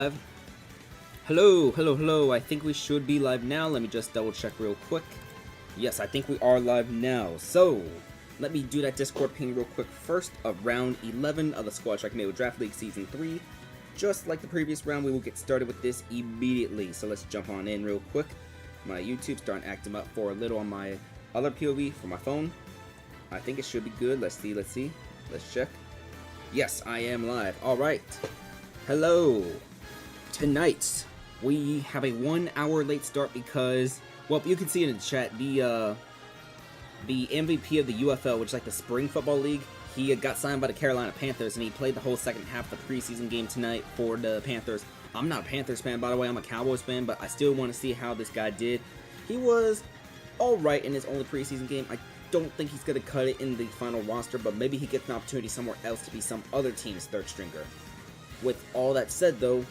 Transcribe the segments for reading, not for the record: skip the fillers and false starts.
Live. Hello. I think we should be live now. Let me just double check real quick. Yes, I think we are live now. So, let me do that Discord ping real quick first of round 11 of the Squad Strike Amiibo Draft League Season 3. Just like the previous round, we will get started with this immediately. So let's jump on in real quick. My YouTube starting acting up for a little on my other POV for my phone. I think it should be good. Let's see. Let's check. Yes, I am live. Alright. Hello. Tonight, we have a 1 hour late start because, well, you can see it in the chat, the MVP of the UFL, which is like the Spring Football League, he got signed by the Carolina Panthers, and he played the whole second half of the preseason game tonight for the Panthers. I'm not a Panthers fan, by the way, I'm a Cowboys fan, but I still want to see how this guy did. He was alright in his only preseason game. I don't think he's going to cut it in the final roster, but maybe he gets an opportunity somewhere else to be some other team's third stringer. With all that said, though,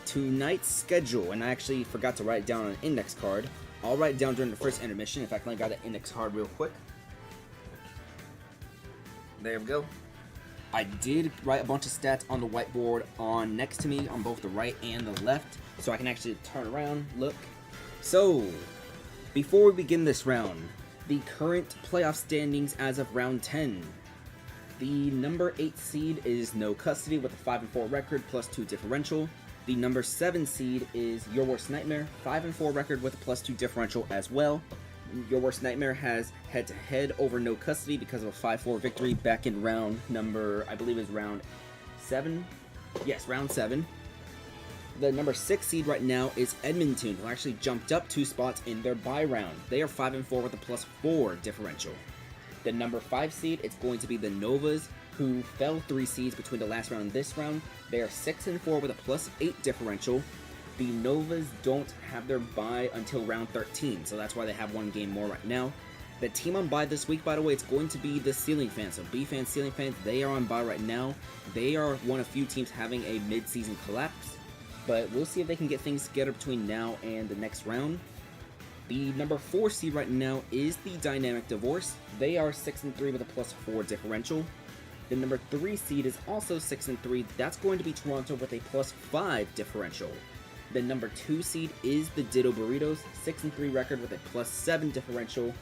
tonight's schedule, and I actually forgot to write it down on an index card. I'll write it down during the first intermission. In fact, I got an index card real quick. There we go. I did write a bunch of stats on the whiteboard on next to me on both the right and the left, so I can actually turn around, look. So, before we begin this round, the current playoff standings as of round 10. The number 8 seed is No Custody with a 5-4 record plus 2 differential. The number 7 seed is Your Worst Nightmare, 5-4 record with a plus 2 differential as well. Your Worst Nightmare has head-to-head over No Custody because of a 5-4 victory back in round number, I believe is round 7. Yes, round 7. The number 6 seed right now is Edmonton, who actually jumped up 2 spots in their bye round. They are 5-4 with a plus 4 differential. The number 5 seed, it's going to be the Novas, who fell 3 seeds between the last round and this round. They are 6-4 with a plus 8 differential. The Novas don't have their bye until round 13, so that's why they have 1 game more right now. The team on bye this week, by the way, it's going to be the Ceiling Fans. So B-Fans, Ceiling Fans, they are on bye right now. They are one of few teams having a mid-season collapse, but we'll see if they can get things together between now and the next round. The number 4 seed right now is the Dynamic Divorce. They are 6-3 with a plus 4 differential. The number 3 seed is also 6-3. That's going to be Toronto with a plus 5 differential. The number 2 seed is the Ditto Burritos, 6-3 record with a plus 7 differential.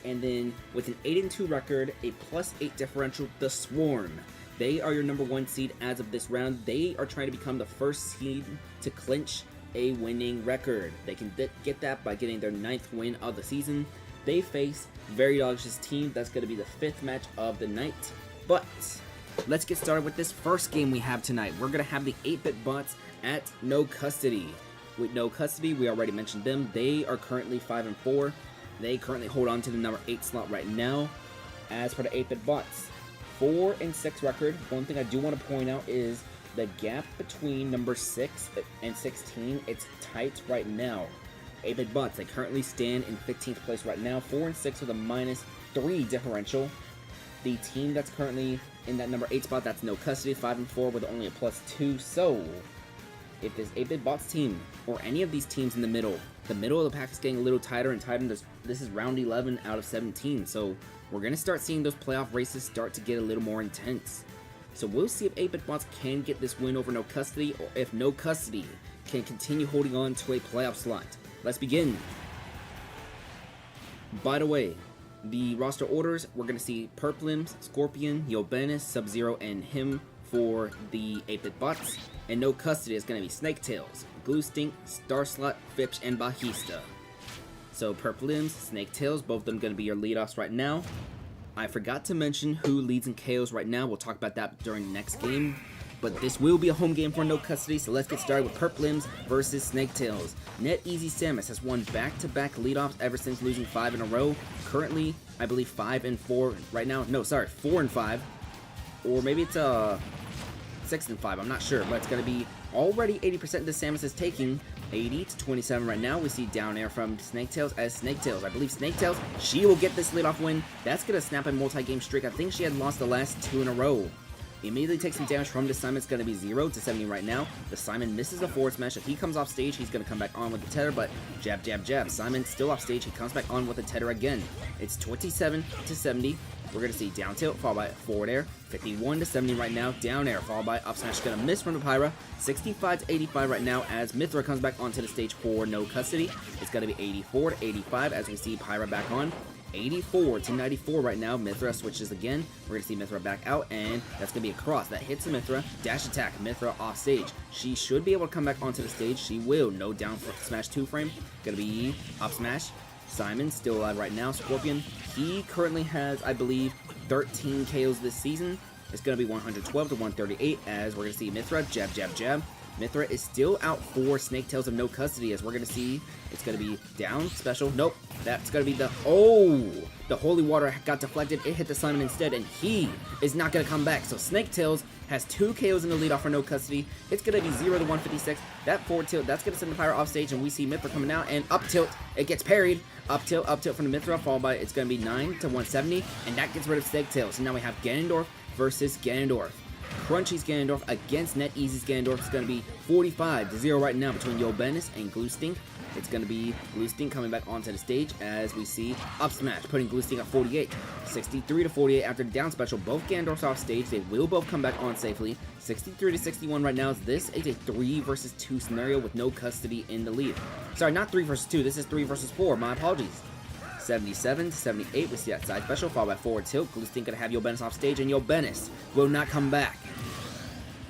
And then with an 8-2 record, a plus 8 differential, the Swarm. They are your number 1 seed as of this round. They are trying to become the first seed to clinch a winning record. They can get that by getting their 9th win of the season. They face Very Dog's team. That's going to be the 5th match of the night. But let's get started with this first game we have tonight. We're going to have the 8-bit bots at No Custody. With No Custody, we already mentioned them. They are currently 5-4. They currently hold on to the number 8 slot right now. As for the 8-bit bots, 4-6 record. One thing I do want to point out is the gap between number 6 and 16, it's tight right now. 8-bit bots, they currently stand in 15th place right now, 4-6 with a minus 3 differential. The team that's currently in that number 8 spot, that's No Custody, 5-4 with only a plus 2. So, if this 8-bit bots team, or any of these teams in the middle of the pack is getting a little tighter and tighter, this is round 11 out of 17. So, we're going to start seeing those playoff races start to get a little more intense. So we'll see if 8-bit bots can get this win over No Custody, or if No Custody can continue holding on to a playoff slot. Let's begin. By the way, the roster orders, we're going to see Purplims, Scorpion, Yobenis, Sub-Zero, and him for the 8-bit bots. And No Custody is going to be Snaketails, Glue-Stink, Starslot, Fipch, and Bajista. So Purplims, Snaketails, both of them going to be your leadoffs right now. I forgot to mention who leads in KOs right now. We'll talk about that during the next game. But this will be a home game for No Custody, so let's get started with Purplims versus Snaketails. Net Easy Samus has won back-to-back leadoffs ever since losing 5 in a row. Currently, I believe 5-4 right now. No, sorry, 4-5. Or maybe it's 6-5, I'm not sure. But it's going to be already 80% of the Samus is taking. 80-27 right now. We see down air from Snaketails as Snaketails. I believe Snaketails, she will get this leadoff win. That's going to snap a multi-game streak. I think she had lost the last 2 in a row. He immediately takes some damage from this Simon. It's going to be 0-70 right now. The Simon misses a forward smash. If he comes off stage, he's going to come back on with the tether, but jab, jab, jab. Simon still off stage. He comes back on with the tether again. It's 27-70. we're going to see down tilt, followed by forward air. 51 to 70 right now, down air, followed by up smash. Going to miss from the Pyra. 65 to 85 right now as Mythra comes back onto the stage for no custody. It's going to be 84 to 85 as we see Pyra back on. 84 to 94 right now. Mythra switches again. We're going to see Mythra back out, and that's going to be a cross. That hits Mythra. Dash attack. Mythra off stage. She should be able to come back onto the stage. She will. No down smash 2 frame. Going to be up smash. Simon still alive right now. Scorpion. He currently has, I believe, 13 KOs this season. It's going to be 112 to 138 as we're going to see Mythra. Jab, jab, jab. Mythra is still out for Snake Tails of no custody as we're going to see it's going to be down special. Nope. That's going to be the... Oh! The Holy Water got deflected. It hit the Simon instead, and he is not going to come back. So Snake Tails has 2 KOs in the lead off for no custody. It's going to be 0 to 156. That forward tilt, that's going to send the Pyro off stage, and we see Mythra coming out, and up tilt. It gets parried. Up tilt from the Mythra, followed by it's going to be 9 to 170, and that gets rid of Snake Tails. So now we have Ganondorf versus Ganondorf. Crunchy's Ganondorf against NetEasy's Ganondorf. It's going to be 45 to 0 right now between Yobenis and Gloostink. It's going to be Gloostink coming back onto the stage as we see up smash, putting Gloostink at 48. 63 to 48 after the down special. Both Ganondorfs off stage. They will both come back on safely. 63 to 61 right now. This is a 3 versus 2 scenario with no custody in the lead. Sorry, not 3 versus 2. This is 3 versus 4. My apologies. 77 to 78, we see that side special, followed by forward tilt. Gloostink gonna have Yobenis off stage, and Yobenis will not come back.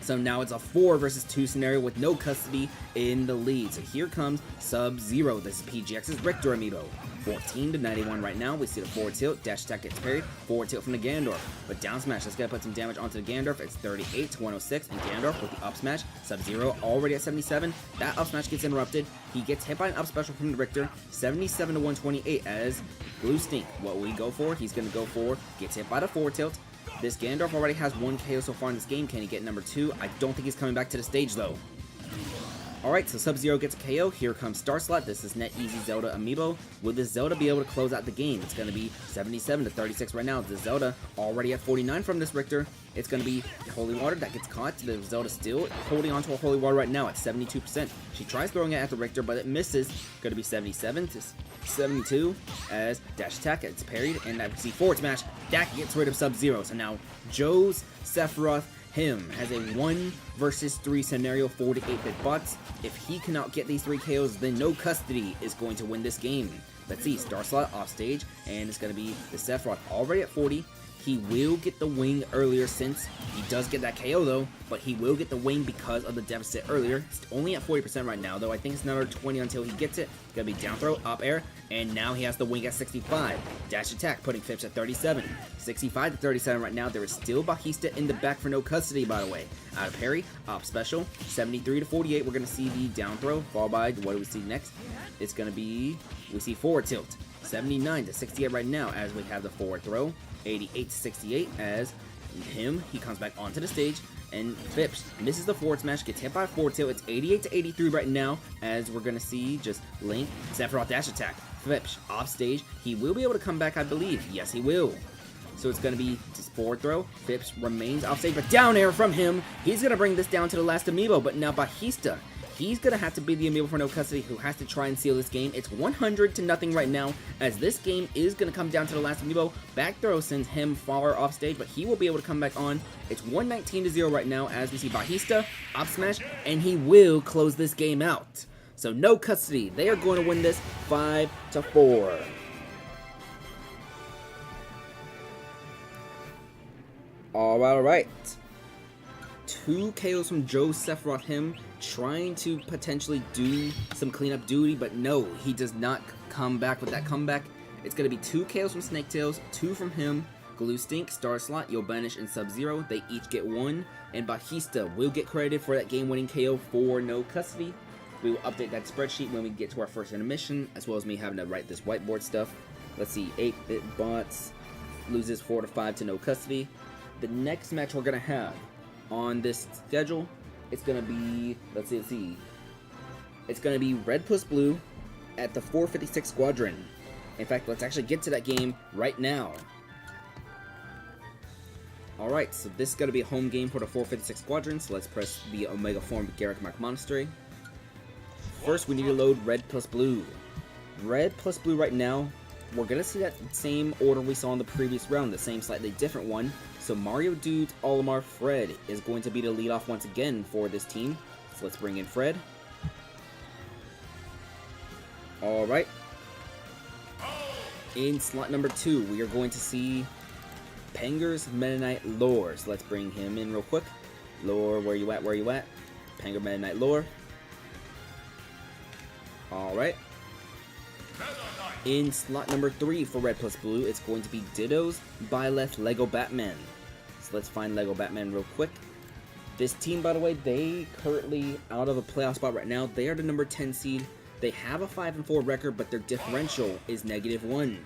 So now it's a 4 versus 2 scenario with no custody in the lead. So here comes Sub-Zero. This is PGX's Richter Amiibo. 14 to 91 right now. We see the forward tilt. Dash attack gets parried. Forward tilt from the Ganondorf. But down smash, that's going to put some damage onto the Ganondorf. It's 38 to 106. And Ganondorf with the up smash. Sub-Zero already at 77. That up smash gets interrupted. He gets hit by an up special from the Richter. 77 to 128 as Gloostink. What we go for, he's going to go for. Gets hit by the forward tilt. This Ganondorf already has 1 KO so far in this game. Can he get number 2? I don't think he's coming back to the stage though. Alright, so Sub-Zero gets a KO. Here comes Star Slot. This is NetEasy Zelda Amiibo. Will this Zelda be able to close out the game? It's going to be 77 to 36 right now. The Zelda already at 49 from this Richter. It's going to be Holy Water that gets caught. The Zelda still holding onto a Holy Water right now at 72%. She tries throwing it at the Richter, but it misses. Going to be 77 to 72 as dash attack gets parried. And that we see forward smash. That gets rid of Sub-Zero. So now Joe's Sephiroth him has a 1 versus 3 scenario, 4 to 8-bit bots. If he cannot get these 3 KOs, then no custody is going to win this game. Let's see, Star Slot off stage, and it's going to be the Sephiroth already at 40. He will get the wing earlier since he does get that KO though, but he will get the wing because of the deficit earlier. It's only at 40% right now though. I think it's another 20 until he gets it. It's going to be down throw, up air, and now he has the wing at 65. Dash attack, putting Phipps at 37. 65 to 37 right now. There is still Bajista in the back for no custody, by the way. Out of parry, up special. 73 to 48. We're going to see the down throw, followed by, what do we see next? It's going to be, we see forward tilt. 79 to 68 right now as we have the forward throw. 88 to 68 as he comes back onto the stage, and Phipps misses the forward smash, gets hit by a forward tilt. It's 88 to 83 right now as we're going to see just Link, Sephiroth dash attack. Phipps off stage. He will be able to come back, I believe. Yes, he will. So it's going to be just forward throw. Phipps remains off stage, but down air from him. He's going to bring this down to the last Amiibo, but now Bajista, he's going to have to be the Amiibo for no custody who has to try and seal this game. It's 100 to nothing right now as this game is going to come down to the last Amiibo. Back throw sends him far off stage, but he will be able to come back on. It's 119 to 0 right now as we see Bajista up smash, and he will close this game out. So no custody. They are going to win this 5 to 4. Alright. 2 KOs from Joe Sephiroth him, trying to potentially do some cleanup duty, but no, he does not come back with that comeback. It's going to be 2 KOs from Snake Tails, 2 from him, Gloostink, Star Slot, Yobenis, and Sub-Zero. They each get 1, and Bajista will get credited for that game-winning KO for no custody. We will update that spreadsheet when we get to our first intermission, as well as me having to write this whiteboard stuff. Let's see, 8-bit bots loses 4 to 5 to no custody. The next match we're going to have on this schedule, it's going to be, let's see, it's going to be Red plus Blue at the 456 Squadron. In fact, let's actually get to that game right now. Alright, so this is going to be a home game for the 456 Squadron, so let's press the Omega form of Garrick Mark Monastery. First, we need to load Red plus Blue. Red plus Blue right now we're going to see that same order we saw in the previous round, the same slightly different one. So Mario, Dudes, Olimar, Fred is going to be the leadoff once again for this team. So let's bring in Fred. Alright. In slot number 2, we are going to see Penger's Meta Knight Lore. So let's bring him in real quick. Lore, where you at, where you at? Penger Meta Knight Lore. Alright. In slot number 3 for Red plus Blue, it's going to be Ditto's Byleth Lego Batman. So let's find Lego Batman real quick. This team, by the way, they currently out of a playoff spot right now. They are the number 10 seed. They have a 5-4 record, but their differential is -1.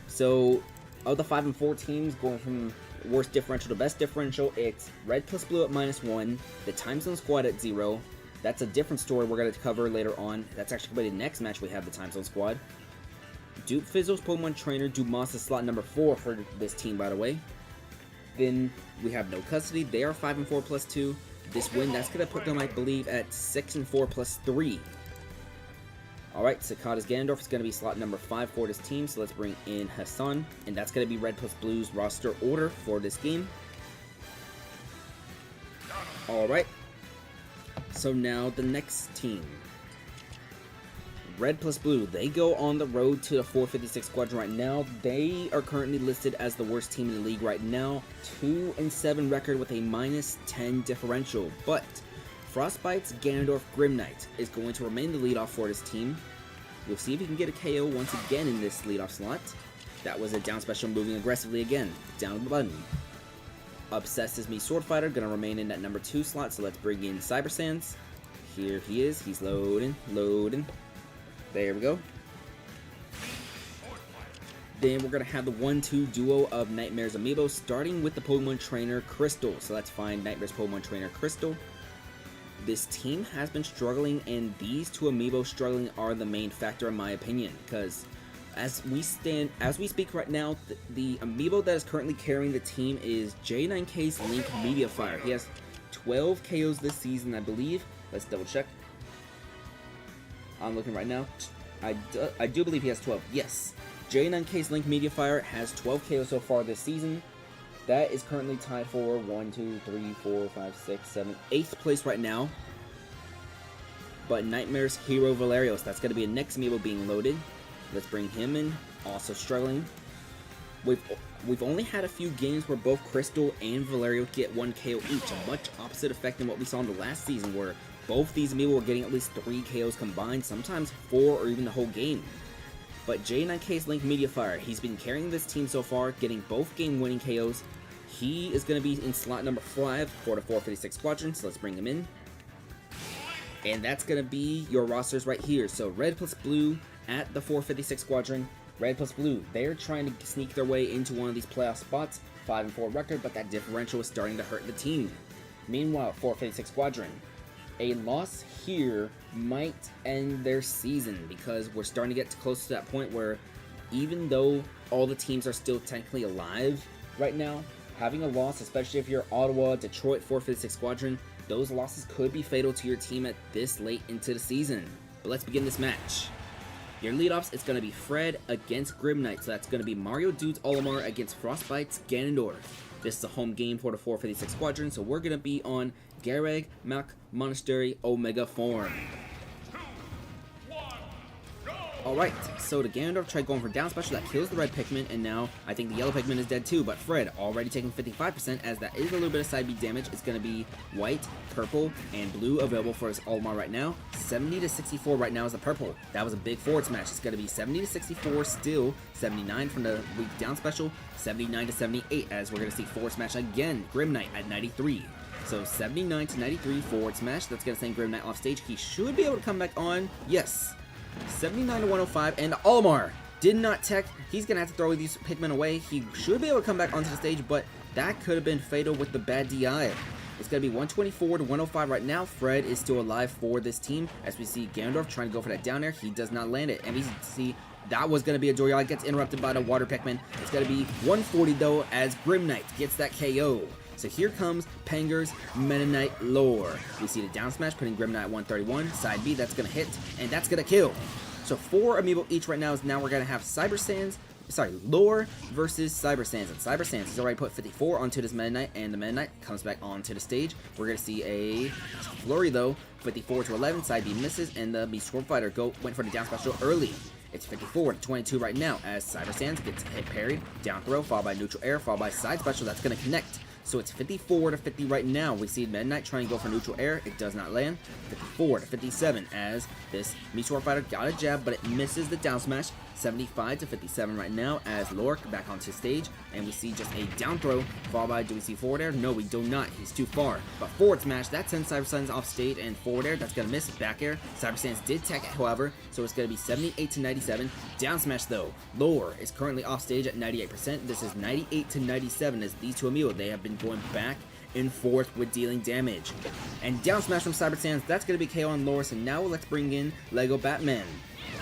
So, of the 5 and 4 teams, going from worst differential to best differential, it's Red plus Blue at -1, the Time Zone Squad at 0. That's a different story we're going to cover later on. That's actually going to be the next match we have, the Time Zone Squad. Duke Fizzle's Pokemon Trainer, Dumas is slot number 4 for this team, by the way. Then we have No Custody. They are 5 and 4 plus 2. This win, that's going to put them, I believe, at 6 and 4 plus 3. Alright, Sakata's Ganondorf is going to be slot number 5 for this team, so let's bring in Hassan. And that's going to be Red plus Blue's roster order for this game. Alright, so now the next team. Red plus Blue, they go on the road to the 456 squadron right now. They are currently listed as the worst team in the league right now. 2-7 record with a -10 differential. But Frostbite's Ganondorf Grim Knight is going to remain the leadoff for this team. We'll see if he can get a KO once again in this leadoff slot. That was a down special moving aggressively again. Down the button. Obsessed is Me Sword Fighter, going to remain in that number 2 slot, so let's bring in Cyber Sans. Here he is. He's loading, loading. There we go. Then we're going to have the 1-2 duo of Nightmare's Amiibo, starting with the Pokemon Trainer Crystal. So let's find Nightmare's Pokemon Trainer Crystal. This team has been struggling, and these 2 Amiibo struggling are the main factor in my opinion, because as we speak right now, the Amiibo that is currently carrying the team is J9K's Link Mediafire. He has 12 KOs this season, I believe. Let's double check. I'm looking right now. I do believe he has 12. Yes. J9K's Link Mediafire has 12 KOs so far this season. That is currently tied for 1, 2, 3, 4, 5, 6, 7, 8th place right now. But Nightmare's Hero Valerios, that's going to be a next Amiibo being loaded. Let's bring him in. Also struggling. We've only had a few games where both Crystal and Valerio get 1 KO each. A much opposite effect than what we saw in the last season, where both these Amiibo were getting at least 3 KOs combined, sometimes 4 or even the whole game. But J9K's Link Mediafire, he's been carrying this team so far, getting both game-winning KOs. He is going to be in slot number 5 for the 456 squadron, so let's bring him in. And that's going to be your rosters right here. So Red plus Blue at the 456 squadron. Red plus Blue, they're trying to sneak their way into one of these playoff spots. 5 and 4 record, but that differential is starting to hurt the team. Meanwhile, 456 squadron, a loss here might end their season, because we're starting to get close to that point where even though all the teams are still technically alive right now, having a loss, especially if you're Ottawa, Detroit, 456 squadron, those losses could be fatal to your team at this late into the season. But let's begin this match. Your leadoffs is going to be Fred against Grim Knight, so that's going to be Mario Dudes Olimar against Frostbite's Ganondorf. This is a home game for the 456 squadron, so we're going to be on Gareg Mak Monastery Omega form. Alright, so the Ganondorf tried going for down special, that kills the red Pikmin, and now I think the yellow Pikmin is dead too, but Fred already taking 55%, as that is a little bit of side B damage. It's going to be white, purple, and blue available for his Olimar right now. 70 to 64 right now is the purple. That was a big forward smash. It's going to be 70 to 64 still, 79 from the weak down special, 79 to 78, as we're going to see forward smash again. Grim Knight at 93. So 79 to 93 forward smash. That's going to send Grim Knight off stage. He should be able to come back on. Yes. 79 to 105, and Olimar did not tech. He's going to have to throw these Pikmin away. He should be able to come back onto the stage, but that could have been fatal with the bad DI. It's going to be 124 to 105 right now. Fred is still alive for this team, as we see Ganondorf trying to go for that down air. He does not land it, and we see that was going to be a Dorial. Gets interrupted by the water Pikmin. It's going to be 140 though, as Grim Knight gets that KO. So here comes Penger's Meta Knight Lore. We see the down smash, putting Grim Knight at 131. Side B, that's going to hit, and that's going to kill. So 4 amiibo each right now is now we're going to have Lore versus Cyber Sans. And Cyber Sans has already put 54 onto this Meta Knight, and the Meta Knight comes back onto the stage. We're going to see a flurry though, 54 to 11, side B misses, and the Beast Storm Fighter went for the down special early. It's 54 to 22 right now as Cyber Sans gets hit parried, down throw, followed by neutral air, followed by side special that's going to connect. So it's 54 to 50 right now. We see Meta Knight trying to go for neutral air. It does not land. 54 to 57 as this Meteor Fighter got a jab, but it misses the down smash. 75 to 57 right now as Lork back onto stage, and we see just a down throw followed by, do we see forward air? No, we do not. He's too far. But forward smash, that sends Cyber Sans off stage, and forward air, that's going to miss. Back air, Cyber Sans did tech it, however, so it's going to be 78 to 97. Down smash though, Lore is currently off stage at 98%. This is 98 to 97 as these two amiibo, they have been going back and forth with dealing damage. And down smash from Cyber Sans, that's going to be KO on Lore, so now let's bring in Lego Batman.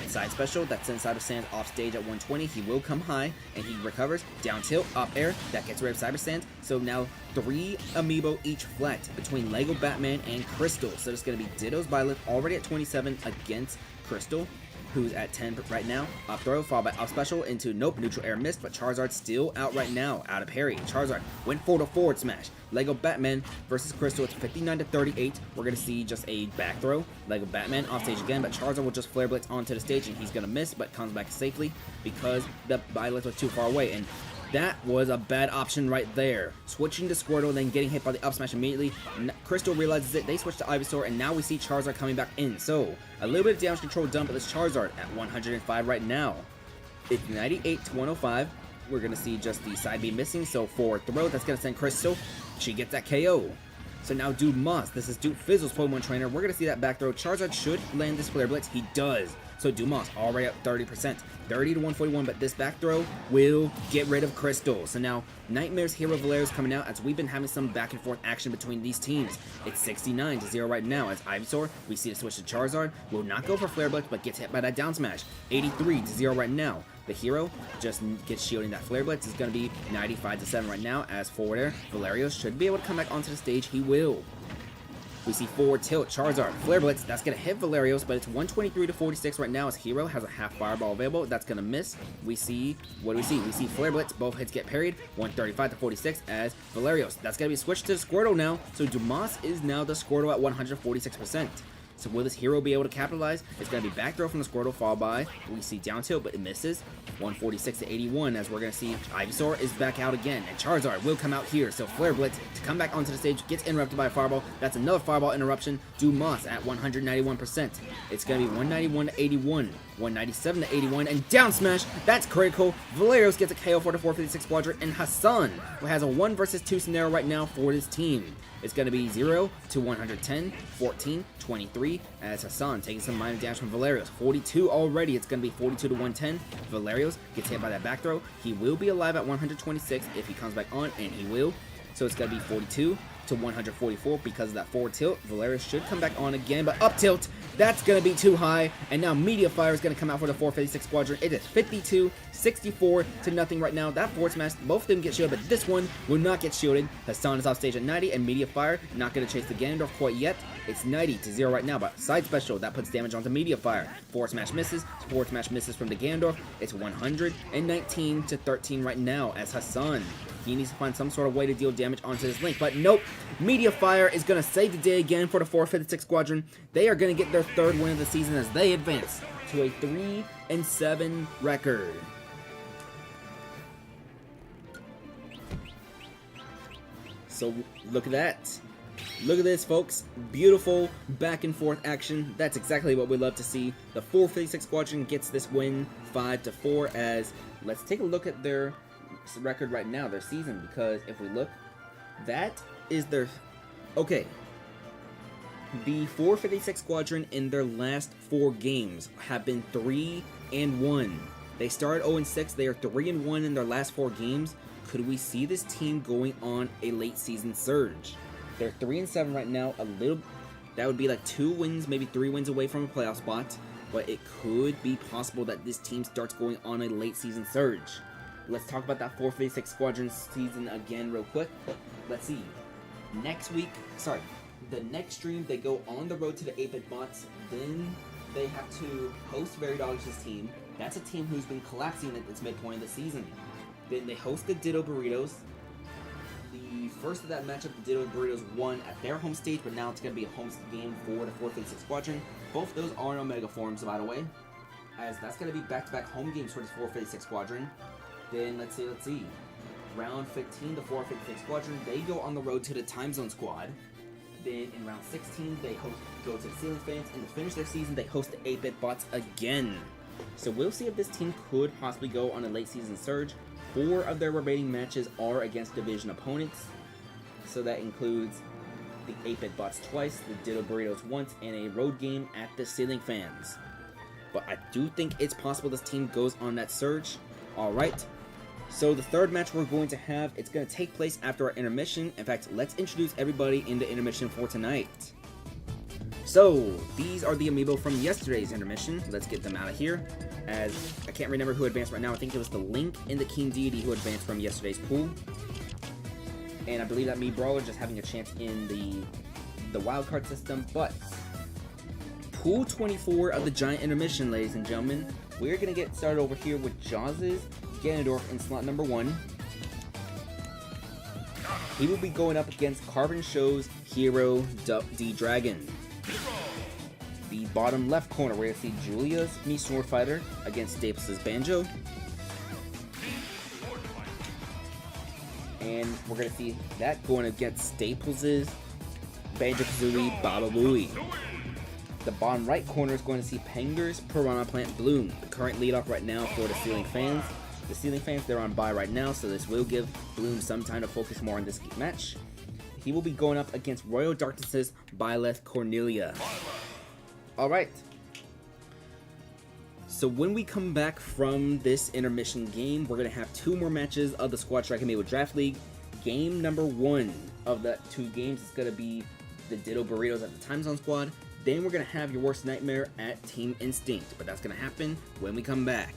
Side special, that sends Cyber Sans off stage at 120. He will come high, and he recovers. Down tilt, up air, that gets rid of Cyber Sans. So now 3 amiibo each flat between Lego Batman and Crystal. So it's going to be Ditto's Byleth already at 27 against Crystal, who's at 10 right now. Up throw, followed by up special into nope, neutral air missed, but Charizard's still out right now, out of parry. Charizard went for the forward smash. Lego Batman versus Crystal, it's 59 to 38. We're going to see just a back throw. Lego Batman off stage again, but Charizard will just flare blitz onto the stage, and he's going to miss, but comes back safely because the Byleth was too far away. And that was a bad option right there. Switching to Squirtle, then getting hit by the up smash immediately. Crystal realizes it, they switch to Ivysaur, and now we see Charizard coming back in. So, a little bit of damage control done, but this Charizard at 105 right now. It's 98 to 105. We're going to see just the side B missing, so forward throw, that's going to send Crystal. She gets that KO. So now Dude Moss, this is Dude Fizzle's Pokemon trainer. We're going to see that back throw. Charizard should land this Flare Blitz. He does. So Dumas already up 30%, 30 to 141, but this back throw will get rid of Crystal. So now Nightmare's Hero Valeria's coming out as we've been having some back and forth action between these teams. It's 69 to 0 right now as Ivysaur, we see the switch to Charizard, will not go for Flare Blitz, but gets hit by that down smash. 83 to 0 right now. The hero just gets shielding that Flare Blitz. Is going to be 95 to 7 right now as forward air. Valerio should be able to come back onto the stage. He will. We see forward tilt, Charizard, Flare Blitz, that's going to hit Valerios, but it's 123 to 46 right now as Hero has a half Fireball available. That's going to miss. We see, what do we see? We see Flare Blitz, both hits get parried, 135 to 46 as Valerios. That's going to be switched to Squirtle now, so Dumas is now the Squirtle at 146%. So will this hero be able to capitalize? It's going to be back throw from the Squirtle, followed by, we see down tilt, but it misses. 146 to 81, as we're going to see Ivysaur is back out again, and Charizard will come out here. So Flare Blitz to come back onto the stage, gets interrupted by a Fireball. That's another Fireball interruption. Dumas at 191%. It's going to be 191 to 81, 197 to 81, and down smash. That's critical. Valerios gets a KO for the 456 Squadron, and Hassan has a 1 versus 2 scenario right now for this team. It's going to be 0 to 110, 14, 23, as Hassan taking some minor damage from Valerios. 42 already, it's going to be 42 to 110. Valerios gets hit by that back throw. He will be alive at 126 if he comes back on, and he will. So it's going to be 42 to 144 because of that forward tilt. Valerios should come back on again, but up tilt, that's going to be too high. And now Media Fire is going to come out for the 456 Squadron. It is 52, 64 to nothing right now. That forward smash, both of them get shielded, but this one will not get shielded. Hassan is off stage at 90, and Media Fire not going to chase the Ganondorf quite yet. It's 90 to 0 right now, but side special, that puts damage onto Media Fire. Forward smash misses. Forward smash misses from the Ganondorf. It's 119 to 13 right now as Hassan, he needs to find some sort of way to deal damage onto this Link, but nope. Media Fire is going to save the day again for the 456 Squadron. They are going to get their 3rd win of the season as they advance to a 3-7 record. So look at that. Look at this, folks. Beautiful back and forth action. That's exactly what we love to see. The 456 Squadron gets this win 5-4 as let's take a look at their record right now, their season, because if we look, that is their okay. The 456 Squadron in their last 4 games have been 3-1. They started 0-6. They are 3-1 in their last 4 games. Could we see this team going on a late season surge? They're 3-7 right now. That would be like 2 wins, maybe 3 wins away from a playoff spot. But it could be possible that this team starts going on a late season surge. Let's talk about that 456 Squadron season again real quick. Let's see. The next stream they go on the road to the 8-bit bots, then they have to host Very Doggish' team. That's a team who's been collapsing at this midpoint of the season. Then they host the Ditto Burritos. The first of that matchup, the Ditto Burritos won at their home stage, but now it's going to be a home game for the 456 Squadron. Both those are in Omega forms, by the way, as that's going to be back-to-back home games for this 456 Squadron. Then, let's see. Round 15, the 456 Squadron, they go on the road to the Time Zone Squad. Then in round 16, they go to the Ceiling Fans, and to finish their season, they host the 8-Bit Bots again. So we'll see if this team could possibly go on a late season surge. 4 of their remaining matches are against division opponents. So that includes the 8-Bit Bots twice, the Ditto Burritos once, and a road game at the Ceiling Fans. But I do think it's possible this team goes on that surge. Alright. So the third match we're going to have, it's going to take place after our intermission. In fact, let's introduce everybody in the intermission for tonight. So, these are the Amiibo from yesterday's intermission. Let's get them out of here. As I can't remember who advanced right now. I think it was the Link and the King Deity who advanced from yesterday's pool. And I believe that Me Brawler just having a chance in the wildcard system. But Pool 24 of the Giant Intermission, ladies and gentlemen. We're going to get started over here with Jaws' Ganondorf in slot number 1. He will be going up against Carbon Show's Hero D Dragon. The bottom left corner, we're going to see Julia's Me Sword Fighter against Staples' Banjo. And we're going to see that going against Staples' Banjo-Kazooie Baba Booey. The bottom right corner is going to see Penger's Piranha Plant Bloom, the current leadoff right now for the Ceiling Fans. The Ceiling Fans, they're on bye right now, so this will give Bloom some time to focus more on this match. He will be going up against Royal Darkness's Byleth Cornelia. Alright. So when we come back from this intermission game, we're going to have 2 more matches of the Squad Strike Amiibo Draft League. Game number 1 of the 2 games is going to be the Ditto Burritos at the Time Zone Squad. Then we're going to have your worst nightmare at Team Instinct. But that's going to happen when we come back.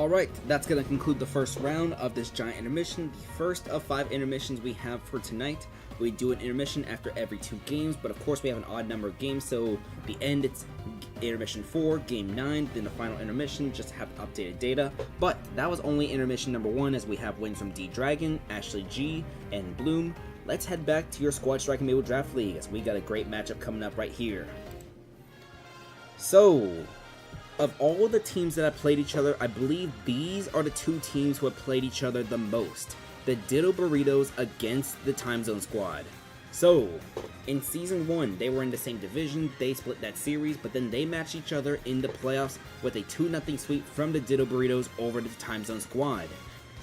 Alright, that's going to conclude the first round of this giant intermission, the first of 5 intermissions we have for tonight. We do an intermission after every 2 games, but of course we have an odd number of games, so the end it's intermission 4, game 9, then the final intermission, just to have updated data. But that was only intermission number 1, as we have wins from D-Dragon, Ashley G, and Bloom. Let's head back to your Squad Strike Amiibo Draft League, as we got a great matchup coming up right here. So, of all the teams that have played each other, I believe these are the 2 teams who have played each other the most. The Ditto Burritos against the Time Zone Squad. So, in Season 1, they were in the same division, they split that series, but then they matched each other in the playoffs with a 2-0 sweep from the Ditto Burritos over the Time Zone Squad.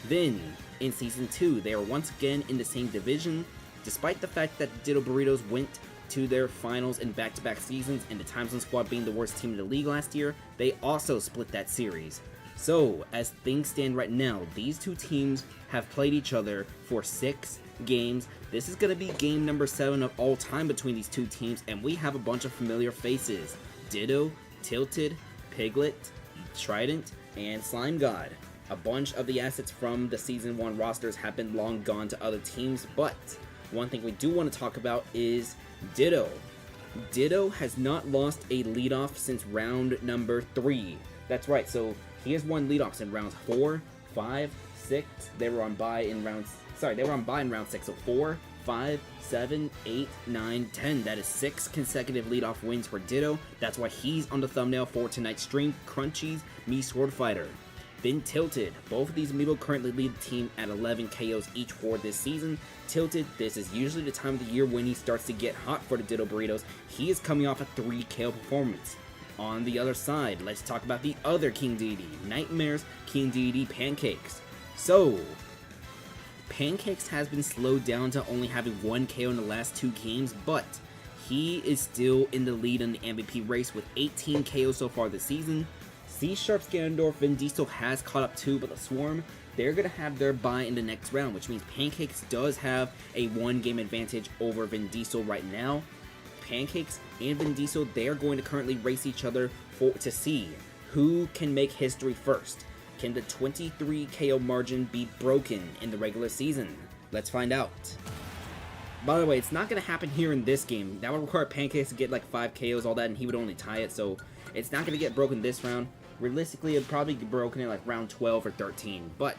Then, in Season 2, they were once again in the same division, despite the fact that the Ditto Burritos went to their finals in back-to-back seasons, and the Time Zone Squad being the worst team in the league last year, they also split that series. So, as things stand right now, these 2 teams have played each other for 6 games. This is going to be game number 7 of all time between these 2 teams, and we have a bunch of familiar faces. Ditto, Tilted, Piglet, Trident, and Slime God. A bunch of the assets from the Season 1 rosters have been long gone to other teams, but one thing we do want to talk about is Ditto. Ditto has not lost a leadoff since round number 3. That's right, so he has won leadoffs in rounds 4, 5, 6. They were on bye in round 6. So 4, 5, 7, 8, 9, 10. That is 6 consecutive leadoff wins for Ditto. That's why he's on the thumbnail for tonight's stream. Crunchies, me Sword Fighter. Then Tilted. Both of these Amiibo currently lead the team at 11 KOs each for this season. Tilted, this is usually the time of the year when he starts to get hot for the Ditto Burritos. He is coming off a 3 KO performance. On the other side, let's talk about the other King Deity, Nightmare's King Deity Pancakes. So, Pancakes has been slowed down to only having 1 KO in the last 2 games, but he is still in the lead in the MVP race with 18 KOs so far this season. C-Sharp, Ganondorf, Vin Diesel has caught up too, but the Swarm, they're going to have their bye in the next round, which means Pancakes does have a 1-game advantage over Vin Diesel right now. Pancakes and Vin Diesel, they are going to currently race each other to see who can make history first. Can the 23 KO margin be broken in the regular season? Let's find out. By the way, it's not going to happen here in this game. That would require Pancakes to get like 5 KOs, all that, and he would only tie it, so it's not going to get broken this round. Realistically, it'd probably get broken in like round 12 or 13, but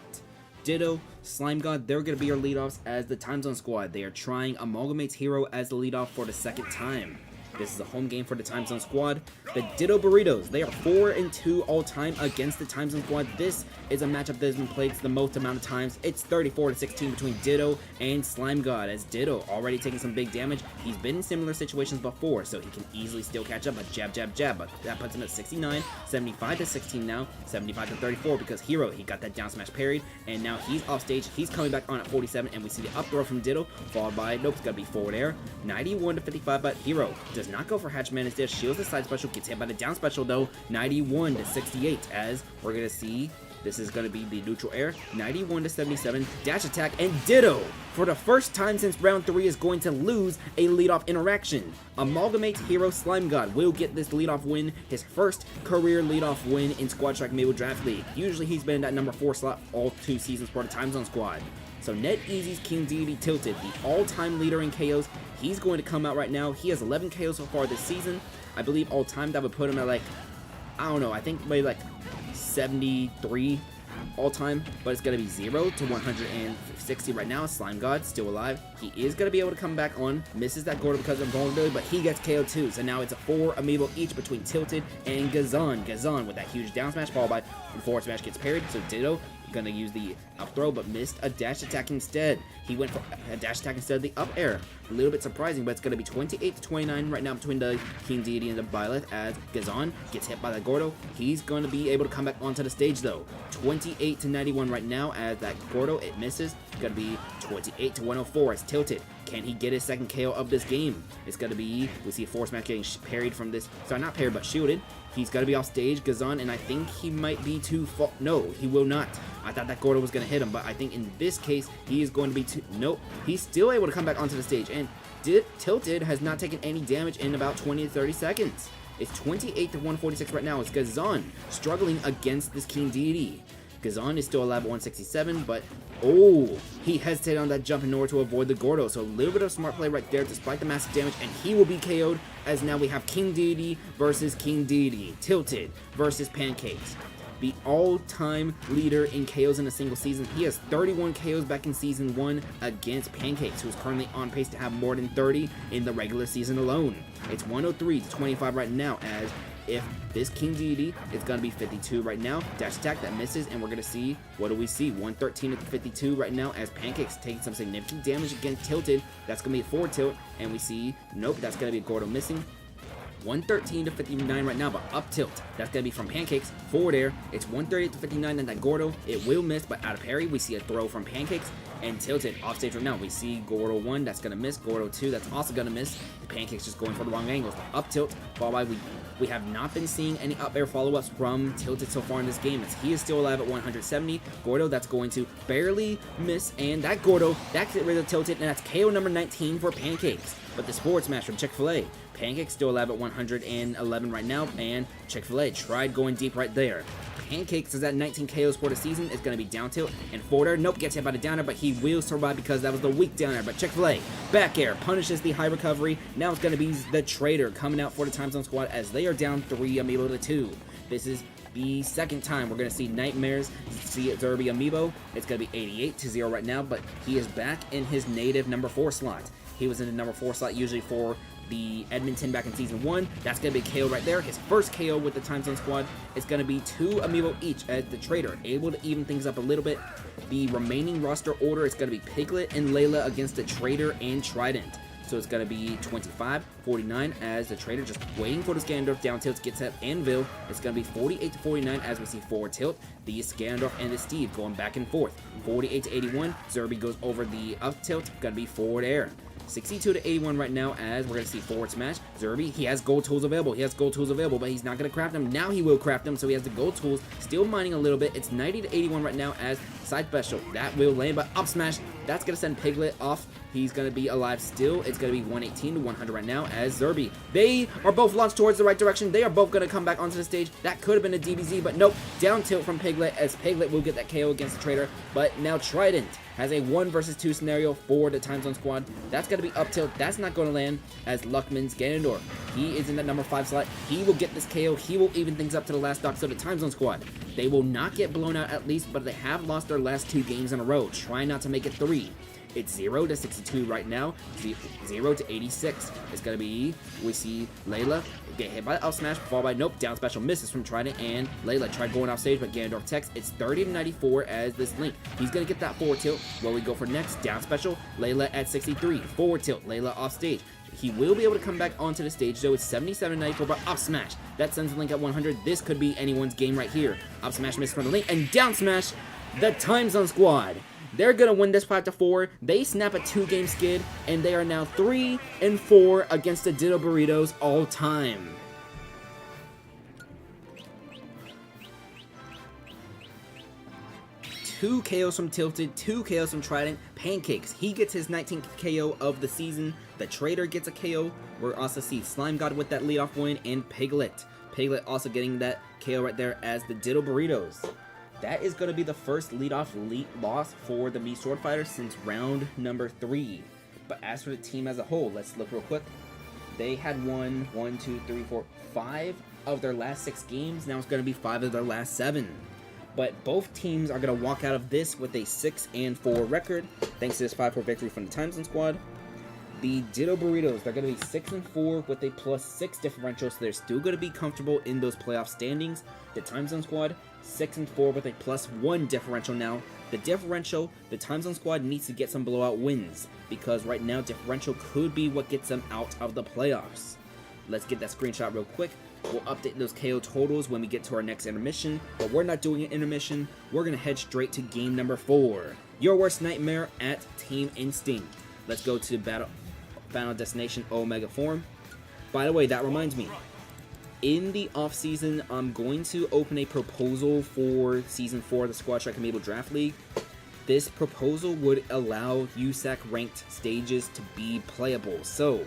Ditto, Slime God, they're going to be your leadoffs as the Time Zone Squad. They are trying Amalgamate's Hero as the leadoff for the 2nd time. This is a home game for the Time Zone Squad. The Ditto Burritos, they are 4-2 all time against the Time Zone Squad. This is a matchup that has been played the most amount of times. It's 34-16 between Ditto and Slime God, as Ditto already taking some big damage. He's been in similar situations before, so he can easily still catch up. But jab, jab, jab. But that puts him at 69, 75-16 now, 75-34 because Hero, he got that down smash parried, and now he's off stage. He's coming back on at 47, and we see the up throw from Ditto, followed by, nope, it's gonna be forward air, 91-55, but Hero does not go for Hatch Man, instead shields the side special, gets hit by the down special though, 91-68, as we're gonna see this is going to be the neutral air, 91-77, dash attack, and Ditto, for the first time since round 3, is going to lose a leadoff interaction. Amalgamate Hero Slime God will get this leadoff win, his first career leadoff win in Squad Strike Amiibo Draft League. Usually he's been in that number 4 slot all 2 seasons for the Time Zone Squad. So NetEasy's King Deity Tilted, the all-time leader in KOs, he's going to come out right now. He has 11 KOs so far this season. I believe all-time that would put him at like, I don't know, I think maybe like 73 all-time, but it's going to be 0 to 160 right now. Slime God still alive. He is going to be able to come back on. Misses that Gordo because of vulnerability, but he gets KO too. So now it's a 4 Amiibo each between Tilted and Gazan. Gazan with that huge down smash, followed by forward smash gets parried. So Ditto gonna use the up throw, but missed a dash attack instead. He went for a dash attack instead of the up air. A little bit surprising, but it's gonna be 28-29 right now between the King Deity and the Byleth, as Gazan gets hit by the Gordo. He's gonna be able to come back onto the stage though. 28-91 right now, as that Gordo, it misses. It's gonna be 28-104 as Tilted. Can he get his second KO of this game? It's gonna be, we see a force match getting parried from this, sorry, not parried, but shielded. He's got to be off stage, Gazan, and I think he might be too far. No, he will not. I thought that Gordo was going to hit him, but I think in this case, he is going to be too... Nope. He's still able to come back onto the stage, and Tilted has not taken any damage in about 20 to 30 seconds. It's 28-146 right now. It's Gazan struggling against this King Deity. Gazan is still alive at 167, but oh, he hesitated on that jump in order to avoid the Gordo. So a little bit of smart play right there despite the massive damage, and he will be KO'd as now we have King Deity versus King Deity. Tilted versus Pancakes. The all-time leader in KOs in a single season. He has 31 KOs back in Season 1 against Pancakes, who's currently on pace to have more than 30 in the regular season alone. It's 103 to 25 right now, as if this King Deity is going to be 52 right now. Dash attack, that misses, and we're going to see, what do we see? 113 to 52 right now, as Pancakes taking some significant damage against Tilted. That's going to be a forward tilt, and we see, nope, that's going to be a Gordo missing. 113 to 59 right now, but up tilt. That's going to be from Pancakes. Forward air. It's 138 to 59, and that Gordo, it will miss, but out of parry, we see a throw from Pancakes. And Tilted off stage right now. We see Gordo 1, that's going to miss. Gordo 2, that's also going to miss. The Pancakes just going for the wrong angles. But up tilt, followed by we have not been seeing any up air follow-ups from Tilted so far in this game, as he is still alive at 170. Gordo, that's going to barely miss, and that Gordo, that gets rid of Tilted, and that's KO number 19 for Pancakes. But the Forward Smash from Chick-fil-A. Pancakes still alive at 111 right now, and Chick-fil-A tried going deep right there. Pancakes is at 19 KOs for the season. It's going to be down tilt and forward air. Nope, gets hit by the down air, but he will survive because that was the weak down air. But Chick-fil-A, back air, punishes the high recovery. Now it's going to be the Trader coming out for the Time Zone Squad as they are down 3 Amiibo to 2. This is the second time we're going to see Nightmares see Zerby Amiibo. It's going to be 88 to 0 right now, but he is back in his native number 4 slot. He was in the number 4 slot usually for the Edmonton back in Season 1. That's going to be a KO right there. His first KO with the Time Zone Squad. It's going to be 2 Amiibo each as the Trader, able to even things up a little bit. The remaining roster order is going to be Piglet and Layla against the Trader and Trident. So it's going to be 25-49 as the Trader just waiting for the Ganondorf down tilt gets at Anvil. It's going to be 48-49 as we see forward tilt. The Ganondorf and the Steve going back and forth. 48-81. Zerby goes over the up tilt. Going to be forward air. 62-81 right now as we're going to see forward smash. Zerby, he has gold tools available. But he's not going to craft them. Now he will craft them, so he has the gold tools. Still mining a little bit. It's 90-81 right now as side special. That will land, but up smash. That's going to send Piglet off. He's going to be alive still. It's going to be 118 to 100 right now as Zerby. They are both launched towards the right direction. They are both going to come back onto the stage. That could have been a DBZ, but nope. Down tilt from Piglet as Piglet will get that KO against the Trader. But now Trident has a 1 versus 2 scenario for the Time Zone Squad. That's going to be up tilt. That's not going to land as Luckman's Ganondorf. He is in that number 5 slot. He will get this KO. He will even things up to the last dock. So the Time Zone Squad, they will not get blown out at least, but they have lost their last 2 games in a row. Try not to make it 3. It's 0-62 right now. 0-86. It's going to be, we see Layla get hit by the up smash, followed by, nope, down special misses from Trident, and Layla tried going off stage, but Ganondorf techs. It's 30-94 as this Link. He's going to get that forward tilt. What we go for next, down special, Layla at 63. Forward tilt, Layla off stage. He will be able to come back onto the stage, though. It's 77-94, but up smash. That sends the Link at 100. This could be anyone's game right here. Up smash misses from the Link, and down smash, the Time Zone Squad. They're going to win this 5-4. They snap a 2-game skid, and they are now 3-4 against the Ditto Burritos all time. Two KOs from Tilted, 2 KOs from Trident. Pancakes, he gets his 19th KO of the season. The Trader gets a KO. We're also see Slime God with that leadoff win, and Piglet. Piglet also getting that KO right there as the Ditto Burritos. That is going to be the first leadoff loss for the Mii Sword Fighter since round number 3. But as for the team as a whole, let's look real quick. They had won 5 of their last 6 games. Now it's going to be 5 of their last 7. But both teams are going to walk out of this with a 6-4 record, thanks to this 5-4 victory from the Time Zone Squad. The Ditto Burritos, they're going to be 6-4 with a +6 differential, so they're still going to be comfortable in those playoff standings. The Time Zone Squad, 6-4 with a +1 differential now. The differential, the Time Zone Squad needs to get some blowout wins, because right now differential could be what gets them out of the playoffs. Let's get that screenshot real quick. We'll update those KO totals when we get to our next intermission, but we're not doing an intermission. We're going to head straight to game number 4. Your worst nightmare at Team Instinct. Let's go to Final Destination Omega Form. By the way, that reminds me. In the off-season, I'm going to open a proposal for Season 4 of the Squad Strike Amiibo Draft League. This proposal would allow USAC ranked stages to be playable. So,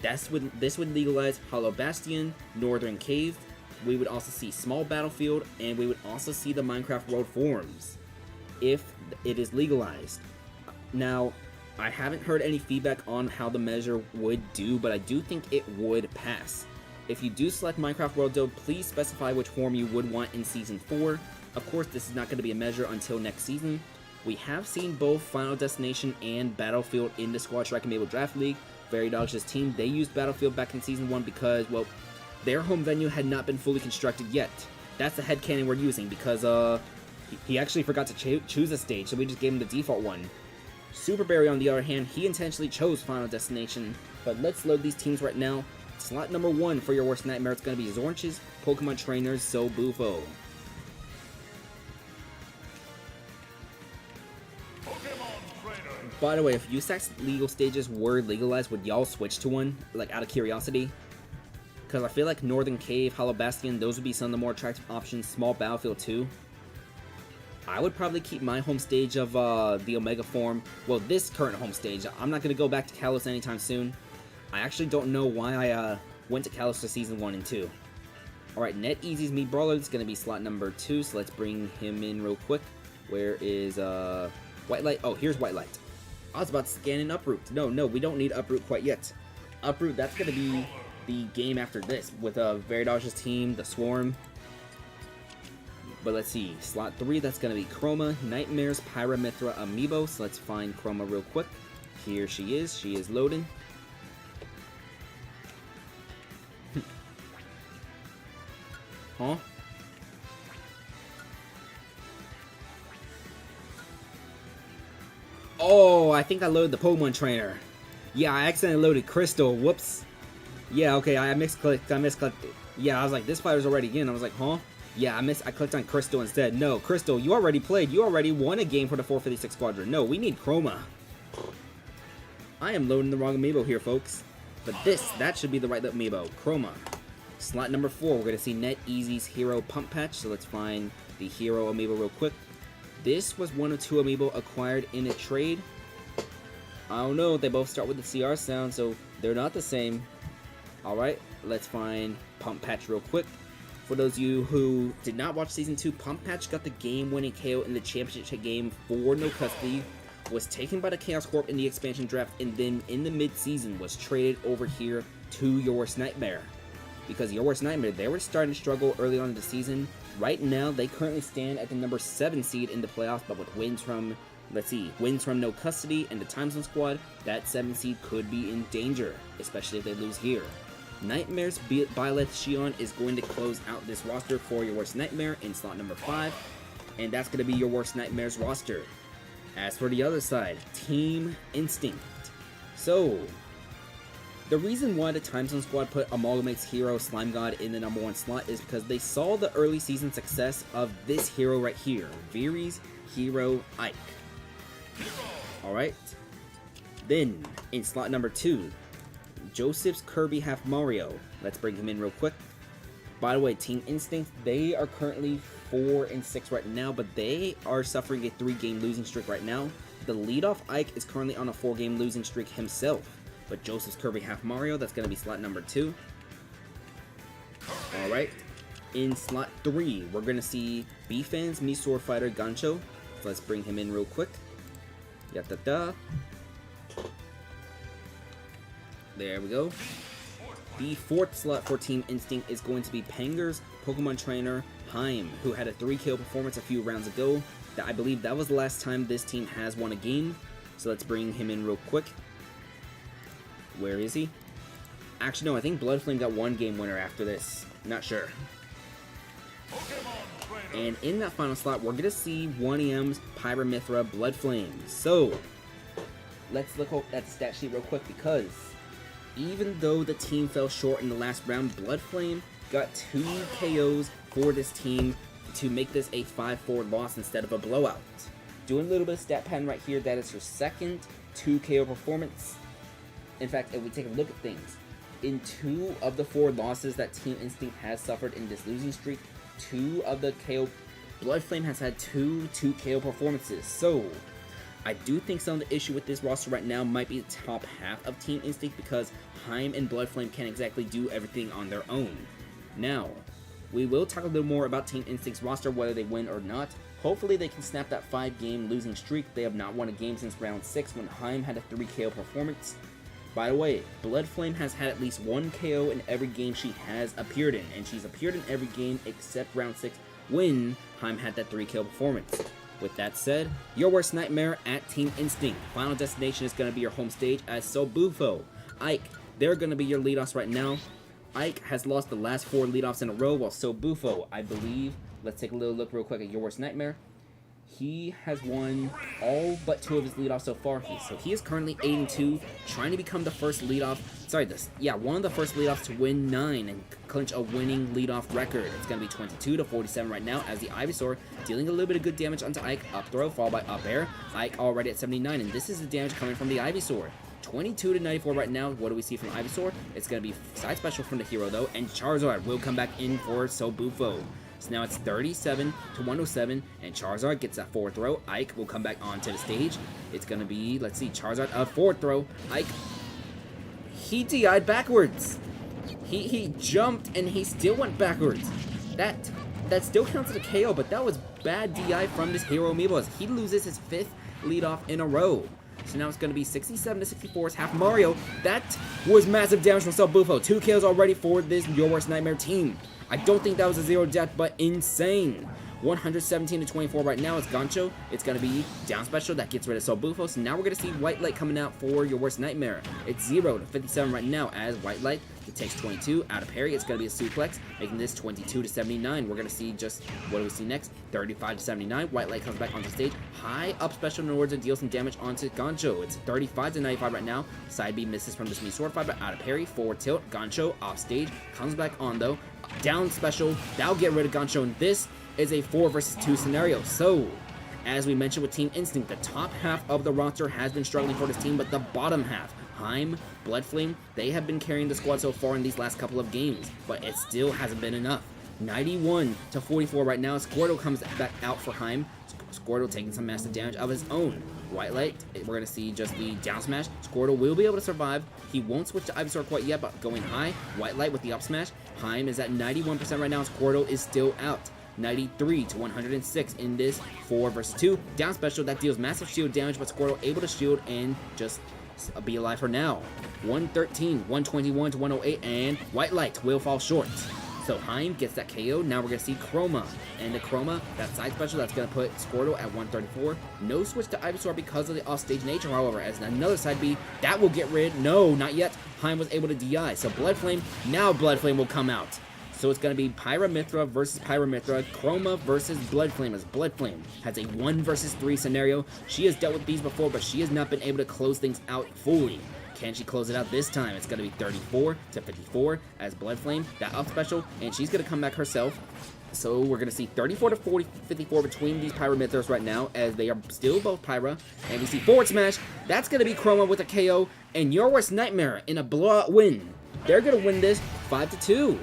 this would legalize Hollow Bastion, Northern Cave, we would also see small battlefield, and we would also see the Minecraft World forums if it is legalized. Now, I haven't heard any feedback on how the measure would do, but I do think it would pass. If you do select Minecraft World though, please specify which form you would want in Season 4. Of course, this is not going to be a measure until next season. We have seen both Final Destination and Battlefield in the Squad Strike Amiibo Draft League. Very Dodge's team, they used Battlefield back in Season 1 because, well, their home venue had not been fully constructed yet. That's the headcanon we're using because, he actually forgot to choose a stage, so we just gave him the default one. Superberry, on the other hand, he intentionally chose Final Destination. But let's load these teams right now. Slot number 1 for your worst nightmare is going to be Zornch's Pokemon Trainer Zobufo. By the way, if USAC's legal stages were legalized, would y'all switch to one? Like, out of curiosity? Because I feel like Northern Cave, Hollow Bastion, those would be some of the more attractive options. Small Battlefield 2. I would probably keep my home stage of the Omega form. Well, this current home stage. I'm not going to go back to Kalos anytime soon. I actually don't know why I went to Kalos for Season 1 and 2. Alright, NetEasy's Meat Brawler is going to be slot number 2, so let's bring him in real quick. Where is White Light? Oh, here's White Light. I was about to scan in Uproot. No, we don't need Uproot quite yet. Uproot, that's going to be the game after this, with Veridage's team, the Swarm. But let's see, slot 3, that's going to be Chroma, Nightmares, Pyramithra, Amiibo. So let's find Chroma real quick. Here she is loading. Huh? Oh, I think I loaded the Pokemon Trainer. Yeah, I accidentally loaded Crystal. Whoops. Yeah, okay, I misclicked. Yeah, I was like, this fighter's already in. I was like, huh? Yeah, I clicked on Crystal instead. No, Crystal, you already played. You already won a game for the 456 Squadron. No, we need Chroma. I am loading the wrong Amiibo here, folks. But that should be the right Amiibo. Chroma. Slot number 4, we're going to see NetEasy's Hero Pump Patch. So let's find the Hero Amiibo real quick. This was one of 2 Amiibo acquired in a trade. I don't know, they both start with the CR sound, so they're not the same. Alright, let's find Pump Patch real quick. For those of you who did not watch Season 2, Pump Patch got the game-winning KO in the championship game for No Custody, was taken by the Chaos Corp in the expansion draft, and then in the mid-season was traded over here to Your Worst Nightmare. Because Your Worst Nightmare, they were starting to struggle early on in the season. Right now, they currently stand at the number 7 seed in the playoffs, but with wins from, wins from No Custody and the Time Zone Squad, that 7 seed could be in danger, especially if they lose here. Nightmare's Byleth Shion is going to close out this roster for Your Worst Nightmare in slot number 5, and that's going to be Your Worst Nightmare's roster. As for the other side, Team Instinct. So, the reason why the Time Zone Squad put Amalgamate's hero Slime God in the number 1 slot is because they saw the early season success of this hero right here, Viri's hero Ike. Alright. Then, in slot number 2, Joseph's Kirby Half Mario. Let's bring him in real quick. By the way, Team Instinct, they are currently 4-6 right now, but they are suffering a 3-game losing streak right now. The leadoff Ike is currently on a 4-game losing streak himself. But Joseph's Kirby Half Mario, that's going to be slot number 2. Alright. In slot 3, we're going to see B-Fans Me Sword Fighter Gancho. So let's bring him in real quick. Yatta-da. There we go. The 4th slot for Team Instinct is going to be Panger's Pokemon Trainer Haim, who had a 3-KO performance a few rounds ago. I believe that was the last time this team has won a game. So let's bring him in real quick. Where is he? Actually, no, I think Bloodflame got 1 game winner after this. Not sure. And in that final slot, we're going to see 1EM's Pyramithra Bloodflame. So, let's look at the stat sheet real quick, because even though the team fell short in the last round, Bloodflame got 2 KOs for this team to make this a 5-4 loss instead of a blowout. Doing a little bit of stat pattern right here, that is her second 2 KO performance. In fact, if we take a look at things, in 2 of the 4 losses that Team Instinct has suffered in this losing streak, 2 of the KO, Bloodflame has had 2 KO performances. So, I do think some of the issue with this roster right now might be the top half of Team Instinct, because Haim and Bloodflame can't exactly do everything on their own. Now, we will talk a little more about Team Instinct's roster, whether they win or not. Hopefully they can snap that 5-game losing streak. They have not won a game since round 6 when Heim had a 3 KO performance. By the way, Bloodflame has had at least 1 KO in every game she has appeared in, and she's appeared in every game except round 6 when Heim had that 3 KO performance. With that said, your worst nightmare at Team Instinct. Final destination is going to be your home stage as Sobufo. Ike, they're going to be your leadoffs right now. Ike has lost the last 4 leadoffs in a row, while Sobufo, I believe, let's take a little look real quick at your worst nightmare. He has won all but 2 of his leadoffs so far. So he is currently 8-2, trying to become the first leadoff. One of the first leadoffs to win 9 and clinch a winning leadoff record. It's going to be 22-47 right now as the Ivysaur dealing a little bit of good damage onto Ike. Up throw, followed by up air. Ike already at 79, and this is the damage coming from the Ivysaur. 22-94 right now. What do we see from Ivysaur? It's going to be side special from the hero though, and Charizard will come back in for Sobufo. So now it's 37-107, and Charizard gets that forward throw. Ike will come back onto the stage. It's going to be, let's see, Charizard, a forward throw. Ike, he DI'd backwards. He jumped, and he still went backwards. That still counts as a KO, but that was bad DI from this hero Amiibo as he loses his 5th leadoff in a row. So now it's going to be 67-64. It's half Mario. That was massive damage from Sobufo. 2 kills already for this Your Worst Nightmare team. I don't think that was a 0 death, but insane. 117-24 right now. It's Gancho. It's going to be down special. That gets rid of Sobufo. So now we're going to see White Light coming out for Your Worst Nightmare. It's 0-57 right now as White Light, it takes 22 out of parry. It's going to be a suplex, making this 22-79. We're going to see just, what do we see next? 35-79. White Light comes back onto stage. High up special in order to deal some damage onto Gancho. It's 35-95 right now. Side B misses from this Mii Sword Fight, but out of parry. Forward tilt. Gancho off stage. Comes back on though. Down special. That'll get rid of Gancho, and this is a 4 versus 2 scenario. So, as we mentioned with Team Instinct, the top half of the roster has been struggling for this team, but the bottom half, Heim, Bloodflame, they have been carrying the squad so far in these last couple of games, but it still hasn't been enough. 91-44 right now. Squirtle comes back out for Heim. Squirtle taking some massive damage of his own. White Light, we're going to see just the down smash. Squirtle will be able to survive. He won't switch to Ivysaur quite yet, but going high. White Light with the up smash. Heim is at 91% right now. Squirtle is still out. 93-106 in this 4 versus 2. Down special that deals massive shield damage, but Squirtle able to shield and just be alive for now. 113, 121-108, and White Light will fall short. So Heim gets that KO. Now we're going to see Chroma. And the Chroma, that side special, that's going to put Squirtle at 134. No switch to Ivysaur because of the offstage nature, however, as another side B, that will get rid. No, not yet. Heim was able to DI. So Bloodflame, now Bloodflame will come out. So it's going to be Pyramithra versus Pyramithra, Chroma versus Bloodflame, as Bloodflame has a 1 versus 3 scenario. She has dealt with these before, but she has not been able to close things out fully. Can she close it out this time? It's going to be 34-54 as Bloodflame, that up special, and she's going to come back herself. So we're going to see 34-54 between these Pyramithras right now, as they are still both Pyra. And we see forward smash. That's going to be Chroma with a KO, and Your Worst Nightmare in a blowout win. They're going to win this 5-2.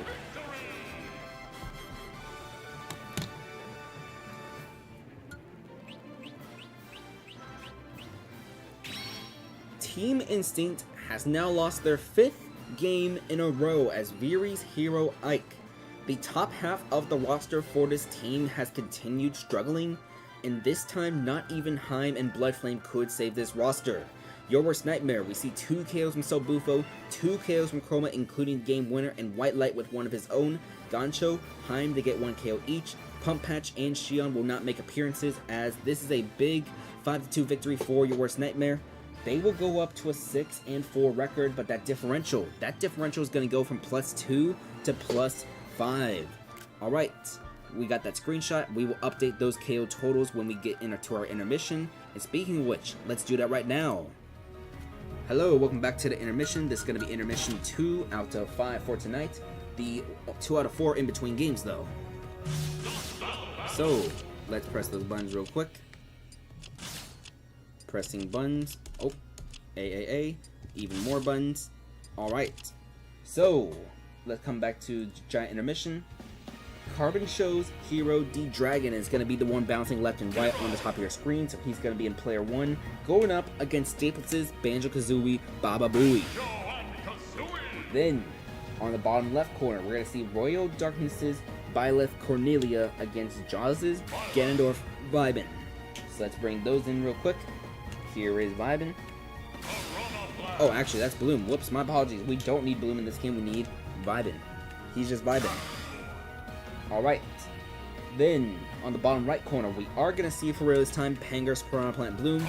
Team Instinct has now lost their 5th game in a row as Viri's hero Ike. The top half of the roster for this team has continued struggling, and this time not even Heim and Bloodflame could save this roster. Your Worst Nightmare, we see 2 KOs from Sobufo, 2 KOs from Chroma, including Game Winner and White Light with one of his own. Gancho, Heim, they get 1 KO each. Pump Patch and Shion will not make appearances, as this is a big 5-2 victory for Your Worst Nightmare. They will go up to a 6-4 record, but that differential is going to go from +2 to +5. Alright, we got that screenshot. We will update those KO totals when we get into our intermission. And speaking of which, let's do that right now. Hello, welcome back to the intermission. This is going to be intermission 2 out of 5 for tonight. The 2 out of 4 in between games, though. So, let's press those buttons real quick. Pressing buttons. Oh, even more buttons. Alright, so let's come back to giant intermission. Carbon shows hero D-Dragon is going to be the one bouncing left and right on the top of your screen, so he's going to be in player 1, going up against Staples' Banjo-Kazooie Baba Booey. Then, on the bottom left corner, we're going to see Royal Darkness' Byleth Cornelia against Jaws' Ganondorf Vibin. So let's bring those in real quick. Here is Vibin. Oh, actually, that's Bloom. Whoops, my apologies. We don't need Bloom in this game. We need Vibin. He's just Vibin. Alright. Then, on the bottom right corner, we are going to see for real this time Pangar's Piranha Plant Bloom.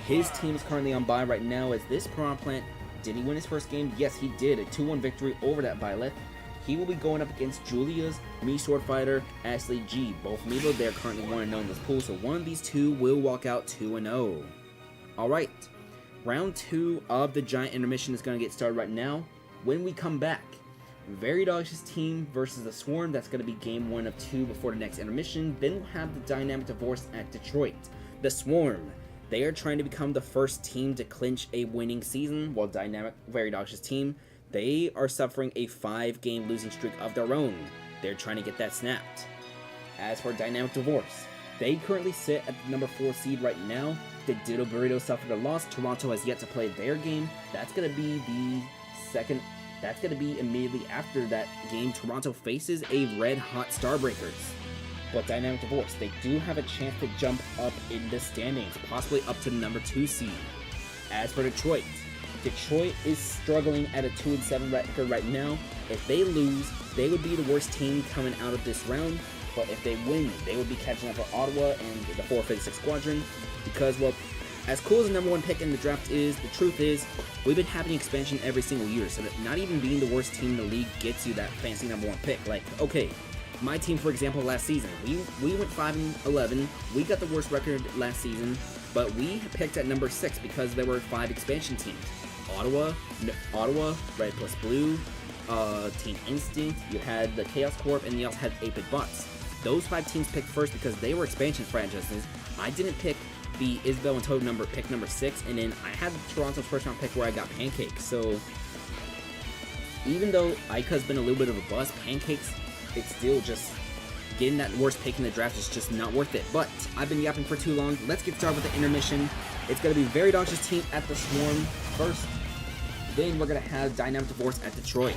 His team is currently on bye right now as this Piranha Plant, did he win his first game? Yes, he did. A 2-1 victory over that Byleth. He will be going up against Julia's Mii Sword Fighter, Ashley G. Both Amiibo, they're currently 1-0 in this pool, so one of these two will walk out 2-0. Alright. Round 2 of the Giant Intermission is going to get started right now. When we come back, Veridog's team versus the Swarm. That's going to be game 1 of 2 before the next intermission. Then we'll have the Dynamic Divorce at Detroit. The Swarm, they are trying to become the first team to clinch a winning season, while Veridog's team, they are suffering a 5-game losing streak of their own. They're trying to get that snapped. As for Dynamic Divorce, they currently sit at the number 4 seed right now. The Ditto Burrito suffered a loss. Toronto has yet to play their game. That's going to be the second. That's going to be immediately after that game. Toronto faces a red-hot Starbreakers. But Dynamic Divorce, they do have a chance to jump up in the standings, possibly up to the number 2 seed. As for Detroit, Detroit is struggling at a 2-7 record right now. If they lose, they would be the worst team coming out of this round. But if they win, they would be catching up with Ottawa and the 456 Squadron. Because, well, as cool as the number 1 pick in the draft is, the truth is, we've been having expansion every single year. So that not even being the worst team in the league gets you that fancy number 1 pick. Like, okay, my team, for example, last season, we went 5-11. We got the worst record last season, but we picked at number 6 because there were 5 expansion teams. Ottawa, Red plus Blue, Team Instinct, you had the Chaos Corp, and you also had 8-Bit Bots. Those 5 teams picked first because they were expansion franchises. I didn't pick the Isabel and Toad pick number 6, and then I had Toronto's first round pick where I got Pancakes. So even though Ika's been a little bit of a bust, Pancakes, it's still just getting that worst pick in the draft is just not worth it. But I've been yapping for too long. Let's get started with the intermission. It's going to be Veridog's team at the Swarm first. Then we're going to have Dynamic Divorce at Detroit.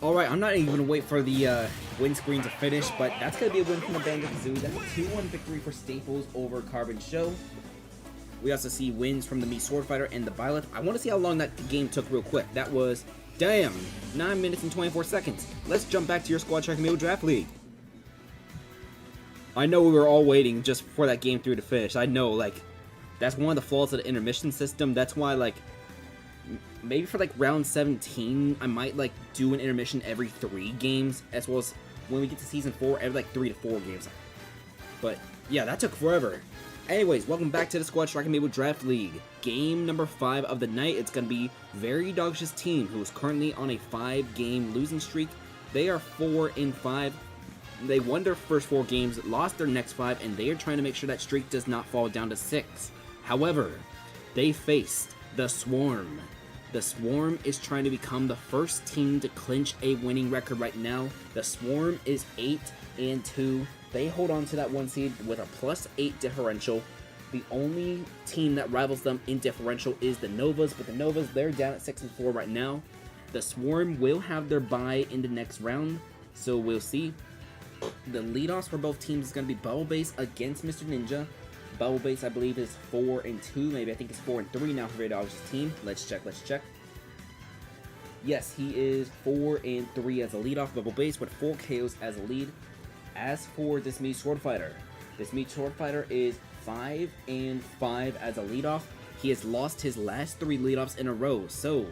Alright, I'm not even going to wait for the win screen to finish, but that's going to be a win from the Banjo-Kazooie. That's a 2-1 victory for Staples over Carbon Show. We also see wins from the Mii Sword Fighter and the Byleth. I want to see how long that game took real quick. That was, damn, 9 minutes and 24 seconds. Let's jump back to your Squad Track Amiibo Draft League. I know we were all waiting just for that game through to finish. I know, like, that's one of the flaws of the intermission system. That's why, like, maybe for, like, round 17, I might, like, do an intermission every 3 games, as well as when we get to Season 4, every, like, 3 to 4 games. But, yeah, that took forever. Anyways, welcome back to the Squad Track Amiibo Draft League. Game number 5 of the night. It's going to be Very Dog's team, who is currently on a 5-game losing streak. They are 4-5. They won their first 4 games, lost their next 5, and they are trying to make sure that streak does not fall down to 6. However, they faced the Swarm. The Swarm is trying to become the first team to clinch a winning record right now. The Swarm is 8-2. They hold on to that 1 seed with a +8 differential. The only team that rivals them in differential is the Novas, but the Novas, they're down at 6-4 right now. The Swarm will have their bye in the next round, so we'll see. The leadoffs for both teams is going to be Bubble Base against Mr. Ninja. Bubble Base, I believe, is 4-2. Maybe I think it's 4-3 now for Very Dog's team. Let's check. Yes, he is 4-3 as a leadoff. Bubble Base with 4 KOs as a lead. As for this Mii Sword Fighter, is 5-5 as a leadoff. He has lost his last 3 leadoffs in a row. So,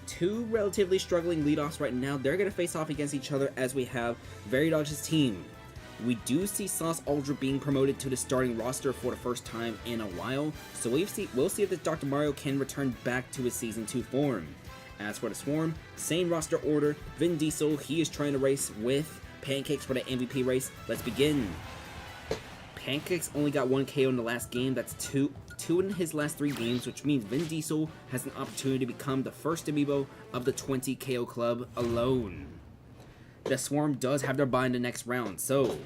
2 relatively struggling leadoffs right now. They're going to face off against each other as we have Very Dog's team. We do see Sauce Ultra being promoted to the starting roster for the first time in a while. So we'll see if this Dr. Mario can return back to his Season 2 form. As for the Swarm, same roster order. Vin Diesel, he is trying to race with Pancakes for the MVP race. Let's begin. Pancakes only got 1 KO in the last game. That's two in his last 3 games, which means Vin Diesel has an opportunity to become the first Amiibo of the 20 KO club alone. The Swarm does have their bye in the next round, so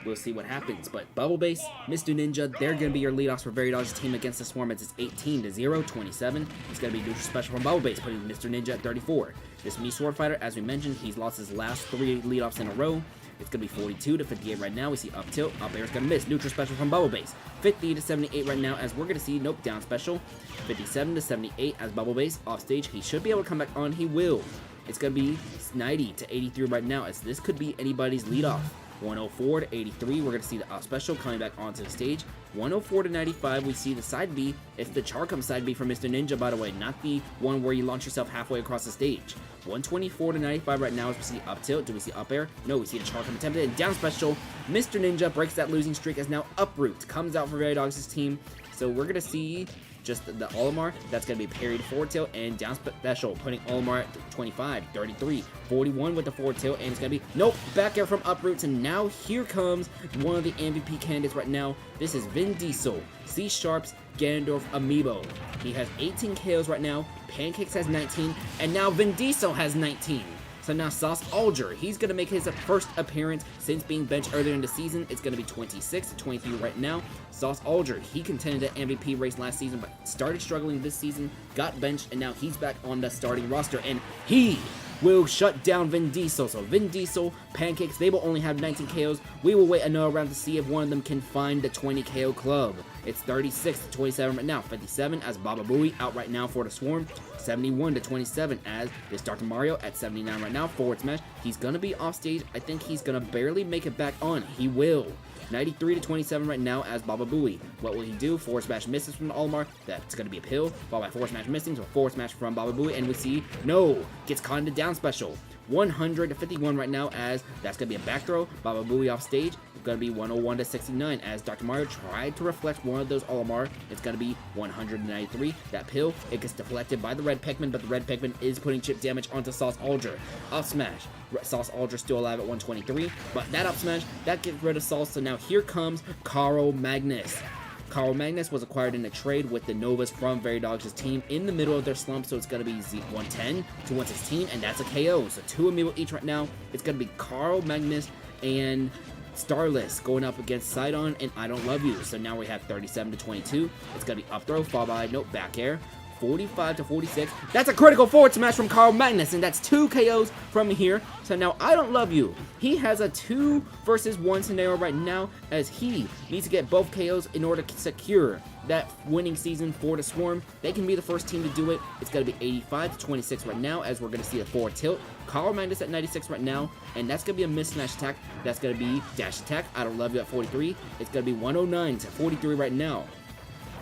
we'll see what happens. But Bubble Base, Mr. Ninja, they're going to be your leadoffs for Very Dog's team against the Swarm. It's 18-0, 27. It's going to be neutral special from Bubble Base, putting Mr. Ninja at 34. This Mii Sword Fighter, as we mentioned, he's lost his last 3 leadoffs in a row. It's going to be 42-58 right now. We see up tilt. Up air is going to miss. Neutral special from Bubble Base. 50-78 right now, as we're going to see. Nope, down special. 57-78 as Bubble Base. Off stage. He should be able to come back on. He will. It's going to be 90-83 right now, as this could be anybody's leadoff. 104-83, we're going to see the special coming back onto the stage. 104-95, we see the side B. It's the Charcum side B for Mr. Ninja, by the way, not the one where you launch yourself halfway across the stage. 124-95 right now as we see up tilt. Do we see up air? No, we see the Charcum attempted, and down special. Mr. Ninja breaks that losing streak as now uproot comes out for Very Dog's team. So we're going to see just the Olimar, that's going to be parried forward tilt and down special, putting Olimar at 25, 33, 41 with the forward tilt, and it's going to be, nope, back air from uproots, and now here comes one of the MVP candidates right now. This is Vin Diesel, C Sharp's Ganondorf Amiibo. He has 18 KOs right now, Pancakes has 19, and now Vin Diesel has 19. So now Sauce Ultra, he's going to make his first appearance since being benched earlier in the season. It's going to be 26-23 right now. Sauce Ultra, he contended at MVP race last season, but started struggling this season, got benched, and now he's back on the starting roster, and he will shut down Vin Diesel. So Vin Diesel, Pancakes, they will only have 19 KOs. We will wait another round to see if one of them can find the 20 KO club. It's 36-27 right now. 57 as Baba Booey out right now for the Swarm. 71-27 as this Dr. Mario at 79 right now. Forward smash. He's going to be off stage. I think he's going to barely make it back on. He will. 93-27 right now as Baba Booey. What will he do? Forward smash misses from the Olimar. That's going to be a pill. Followed by forward smash missing. So forward smash from Baba Booey. And we see, no, gets caught in the down special. 100-51 right now as that's going to be a back throw. Baba Booey off stage. It's going to be 101-69 as Dr. Mario tried to reflect one of those Olimar. It's going to be 193. That pill, it gets deflected by the red Pikmin, but the red Pikmin is putting chip damage onto Sauce Ultra. Up smash. Sauce Ultra still alive at 123, but that up smash, that gets rid of Sauce. So now here comes Carl Magnus. Carl Magnus was acquired in a trade with the Novas from Very Dog's team in the middle of their slump, so it's going to be Z110 to 116, and that's a KO. So 2 Amiibo each right now. It's going to be Carl Magnus and Starless going up against Sidon and I Don't Love You. So now we have 37-22. It's going to be up throw, followed by, nope, back air. 45 to 46. That's a critical forward smash from Carl Magnus, and that's 2 KOs from here. So now I don't love you. He has a 2 versus 1 scenario right now, as he needs to get both KOs in order to secure that winning season for the Swarm. They can be the first team to do it. It's going to be 85 to 26 right now, as we're going to see a forward tilt. Carl Magnus at 96 right now, and that's going to be a missed smash attack. That's going to be dash attack. I don't love you at 43. It's going to be 109 to 43 right now.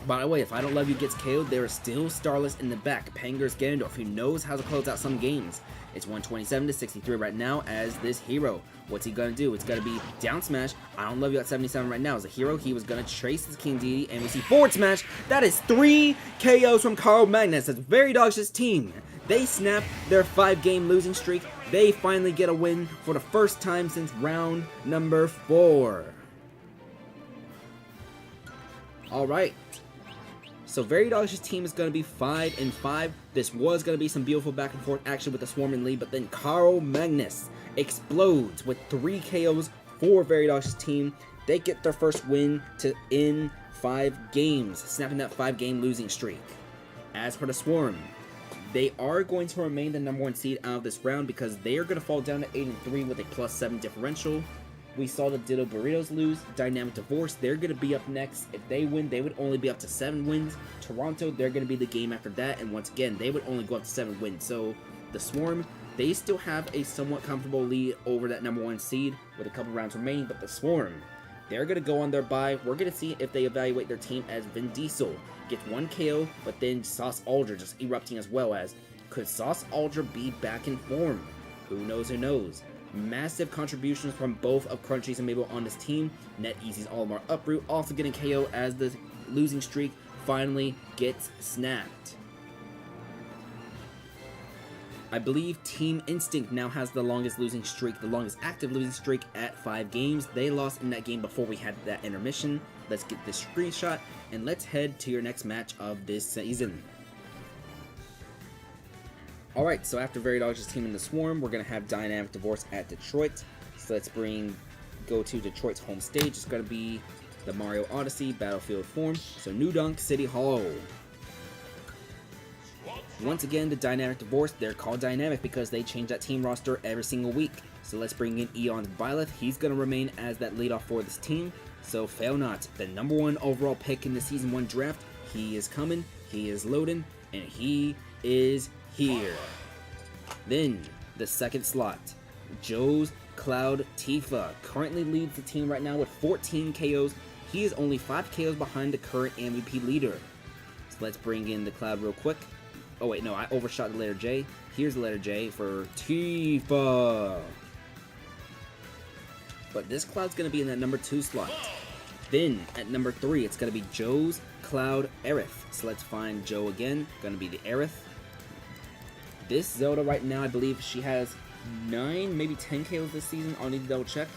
By the way, if I don't love you gets KO'd, there is still Starless in the back. Panger's Ganondorf, who knows how to close out some games. It's 127 to 63 right now as this hero. What's he gonna do? It's gonna be down smash. I don't love you at 77 right now. As a hero, he was gonna trace his King Deity, and we see forward smash. That is 3 KOs from Carl Magnus. That's Very Dog's team. They snap their 5-game losing streak. They finally get a win for the first time since round number 4. Alright. So Very Dog's team is going to be 5-5. This was going to be some beautiful back and forth action with the Swarm and lead, but then Carl Magnus explodes with 3 KOs for Very Dog's team. They get their first win in 5 games, snapping that 5-game losing streak. As for the Swarm, they are going to remain the #1 seed out of this round because they are going to fall down to 8-3 with a +7 differential. We saw the Ditto Burritos lose. Dynamic Divorce, they're going to be up next. If they win, they would only be up to 7 wins. Toronto, they're going to be the game after that. And once again, they would only go up to 7 wins. So the Swarm, they still have a somewhat comfortable lead over that #1 seed with a couple rounds remaining. But the Swarm, they're going to go on their bye. We're going to see if they evaluate their team as Vin Diesel gets 1 KO, but then Sauce Aldra just erupting as well. As could Sauce Aldra be back in form? Who knows, who knows? Massive contributions from both of Crunchy's Amiibo on this team. NetEasy's Olimar Uproot also getting KO as the losing streak finally gets snapped. I believe Team Instinct now has the longest losing streak, the longest active losing streak at 5 games. They lost in that game before we had that intermission. Let's get this screenshot and let's head to your next match of this season. Alright, so after Very Dog's team in the Swarm, we're going to have Dynamic Divorce at Detroit. So let's go to Detroit's home stage. It's going to be the Mario Odyssey Battlefield form. So New Donk City Hall. Once again, the Dynamic Divorce, they're called Dynamic because they change that team roster every single week. So let's bring in Eon's Byleth. He's going to remain as that leadoff for this team. So fail not, the #1 overall pick in the Season 1 draft. He is coming, he is loading, and he is here. Then the second slot, Joe's Cloud Tifa currently leads the team right now with 14 KOs. He is only 5 KOs behind the current MVP leader. So let's bring in the Cloud real quick. Oh wait, no, I overshot the letter J. Here's the letter J for Tifa. But this Cloud's going to be in that #2 slot. Then at #3, it's going to be Joe's Cloud Aerith. So let's find Joe again. Going to be the Aerith. This Zelda right now, I believe she has 9, maybe 10 KOs this season. I'll need to double check.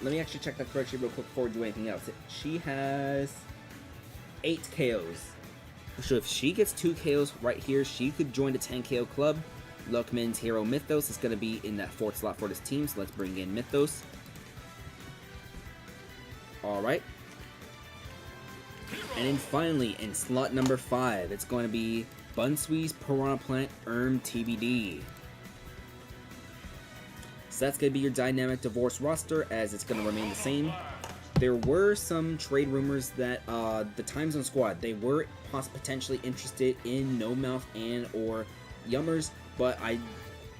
Let me actually check that correctly real quick before we do anything else. She has 8 KOs. So if she gets 2 KOs right here, she could join the 10 KO club. Luckman's hero Mythos is going to be in that 4th slot for this team. So let's bring in Mythos. Alright. And then finally, in slot #5, it's going to be Bunsui's Piranha Plant TBD. So that's going to be your Dynamic Divorce roster, as it's going to remain the same. There were some trade rumors that the Time Zone squad, they were potentially interested in No Mouth and or Yummers, but I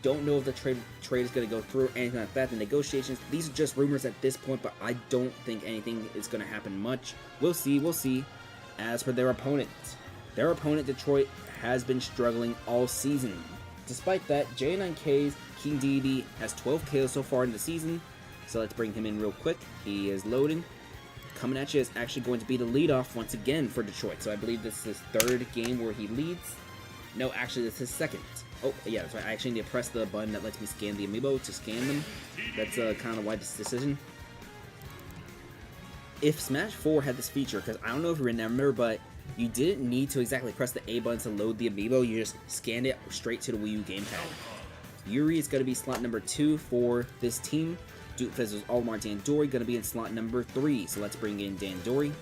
don't know if the trade is going to go through or anything like that. The negotiations, these are just rumors at this point, but I don't think anything is going to happen much. We'll see, we'll see. As for their opponent, Detroit, has been struggling all season. Despite that, J9K's King Deity has 12 KOs so far in the season. So let's bring him in real quick. He is loading. Coming at you is actually going to be the leadoff once again for Detroit. So I believe this is his 3rd game where he leads. No, actually this is his 2nd. Oh, yeah, that's right. I actually need to press the button that lets me scan the Amiibo to scan them. That's kind of why this decision. If Smash 4 had this feature, because I don't know if you remember, but you didn't need to exactly press the A button to load the Amiibo. You just scanned it straight to the Wii U gamepad. Yuri is going to be slot #2 for this team. Duke Fizzle's Olimar Dandori going to be in slot #3. So let's bring in Dandori.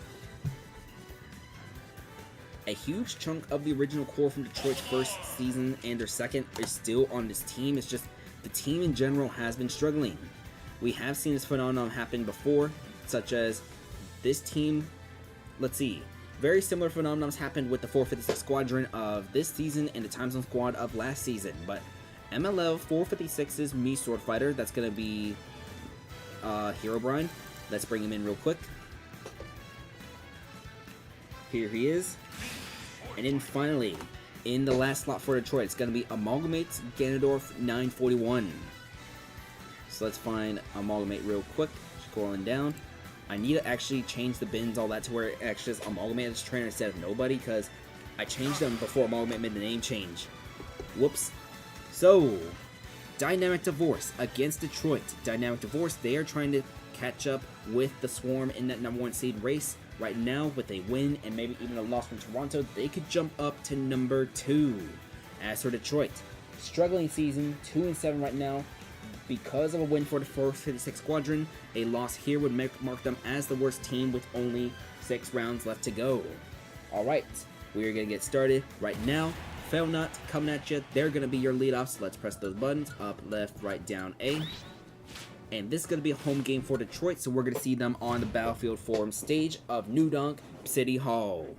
A huge chunk of the original core from Detroit's first season and their second is still on this team. It's just the team in general has been struggling. We have seen this phenomenon happen before, such as this team. Let's see. Very similar phenomenons happened with the 456 Squadron of this season and the Time Zone Squad of last season. But MLL 456's Mii Sword Fighter, that's going to be Herobrine. Let's bring him in real quick. Here he is. And then finally, in the last slot for Detroit, it's going to be Amalgamate's Ganondorf 941. So let's find Amalgamate real quick. Scrolling down. I need to actually change the bins, all that, to where it actually says Amalgamate as trainer instead of Nobody, because I changed them before Amalgamate made the name change. Whoops. So, Dynamic Divorce against Detroit. Dynamic Divorce, they are trying to catch up with the Swarm in that #1 seed race. Right now, with a win and maybe even a loss from Toronto, they could jump up to number 2. As for Detroit, struggling season, 2-7 right now. Because of a win for the 456 Squadron, a loss here would mark them as the worst team with only 6 rounds left to go. Alright, we are going to get started right now. Failnut coming at you. They're going to be your leadoffs. So let's press those buttons. Up, left, right, down, A. And this is going to be a home game for Detroit, so we're going to see them on the Battlefield Forum stage of New Donk City Hall.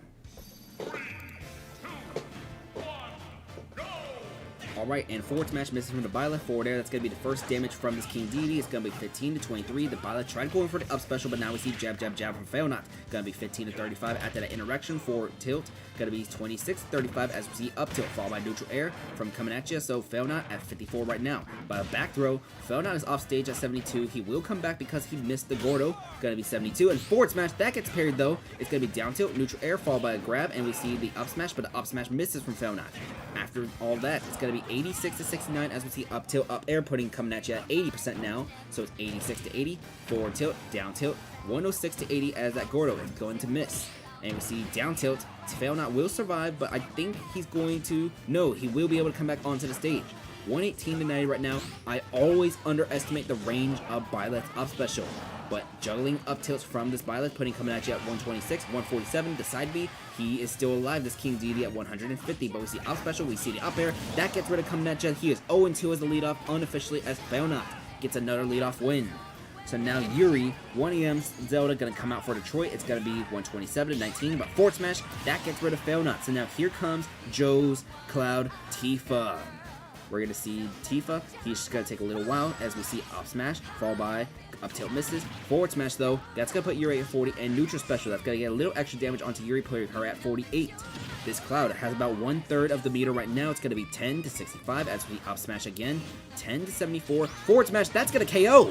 Alright, and forward smash misses from the Byleth forward air. That's going to be the first damage from this King Deity. It's going to be 15 to 23. The Byleth tried going for the up special, but now we see jab, jab, jab from Failnut. Going to be 15 to 35 after that interaction for tilt. Going to be 26 to 35 as we see up tilt, followed by neutral air from coming at you. So Failnut at 54 right now. By a back throw, Failnut is off stage at 72. He will come back because he missed the Gordo. Going to be 72. And forward smash, that gets parried though. It's going to be down tilt, neutral air, followed by a grab. And we see the up smash, but the up smash misses from Failnut. After all that, it's going to be 86 to 69 as we see up tilt, up air pudding coming at you at 80% now. So it's 86 to 80. Forward tilt, down tilt, 106 to 80 as that Gordo is going to miss. And we see down tilt. Failnut will survive, but I think he's going to... No, he will be able to come back onto the stage. 118 to 90 right now. I always underestimate the range of Byleth's up special. But juggling up tilts from this Byleth, pudding coming at you at 126, 147. The side B, he is still alive. This King Deity at 150. But we see up special, we see the up air. That gets rid of coming at you. He is 0-2 as the leadoff, unofficially, as Failnut gets another leadoff win. So now Yuri, 1EM's Zelda, going to come out for Detroit. It's going to be 127 to 19, but forward smash, that gets rid of Failnut. So now here comes Joe's Cloud Tifa. We're going to see Tifa. He's just going to take a little while as we see up smash, followed by up tilt misses. Forward smash though, that's going to put Yuri at 40, and neutral special, that's going to get a little extra damage onto Yuri, putting her at 48. This Cloud has about 1/3 of the meter right now. It's going to be 10 to 65 as we up smash again, 10 to 74. Forward smash, that's going to KO.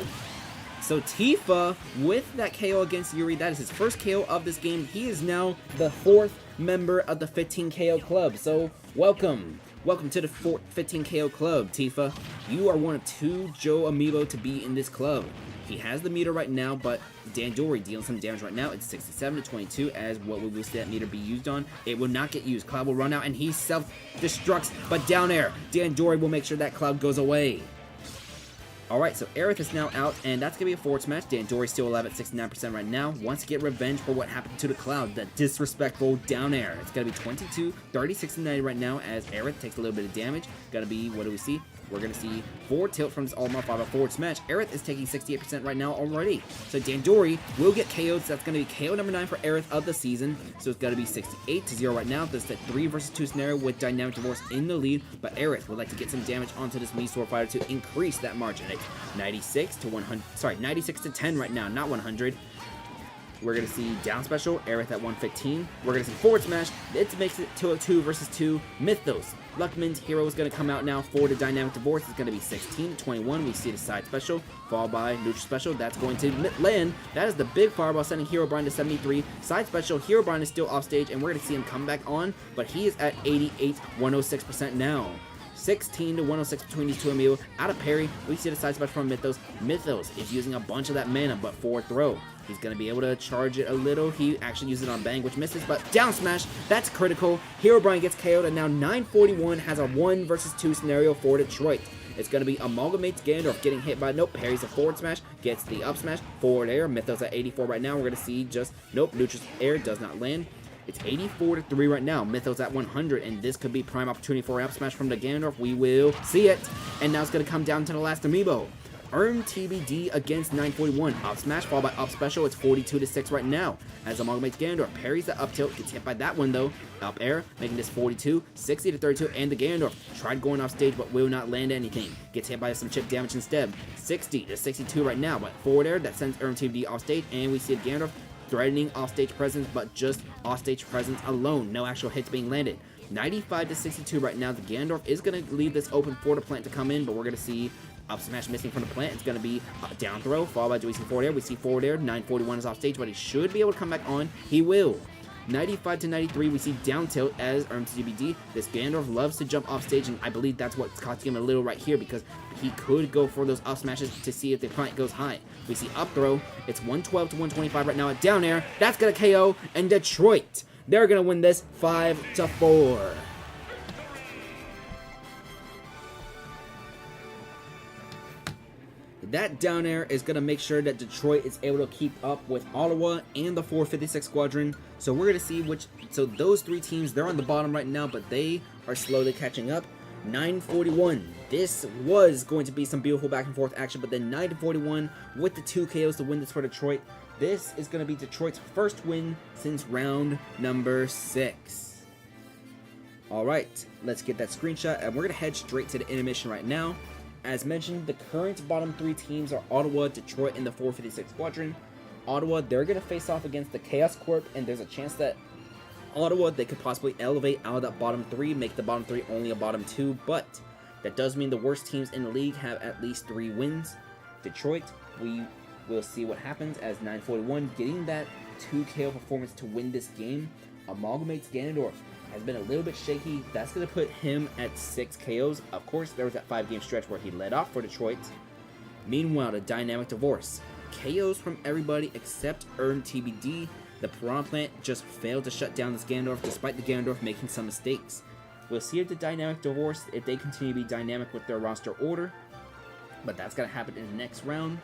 So Tifa, with that KO against Yuri, that is his first KO of this game. He is now the 4th member of the 15 KO club. So welcome. Welcome to the 15 KO club, Tifa. You are one of 2 Joe Amiibo to be in this club. He has the meter right now, but Dandori dealing some damage right now. It's 67 to 22 as what we will see that meter be used on. It will not get used. Cloud will run out and he self-destructs, but down air. Dandori will make sure that Cloud goes away. Alright, so Aerith is now out, and that's going to be a forward smash. Dandori's still alive at 69% right now. Wants to get revenge for what happened to the Cloud, that disrespectful down air. It's going to be 22, 36 to 90 right now as Aerith takes a little bit of damage. Going to be, what do we see? We're going to see forward tilt from this All-Mar followed by forward smash. Aerith is taking 68% right now already. So Dandori will get KO'd, so that's going to be KO number 9 for Aerith of the season. So it's going to be 68 to 0 right now. This is a 3 versus 2 scenario with Dynamic Divorce in the lead, but Aerith would like to get some damage onto this Mii Sword Fighter to increase that margin. It's 96 to 100, sorry, 96 to 10 right now, not 100. We're going to see down special, Aerith at 115. We're going to see forward smash. It makes it to a 2 versus 2. Mythos. Luckman's hero is going to come out now for the Dynamic Divorce. It's going to be 16 to 21. We see the side special, followed by neutral special. That's going to land. That is the big fireball, sending Herobrine to 73. Side special, Herobrine is still off stage, and we're going to see him come back on, but he is at 88, 106% now. 16 to 106 between these two Amiibo. Out of parry, we see the side special from Mythos. Mythos is using a bunch of that mana, but forward throw. He's going to be able to charge it a little. He actually uses it on Bang, which misses, but down smash, that's critical. Herobrine gets KO'd, and now 941 has a 1 versus 2 scenario for Detroit. It's going to be Amalgamate's Ganondorf getting hit by, nope, parries a forward smash, gets the up smash, forward air. Mythos at 84 right now. We're going to see just, nope, neutral air does not land. It's 84-3 right now. Mythos at 100, and this could be prime opportunity for an up smash from the Ganondorf. We will see it. And now it's going to come down to the last Amiibo. TBD against 941. Up smash followed by up special. It's 42-6 right now. As Amalgamates Ganondorf parries the up tilt, gets hit by that one though. Up air, making this 42, 60-32, and the Ganondorf tried going off stage but will not land anything. Gets hit by some chip damage instead. 60-62 right now. But forward air that sends TBD off stage, and we see the Ganondorf threatening offstage presence, but just offstage presence alone. No actual hits being landed. 95-62 right now. The Ganondorf is going to leave this open for the plant to come in, but we're going to see up smash missing from the plant. It's going to be a down throw, followed by, do we see forward air? We see forward air. 941 is off stage, but he should be able to come back on. He will. 95-93, we see down tilt as TBD. This Ganondorf loves to jump off stage, and I believe that's what's costing him a little right here, because he could go for those up smashes to see if the plant goes high. We see up throw. It's 112-125 right now at down air. That's going to KO, and Detroit, they're going to win this 5-4. That down air is going to make sure that Detroit is able to keep up with Ottawa and the 456 Squadron. So we're going to see which... So those three teams, they're on the bottom right now, but they are slowly catching up. 941. This was going to be some beautiful back and forth action, but then 941 with the 2 KOs to win this for Detroit. This is going to be Detroit's first win since round number 6. Alright, let's get that screenshot, and we're going to head straight to the intermission right now. As mentioned, the current bottom 3 teams are Ottawa, Detroit, and the 456 Squadron. Ottawa, they're going to face off against the Chaos Corp, and there's a chance that Ottawa, they could possibly elevate out of that bottom 3, make the bottom 3 only a bottom 2, but that does mean the worst teams in the league have at least 3 wins. Detroit, we will see what happens as 941 getting that 2 KO performance to win this game. Amalgamates Ganondorf has been a little bit shaky. That's going to put him at 6 KOs. Of course, there was that 5-game stretch where he led off for Detroit. Meanwhile, the Dynamic Divorce. KOs from everybody except TBD. The Piranha Plant just failed to shut down this Ganondorf despite the Ganondorf making some mistakes. We'll see if the Dynamic Divorce, if they continue to be dynamic with their roster order. But that's going to happen in the next round.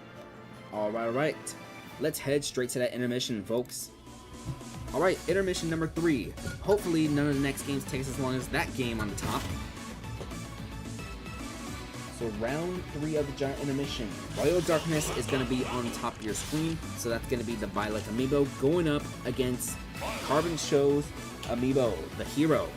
Alright. Let's head straight to that intermission, folks. Alright, intermission number 3. Hopefully none of the next games takes as long as that game on the top. So round 3 of the giant intermission. Royal Darkness is going to be on top of your screen. So that's going to be the Violet Amiibo going up against Carbon Show's Amiibo, the hero.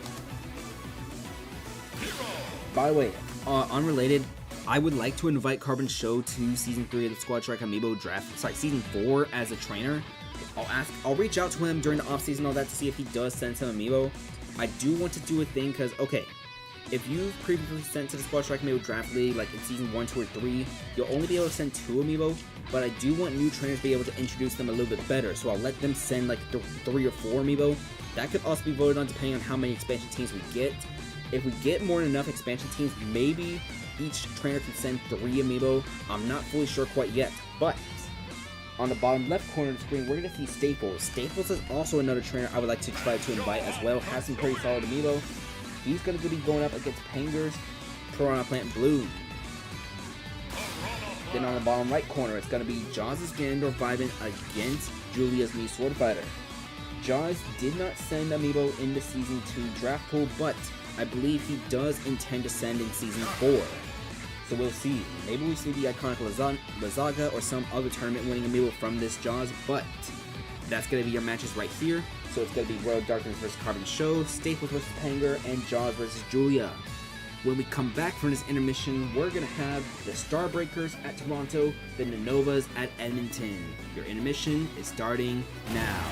By the way, unrelated, I would like to invite Carbon Show to Season 3 of the Squad Strike Amiibo draft, Season 4 as a trainer. I'll reach out to him during the off season, all that, to see if he does send some Amiibo. I do want to do a thing, because, okay, if you've previously sent to the Squad Strike Amiibo Draft League, like in Season 1, 2, or 3, you'll only be able to send 2 Amiibo, but I do want new trainers to be able to introduce them a little bit better, so I'll let them send like 3 or 4 Amiibo. That could also be voted on depending on how many expansion teams we get. If we get more than enough expansion teams, maybe each trainer can send 3 Amiibo. I'm not fully sure quite yet, but on the bottom left corner of the screen, we're going to see Staples. Staples is also another trainer I would like to try to invite as well. Has some pretty solid Amiibo. He's going to be going up against Panger's Piranha Plant Blue. Then on the bottom right corner, it's going to be Jaws' Ganondorf vibing against Julia's new Sword Fighter. Jaws did not send Amiibo in the Season 2 draft pool, but I believe he does intend to send in Season 4. So we'll see. Maybe we see the iconic Lazaga or some other tournament winning Amiibo from this Jaws, but that's going to be your matches right here. So it's going to be Royal Darkness versus Carbon Show, Staples versus Panger, and Jaws versus Julia. When we come back from this intermission, we're going to have the Starbreakers at Toronto, the Nanovas at Edmonton. Your intermission is starting now.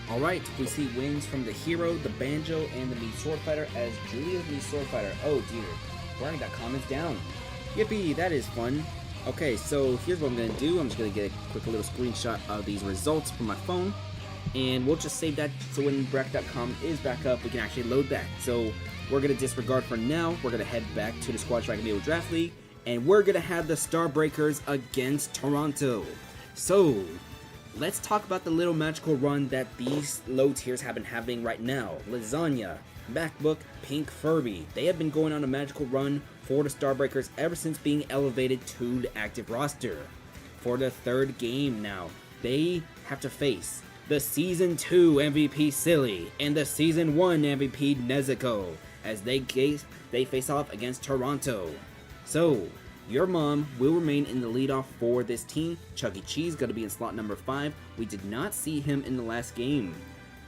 Alright, we see wins from the Hero, the Banjo, and the Mii Sword Fighter as Julia's Mii Sword Fighter. Oh dear, Burning.com is down. Yippee, that is fun. Okay, so here's what I'm going to do. I'm just going to get a quick little screenshot of these results from my phone. And we'll just save that so when Bracket.com is back up, we can actually load that. So we're going to disregard for now. We're going to head back to the Squad Strike Amiibo Draft League. And we're going to have the Starbreakers against Toronto. So let's talk about the little magical run that these low tiers have been having right now. Lasagna, MacBook, Pink Furby. They have been going on a magical run for the Starbreakers ever since being elevated to the active roster. For the third game now, they have to face the Season 2 MVP Silly and the Season 1 MVP Nezuko as they face off against Toronto. So, your mom will remain in the leadoff for this team. Chuck E. Cheese going to be in slot number 5. We did not see him in the last game.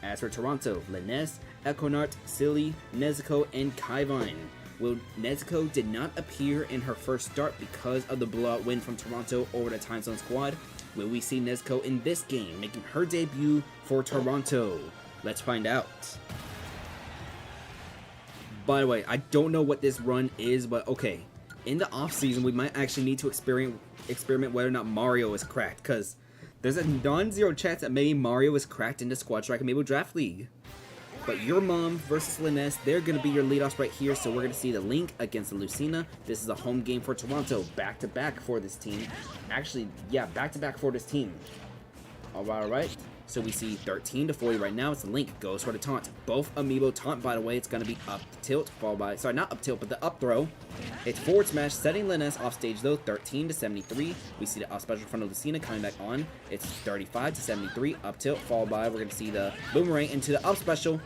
As for Toronto, Linnes, Econart, Silly, Nezuko, and Kaivine. Well, Nezuko did not appear in her first start because of the blowout win from Toronto over the Time Zone squad. Will we see Nezuko in this game, making her debut for Toronto? Let's find out. By the way, I don't know what this run is, but okay. In the off-season, we might actually need to experiment whether or not Mario is cracked, because there's a non-zero chance that maybe Mario is cracked in the Squad Strike Amiibo Draft League. But your mom versus Linnes, they're going to be your leadoffs right here, so we're going to see the Link against the Lucina. This is a home game for Toronto, back-to-back for this team. Actually, yeah, back-to-back for this team. Alright. So we see 13-40 right now. It's the Link, goes for the taunt. Both Amiibo taunt, by the way. It's going to be up tilt, followed by, sorry, not up tilt, but the up throw. It's forward smash, setting Linnes off stage though, 13-73. We see the up special from the Lucina coming back on. It's 35-73, up tilt, followed by, we're going to see the boomerang into the up special.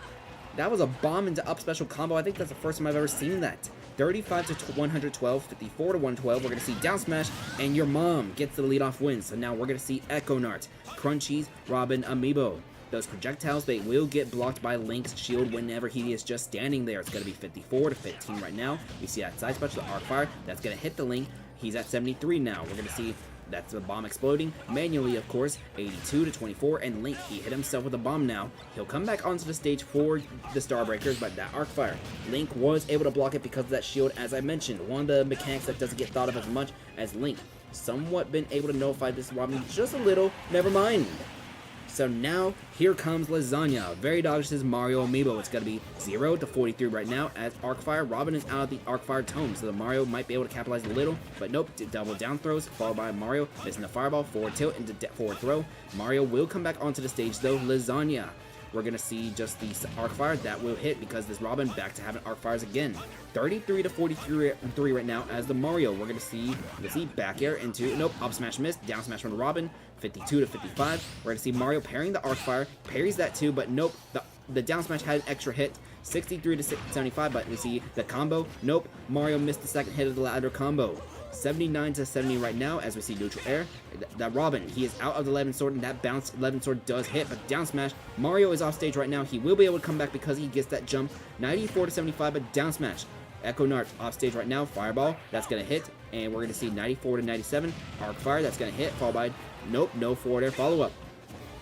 That was a bomb into up special combo. I think that's the first time I've ever seen that. 35-112, 54-112. We're going to see down smash, and your mom gets the leadoff win. So now we're going to see Econart, Crunchies, Robin, Amiibo. Those projectiles, they will get blocked by Link's shield whenever he is just standing there. It's going to be 54-15 right now. We see that side special, the arc fire. That's going to hit the Link. He's at 73 now. We're going to see that's the bomb exploding. Manually, of course, 82-24, and Link, he hit himself with a bomb now. He'll come back onto the stage for the Starbreakers, but that arc fire, Link was able to block it because of that shield, as I mentioned. One of the mechanics that doesn't get thought of as much as Link. Somewhat been able to nullify this Robin just a little, never mind. So now, here comes Lasagna. Very dodges Mario Amiibo. It's going to be 0-43 right now as Arcfire. Robin is out of the Arcfire tome, so the Mario might be able to capitalize a little, but nope, double down throws, followed by Mario missing the fireball, forward tilt into forward throw. Mario will come back onto the stage though. Lasagna. We're going to see just the Arcfire that will hit because this Robin back to having Arcfires again. 33-43 right now as the Mario. We're going to see back air into, nope, up smash miss, down smash from the Robin. 52-55. We're going to see Mario parrying the Arcfire. Parries that too, but nope, the down smash had an extra hit. 63-75, but we see the combo. Nope, Mario missed the second hit of the ladder combo. 79-70 right now as we see neutral air. That Robin, he is out of the 11 sword, and that bounce 11 sword does hit, but down smash. Mario is off stage right now. He will be able to come back because he gets that jump. 94-75, but down smash. Econart off stage right now. Fireball, that's going to hit, and we're going to see 94-97. Arcfire, that's going to hit, followed by, nope, no forward air follow-up.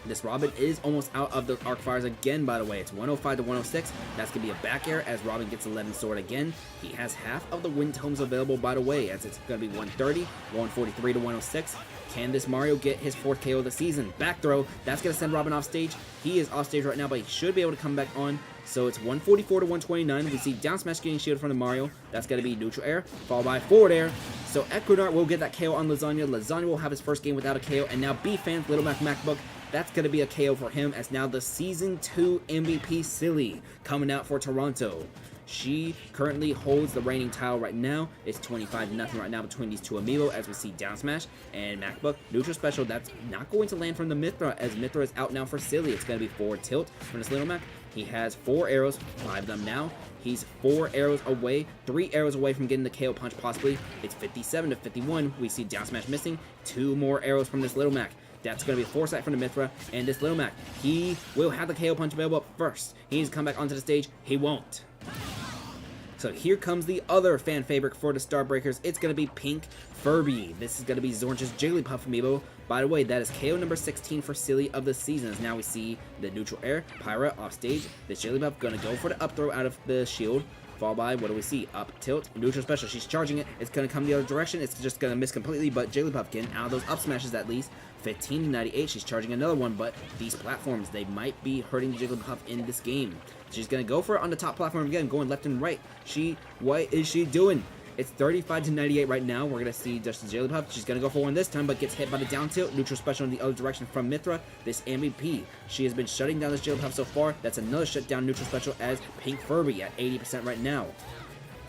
This Robin is almost out of the Arcfires again, by the way. It's 105-106. That's going to be a back air as Robin gets 11 sword again. He has half of the wind tomes available, by the way, as it's going to be 130, 143-106. Can this Mario get his 4th KO of the season? Back throw. That's going to send Robin off stage. He is off stage right now, but he should be able to come back on. So it's 144-129. We see down smash getting shielded from the Mario. That's going to be neutral air, followed by forward air. So Econart will get that KO on Lasagna. Lasagna will have his first game without a KO. And now B-Fans, Little Mac MacBook, that's going to be a KO for him as now the Season 2 MVP Silly coming out for Toronto. She currently holds the reigning title right now. It's 25-0 right now between these two Amiibo as we see down smash and MacBook. Neutral special, that's not going to land from the Mithra as Mithra is out now for Silly. It's going to be forward tilt from this Little Mac. He has 4 arrows, 5 of them now. He's 4 arrows away, 3 arrows away from getting the KO punch possibly. It's 57-51. We see down smash missing. 2 more arrows from this Little Mac. That's going to be a foresight from the Mithra, and this Little Mac, he will have the KO punch available up first. He needs to come back onto the stage. He won't. So here comes the other fan favorite for the Starbreakers. It's going to be Pink Furby. This is going to be Zornch's Jigglypuff amiibo. By the way, that is KO number 16 for Silly of the season. As now we see the neutral air, Pyra off stage. This Jigglypuff going to go for the up throw out of the shield. Followed by, what do we see? Up tilt, neutral special. She's charging it. It's going to come the other direction. It's just going to miss completely, but Jigglypuff getting out of those up smashes at least. 15 to 98. She's charging another one, but these platforms, they might be hurting Jigglypuff in this game. She's going to go for it on the top platform again, going left and right. What is she doing? It's 35 to 98 right now. We're going to see just Jigglypuff. She's going to go for one this time, but gets hit by the down tilt. Neutral special in the other direction from Mythra. This MVP. She has been shutting down this Jigglypuff so far. That's another shutdown neutral special as Pink Furby at 80% right now.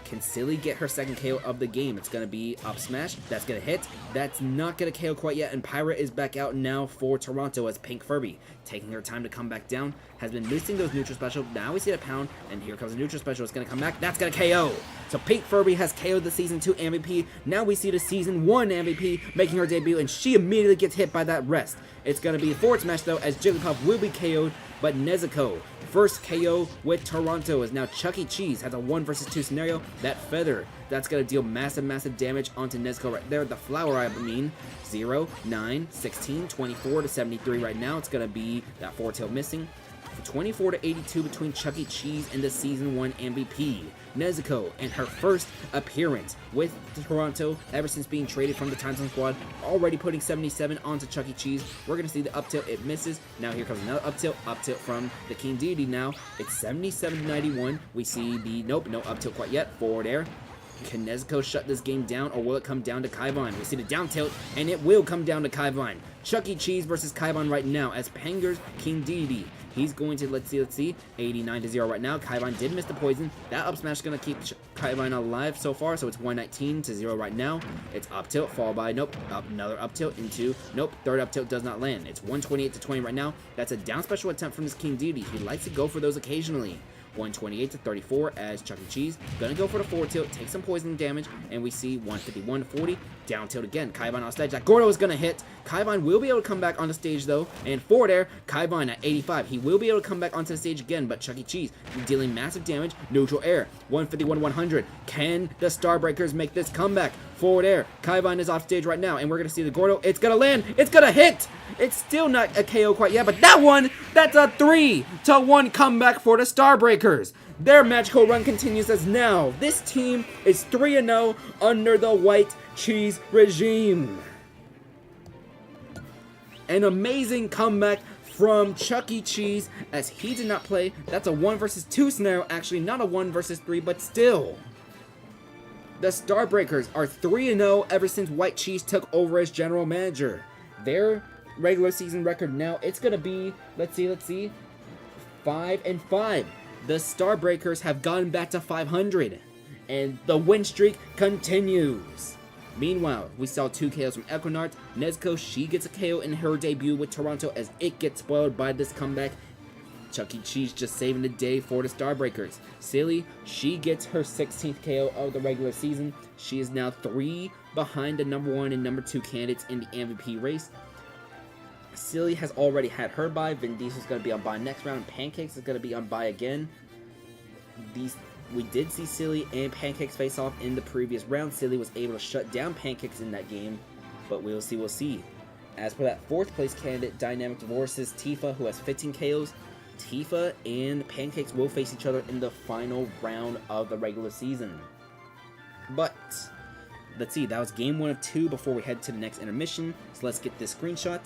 Can Silly get her second KO of the game? It's going to be up smash. That's going to hit. That's not going to KO quite yet. And Pyra is back out now for Toronto as Pink Furby, taking her time to come back down, has been missing those neutral special. Now we see a pound, and here comes a neutral special. It's going to come back. That's going to KO. So Pink Furby has KO'd the Season 2 MVP. Now we see the Season 1 MVP making her debut, and she immediately gets hit by that rest. It's going to be a forward smash, though, as Jigglypuff will be KO'd, but Nezuko, first KO with Toronto, as now Chuck E. Cheese has a 1 versus 2 scenario. That feather, that's going to deal massive damage onto Nezuko right there. The flower, I mean, 0, 9, 16, 24 to 73 right now. It's going to be that forward tail missing. 24 to 82 between Chuck E. Cheese and the Season 1 MVP. Nezuko, and her first appearance with Toronto ever since being traded from the Time Zone Squad, already putting 77 onto Chuck E. Cheese. We're going to see the up tilt. It misses. Now here comes another up tilt from the King Deity now. It's 77 to 91. We see the, nope, no up tilt quite yet. Forward air. Can Nezuko shut this game down, or will it come down to Kaivine? We see the down tilt, and it will come down to Kaivine. Chuck E. Cheese versus Kaivine right now as Panger's King Deity. He's going to, let's see, 89 to 0 right now. Kaivine did miss the poison. That up smash is going to keep Kaivine alive so far, so it's 119 to 0 right now. It's up tilt, followed by, nope, another up tilt into, nope, third up tilt does not land. It's 128 to 20 right now. That's a down special attempt from this King Deity. He likes to go for those occasionally. 128 to 34 as Chuck E. Cheese gonna go for the forward tilt, take some poison damage, and we see 151 to 40, down tilt again. Kaivine on stage. That Gordo is gonna hit. Kaivine will be able to come back on the stage though, and forward air, Kaivine at 85. He will be able to come back onto the stage again, but Chuck E. Cheese dealing massive damage. Neutral air, 151 100. Can the Starbreakers make this comeback? Forward air, Kaivine is off stage right now, and we're gonna see the Gordo. It's gonna land. It's gonna hit. It's still not a KO quite yet, but that one, that's a 3-1 comeback for the Starbreakers. Their magical run continues as now this team is 3-0 under the White Cheese regime. An amazing comeback from Chuck E. Cheese as he did not play. That's a 1 versus 2 scenario, actually not a 1 versus 3, but still. The Starbreakers are 3-0 ever since White Cheese took over as general manager. Their regular season record now, it's gonna be, let's see, 5-5. The Starbreakers have gotten back to 500, and the win streak continues. Meanwhile, we saw 2 KOs from Equinart. Nezuko, she gets a KO in her debut with Toronto as it gets spoiled by this comeback. Chuck E. Cheese just saving the day for the Starbreakers. Silly, she gets her 16th KO of the regular season. She is now 3 behind the number 1 and number 2 candidates in the MVP race. Silly has already had her bye. Vin Diesel's going to be on bye next round. Pancakes is going to be on bye again. We did see Silly and Pancakes face off in the previous round. Silly was able to shut down Pancakes in that game, but we'll see. As for that 4th place candidate, Dynamic Divorces, Tifa, who has 15 KOs. Tifa and Pancakes will face each other in the final round of the regular season. But let's see, that was game 1 of 2 before we head to the next intermission. So let's get this screenshot.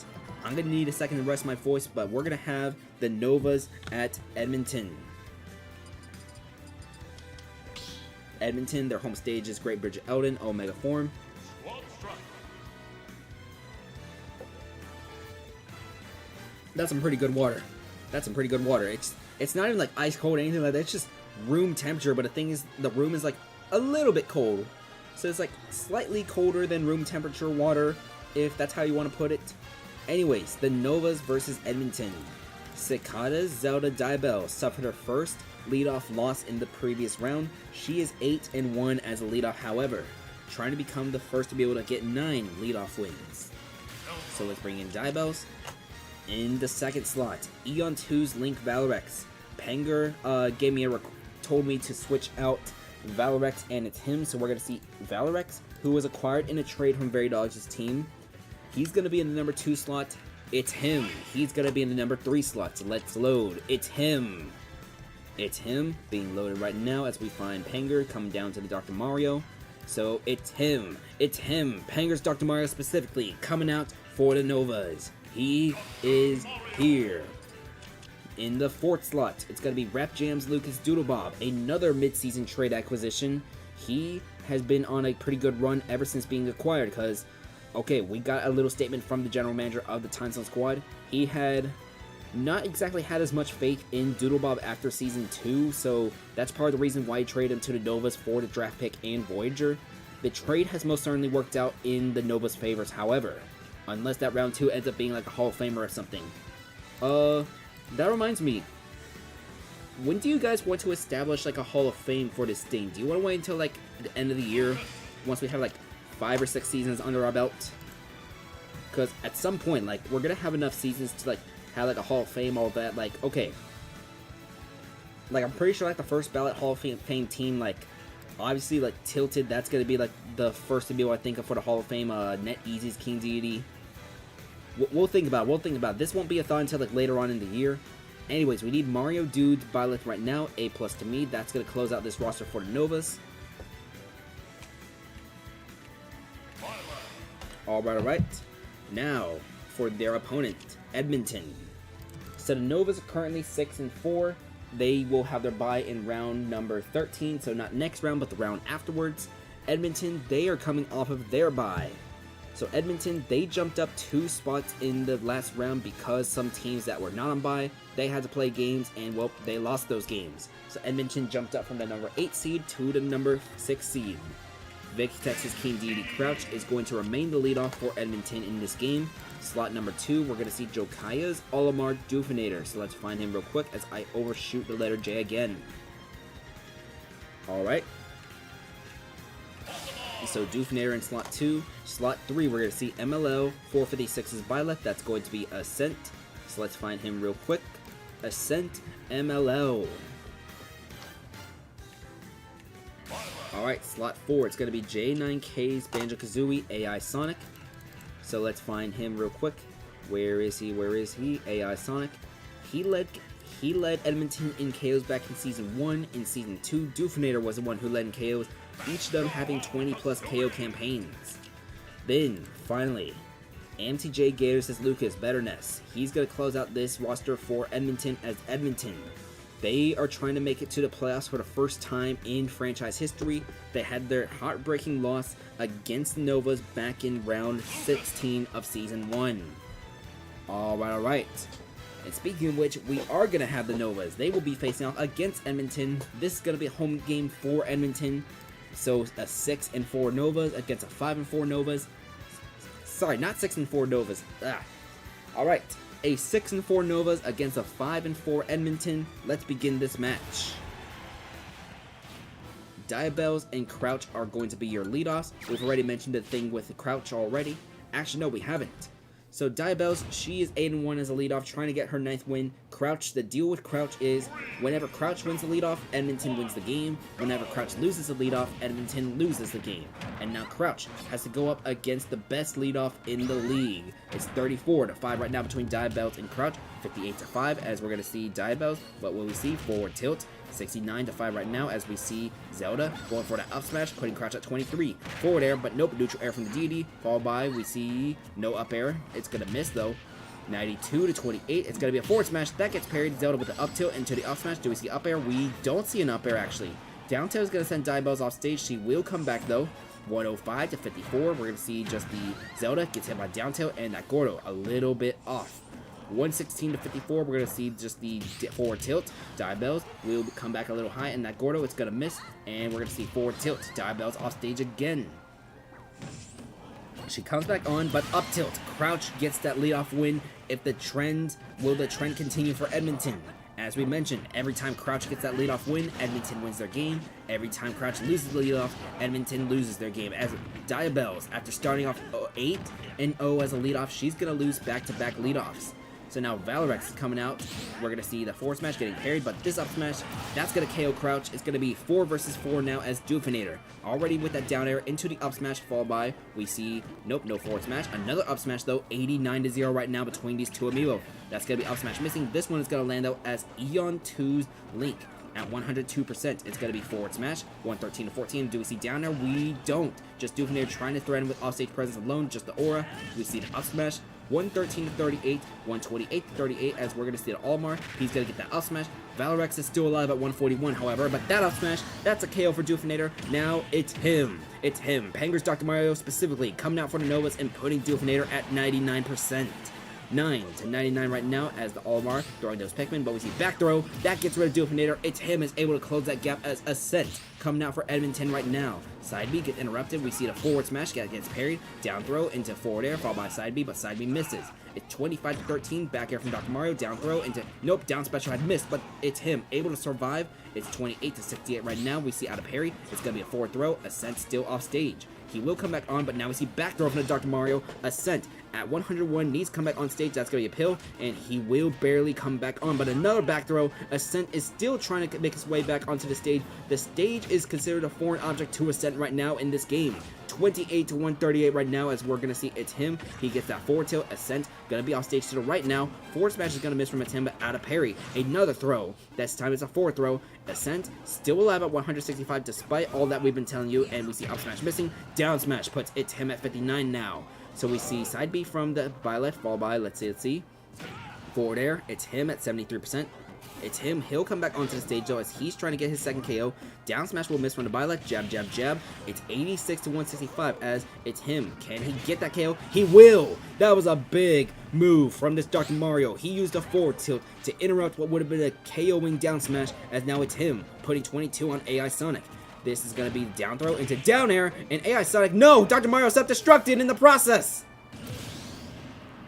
I'm going to need a second to rest my voice, but we're going to have the Novas at Edmonton. Edmonton, their home stage is Great Bridge Eldon, Omega Form. That's some pretty good water. It's not even like ice cold or anything like that. It's just room temperature, but the thing is, the room is like a little bit cold. So it's like slightly colder than room temperature water, if that's how you want to put it. Anyways, the Novas versus Edmonton. Cicada's Zelda Dibel suffered her first leadoff loss in the previous round. She is 8-1 as a leadoff, however, trying to become the first to be able to get 9 leadoff wins. So let's bring in Dibels. In the second slot, Eon 2's Link Valorex. Penger told me to switch out Valorex, and it's him. So we're going to see Valorex, who was acquired in a trade from Very Dodge's team. He's going to be in the number 2 slot. It's him. He's going to be in the number 3 slot. So let's load. It's him. It's him being loaded right now as we find Panger coming down to the Dr. Mario. So it's him. It's him. Panger's Dr. Mario specifically coming out for the Novas. He is here. In the 4th slot, it's going to be Rap Jam's Lucas Doodlebob, another mid-season trade acquisition. He has been on a pretty good run ever since being acquired because, okay, we got a little statement from the general manager of the Time Zone squad. He had not exactly had as much faith in Doodlebob after Season 2, so that's part of the reason why he traded him to the Novas for the draft pick and Voyager. The trade has most certainly worked out in the Novas' favors, however, unless that round 2 ends up being like a Hall of Famer or something. That reminds me, when do you guys want to establish like a Hall of Fame for this thing? Do you want to wait until like the end of the year, once we have like 5 or 6 seasons under our belt? Because at some point, like, we're gonna have enough seasons to like have like a Hall of Fame, all that. Like, okay, like I'm pretty sure like the first ballot Hall of Fame team, like obviously like Tilted, that's gonna be like the first to be able to think of for the Hall of Fame. NetEasy's King Deity. We'll think about it. We'll think about it. This won't be a thought until like later on in the year. Anyways, we need Mario Dude Byleth right now. A+ to me. That's going to close out this roster for the Novas. Alright. Now, for their opponent, Edmonton. So the Novas are currently 6-4. They will have their bye in round number 13. So not next round, but the round afterwards. Edmonton, they are coming off of their bye. So Edmonton, they jumped up 2 spots in the last round because some teams that were not on bye, they had to play games and, well, they lost those games. So Edmonton jumped up from the number 8 seed to the number 6 seed. Vic Texas King Deity Crouch is going to remain the leadoff for Edmonton in this game. Slot number 2, we're going to see Jokaya's Olimar Doofinator. So let's find him real quick as I overshoot the letter J again. Alright. So Doofinator in slot 2. Slot 3, we're going to see MLL 456's Byleth. That's going to be Ascent. So let's find him real quick. Ascent MLL. Alright, slot 4. It's going to be J9K's Banjo-Kazooie AI Sonic. So let's find him real quick. Where is he? Where is he? AI Sonic. He led Edmonton in KOs back in Season 1. In Season 2, Doofinator was the one who led in KOs, each of them having 20+ KO campaigns. Then, finally, MTJ Gators says Lucas Betterness. He's going to close out this roster for Edmonton as Edmonton. They are trying to make it to the playoffs for the first time in franchise history. They had their heartbreaking loss against the Novas back in round 16 of Season 1. Alright. And speaking of which, we are going to have the Novas. They will be facing off against Edmonton. This is going to be a home game for Edmonton. So a 6-4 Novas against a 5-4 Novas. Sorry, not 6-4 Novas. Alright, a 6-4 Novas against a 5-4 Edmonton. Let's begin this match. Diabells and Crouch are going to be your leadoffs. We've already mentioned the thing with Crouch already. Actually, no, we haven't. So Diabells, she is 8-1 as a leadoff, trying to get her 9th win. Crouch, the deal with Crouch is whenever Crouch wins the leadoff, Edmonton wins the game. Whenever Crouch loses the leadoff, Edmonton loses the game. And now Crouch has to go up against the best leadoff in the league. It's 34-5 right now between Diabells and Crouch. 58-5 as we're going to see Diabells. But when we see forward tilt, 69-5 right now as we see Zelda going for that up smash, putting Crouch at 23. Forward air, but nope, neutral air from the deity. Followed by, we see no up air. It's going to miss though. 92-28. It's going to be a forward smash. That gets parried. Zelda with the up tilt into the up smash. Do we see up air? We don't see an up air actually. Down tilt is going to send Diabells off stage. She will come back though. 105-54. We're going to see just the Zelda gets hit by down tilt and that Gordo a little bit off. 116-54, we're going to see just the forward tilt. Diabells will come back a little high, and that Gordo, it's going to miss, and we're going to see forward tilt. Diabells off stage again. She comes back on, but up tilt. Crouch gets that leadoff win. Will the trend continue for Edmonton? As we mentioned, every time Crouch gets that leadoff win, Edmonton wins their game. Every time Crouch loses the leadoff, Edmonton loses their game. As Diabells, after starting off 8-0 as a leadoff, she's going to lose back-to-back leadoffs. So now Valorex is coming out. We're going to see the forward smash getting parried, but this up smash, that's going to KO Crouch. It's going to be 4 versus 4 now as Doofinator. Already with that down air into the up smash, followed by, we see, nope, no forward smash. Another up smash though, 89-0 right now between these two Amiibo. That's going to be up smash missing. This one is going to land out as Eon 2's Link. At 102%, it's going to be forward smash. 113-14. Do we see down there? We don't. Just Doofinator trying to threaten with offstage presence alone. Just the aura. We see the up smash. 113-38. 128-38. As we're going to see the Almar. He's going to get that up smash. Valorex is still alive at 141, however. But that up smash, that's a KO for Doofinator. Now it's him. It's him. Panger's Dr. Mario specifically coming out for the Novas and putting Doofinator at 99%. 9-99 right now as the Almar throwing those Pikmin, but we see back throw. That gets rid of Doofinator. It's him is able to close that gap as Ascent coming out for Edmonton right now. Side B gets interrupted. We see the forward smash gets parried. Down throw into forward air, followed by side B, but side B misses. It's 25-13. Back air from Dr. Mario. Down throw into, nope, down special had missed, but it's him able to survive. It's 28-68 right now. We see out of parry. It's going to be a forward throw. Ascent still off stage. He will come back on, but now we see back throw from the Dr. Mario. Ascent at 101 needs to come back on stage. That's going to be a pill, and he will barely come back on. But another back throw. Ascent is still trying to make his way back onto the stage. The stage is considered a foreign object to Ascent right now in this game. 28-138 right now as we're going to see it's him. He gets that forward tilt. Ascent going to be off stage to the right now. Forward smash is going to miss from him, but out of parry. Another throw. This time it's a forward throw. Ascent still alive at 165 despite all that we've been telling you, and we see up smash missing. Down smash puts it's him at 59 now. So we see side B from the Violet, followed by, let's see. Forward air. It's him at 73%. It's him. He'll come back onto the stage though as he's trying to get his second KO. Down smash will miss from the Violet. Jab, jab, jab. It's 86-165 as it's him. Can he get that KO? He will! That was a big move from this Dr. Mario. He used a forward tilt to interrupt what would have been a KOing down smash as now it's him putting 22 on AI Sonic. This is going to be down throw into down air and AI Sonic. No! Dr. Mario self-destructed in the process!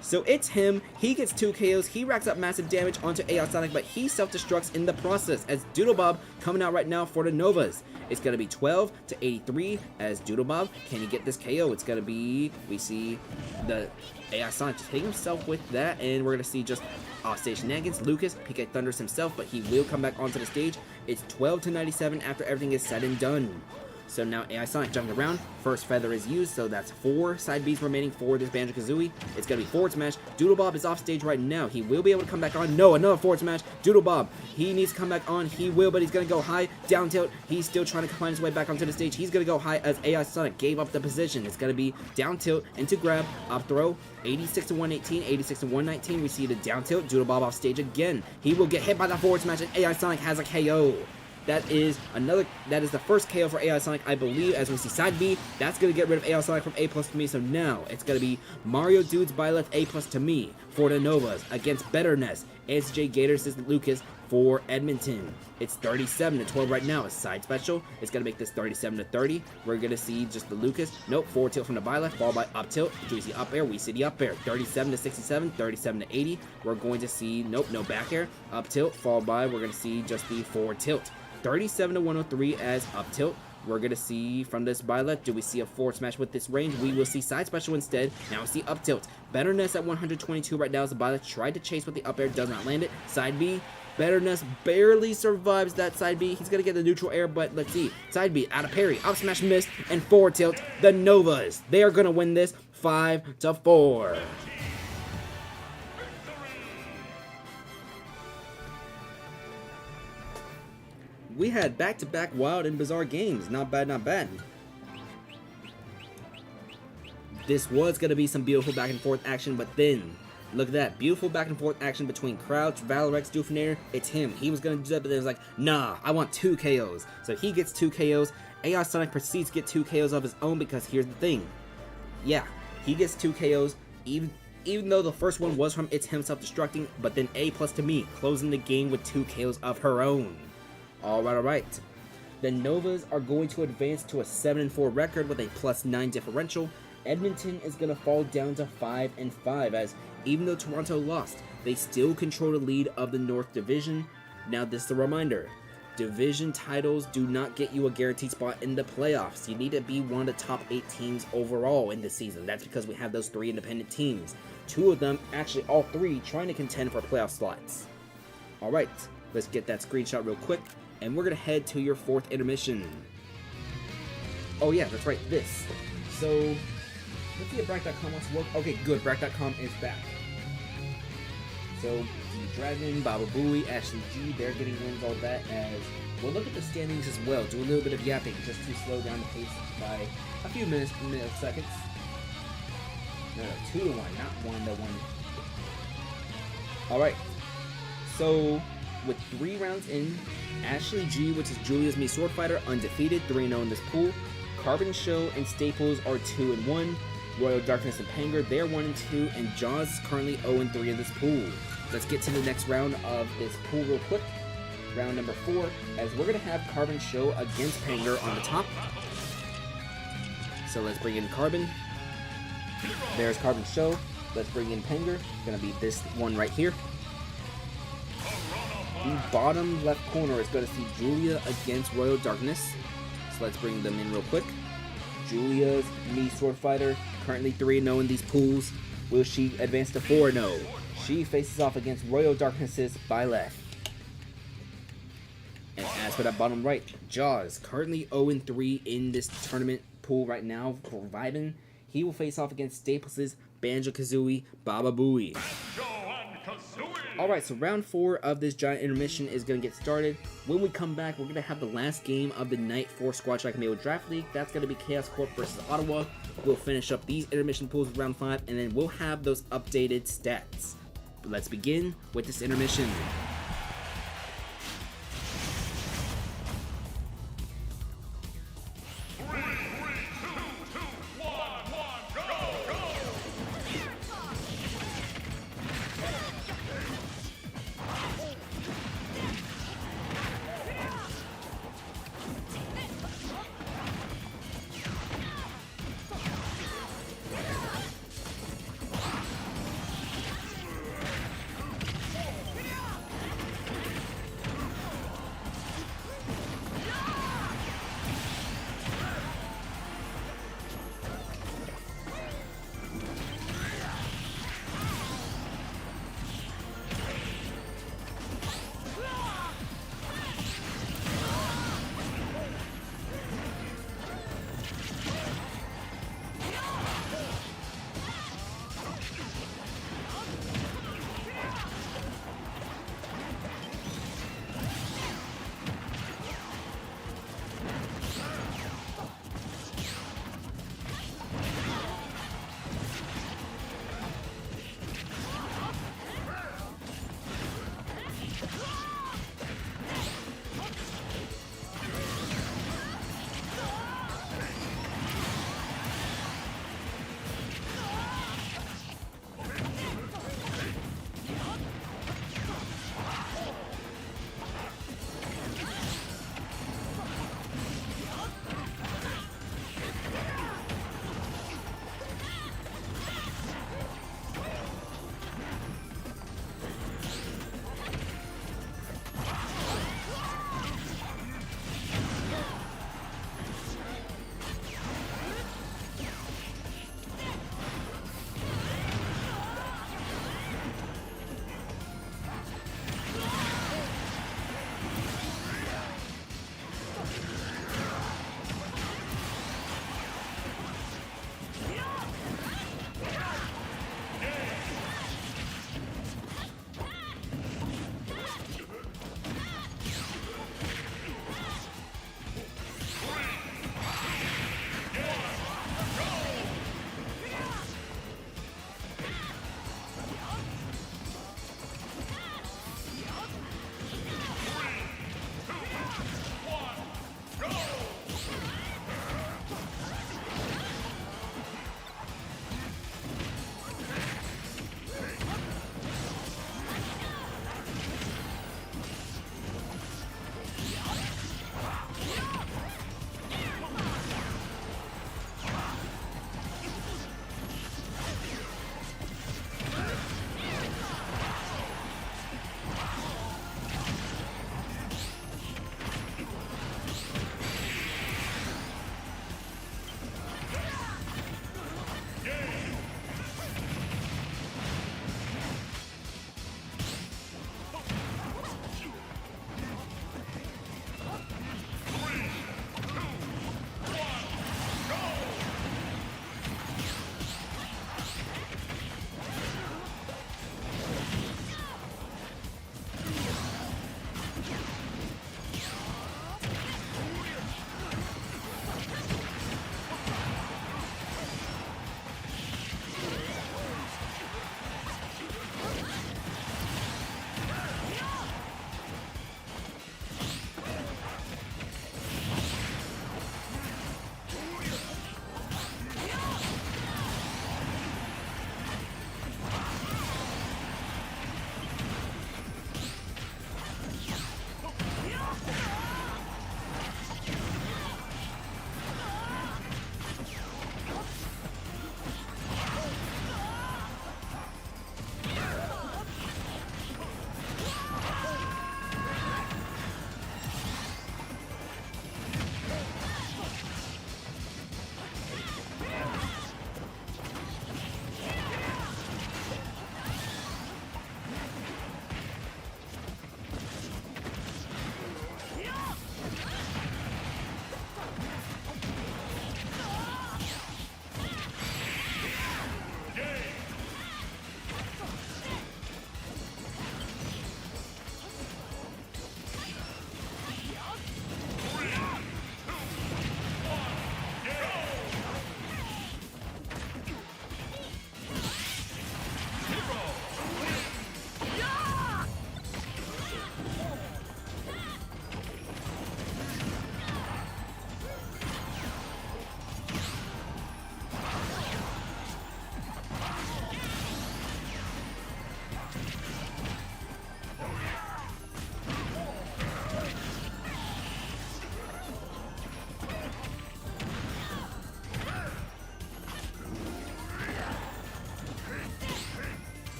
So it's him, he gets 2 KOs, he racks up massive damage onto AI Sonic, but he self-destructs in the process as Doodlebob coming out right now for the Novas. It's going to be 12-83 as Doodlebob. Can he get this KO? It's going to be, we see the AI Sonic just hitting himself with that, and we're going to see just offstage shenanigans. Lucas, PK Thunders himself, but he will come back onto the stage. It's 12-97 after everything is said and done. So now AI Sonic jumping around. First feather is used, so that's 4 side Bs remaining for this Banjo-Kazooie. It's going to be forward smash. Doodlebob is off stage right now. He will be able to come back on. No, another forward smash. Doodlebob, he needs to come back on. He will, but he's going to go high. Down tilt. He's still trying to find his way back onto the stage. He's going to go high as AI Sonic gave up the position. It's going to be down tilt into grab. Up throw. 86-118. 86-119. We see the down tilt. Doodlebob off stage again. He will get hit by the forward smash, and AI Sonic has a KO. That is the first KO for AI Sonic, I believe, as we see side B. That's going to get rid of AI Sonic from A+ to me, so now it's going to be Mario Dudes Byleth A+ to me for the Novas against Betterness. SJ Gators is Lucas for Edmonton. It's 37-12 right now. A side special. It's going to make this 37-30. We're going to see just the Lucas. Nope, forward tilt from the Byleth, followed by up tilt. Do we see up air? We see the up air. 37-67, 37-80. We're going to see, nope, no back air. Up tilt, followed by, we're going to see just the forward tilt. 37-103 as up tilt. We're going to see from this Byleth, do we see a forward smash with this range? We will see side special instead. Now we see up tilt. Betterness at 122 right now as the Byleth tried to chase with the up air, does not land it. Side B. Betterness barely survives that side B. He's going to get the neutral air, but let's see. Side B out of parry. Up smash missed and forward tilt. The Novas. They are going to win this 5-4. We had back-to-back wild and bizarre games. Not bad, not bad. This was going to be some beautiful back-and-forth action, but then, look at that. Beautiful back-and-forth action between Crouch, Valorex, Doofinator. It's him. He was going to do that, but then it was like, nah, I want 2 KOs. So he gets 2 KOs. AI Sonic proceeds to get 2 KOs of his own because here's the thing. Yeah, he gets 2 KOs, even though the first one was from It's Him self-destructing, but then A+ to me, closing the game with 2 KOs of her own. Alright. The Novas are going to advance to a 7-4 record with a +9 differential. Edmonton is going to fall down to 5-5 as even though Toronto lost, they still control the lead of the North Division. Now this is a reminder. Division titles do not get you a guaranteed spot in the playoffs. You need to be one of the top 8 teams overall in this season. That's because we have those 3 independent teams. 2 of them, actually all 3, trying to contend for playoff slots. Alright, let's get that screenshot real quick, and we're going to head to your 4th intermission. Oh yeah, that's right, this. So, let's see if Brack.com wants to work. Okay, good, Brack.com is back. So, Dragon, Baba Booey, Ashley G, they're getting wins, all that, as we'll look at the standings as well. Do a little bit of yapping just to slow down the pace by a few milliseconds. No, 2-1, not 1-1. Alright, so with 3 rounds in, Ashley G, which is Julia's Mii Sword Fighter, undefeated, 3-0 in this pool. Carbon Show and Staples are 2-1. Royal Darkness and Panger, they're 1-2, and Jaws is currently 0-3 in this pool. Let's get to the next round of this pool real quick. Round number 4, as we're going to have Carbon Show against Panger on the top. So let's bring in Carbon. There's Carbon Show. Let's bring in Panger. Going to be this one right here. The bottom left corner is going to see Julia against Royal Darkness. So let's bring them in real quick. Julia's Mii Sword Fighter, currently 3-0 in these pools. Will she advance to 4-0? She faces off against Royal Darkness's Byleth. And as for that bottom right, Jaws, currently 0-3 in this tournament pool right now for Vibin. He will face off against Staples' Banjo-Kazooie Baba Booey. Alright, so round 4 of this giant intermission is going to get started. When we come back, we're going to have the last game of the night for Squad Track Amiibo Draft League. That's going to be Chaos Corp versus Ottawa. We'll finish up these intermission pools with round 5, and then we'll have those updated stats. But let's begin with this intermission.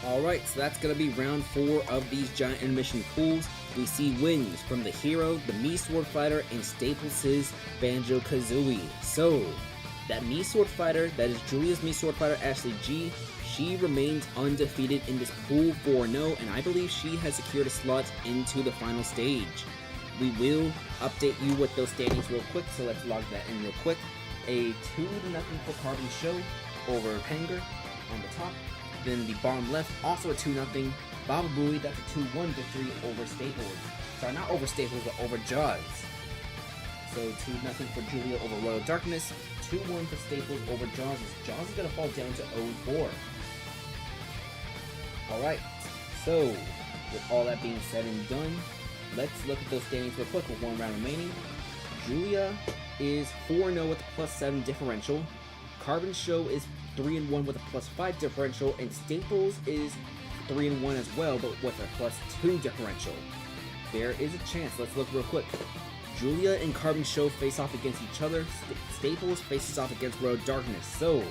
Alright, so that's going to be round 4 of these giant intermission pools. We see wins from the Hero, the Mii Sword Fighter, and Staples' Banjo-Kazooie. So, that Mii Sword Fighter, that is Julia's Mii Sword Fighter, Ashley G, she remains undefeated in this pool 4-0, and I believe she has secured a slot into the final stage. We will update you with those standings real quick, so let's log that in real quick. A 2-0 for Carbon Show over Penger on the top. Then the bottom left, also a 2-0. Baba Booey, that's a 2-1 victory over Staples. Sorry, not over Staples, but over Jaws. So 2-0 for Julia over Royal Darkness. 2-1 for Staples over Jaws. Jaws is going to fall down to 0-4. Alright, so with all that being said and done, let's look at those standings real quick with 1 round remaining. Julia is 4-0 with a +7 differential. Carbon Show is 3-1 with a +5 differential, and Staples is 3-1 as well, but with a +2 differential. There is a chance. Let's look real quick. Julia and Carbon Show face off against each other. Staples faces off against Royal Darkness. So,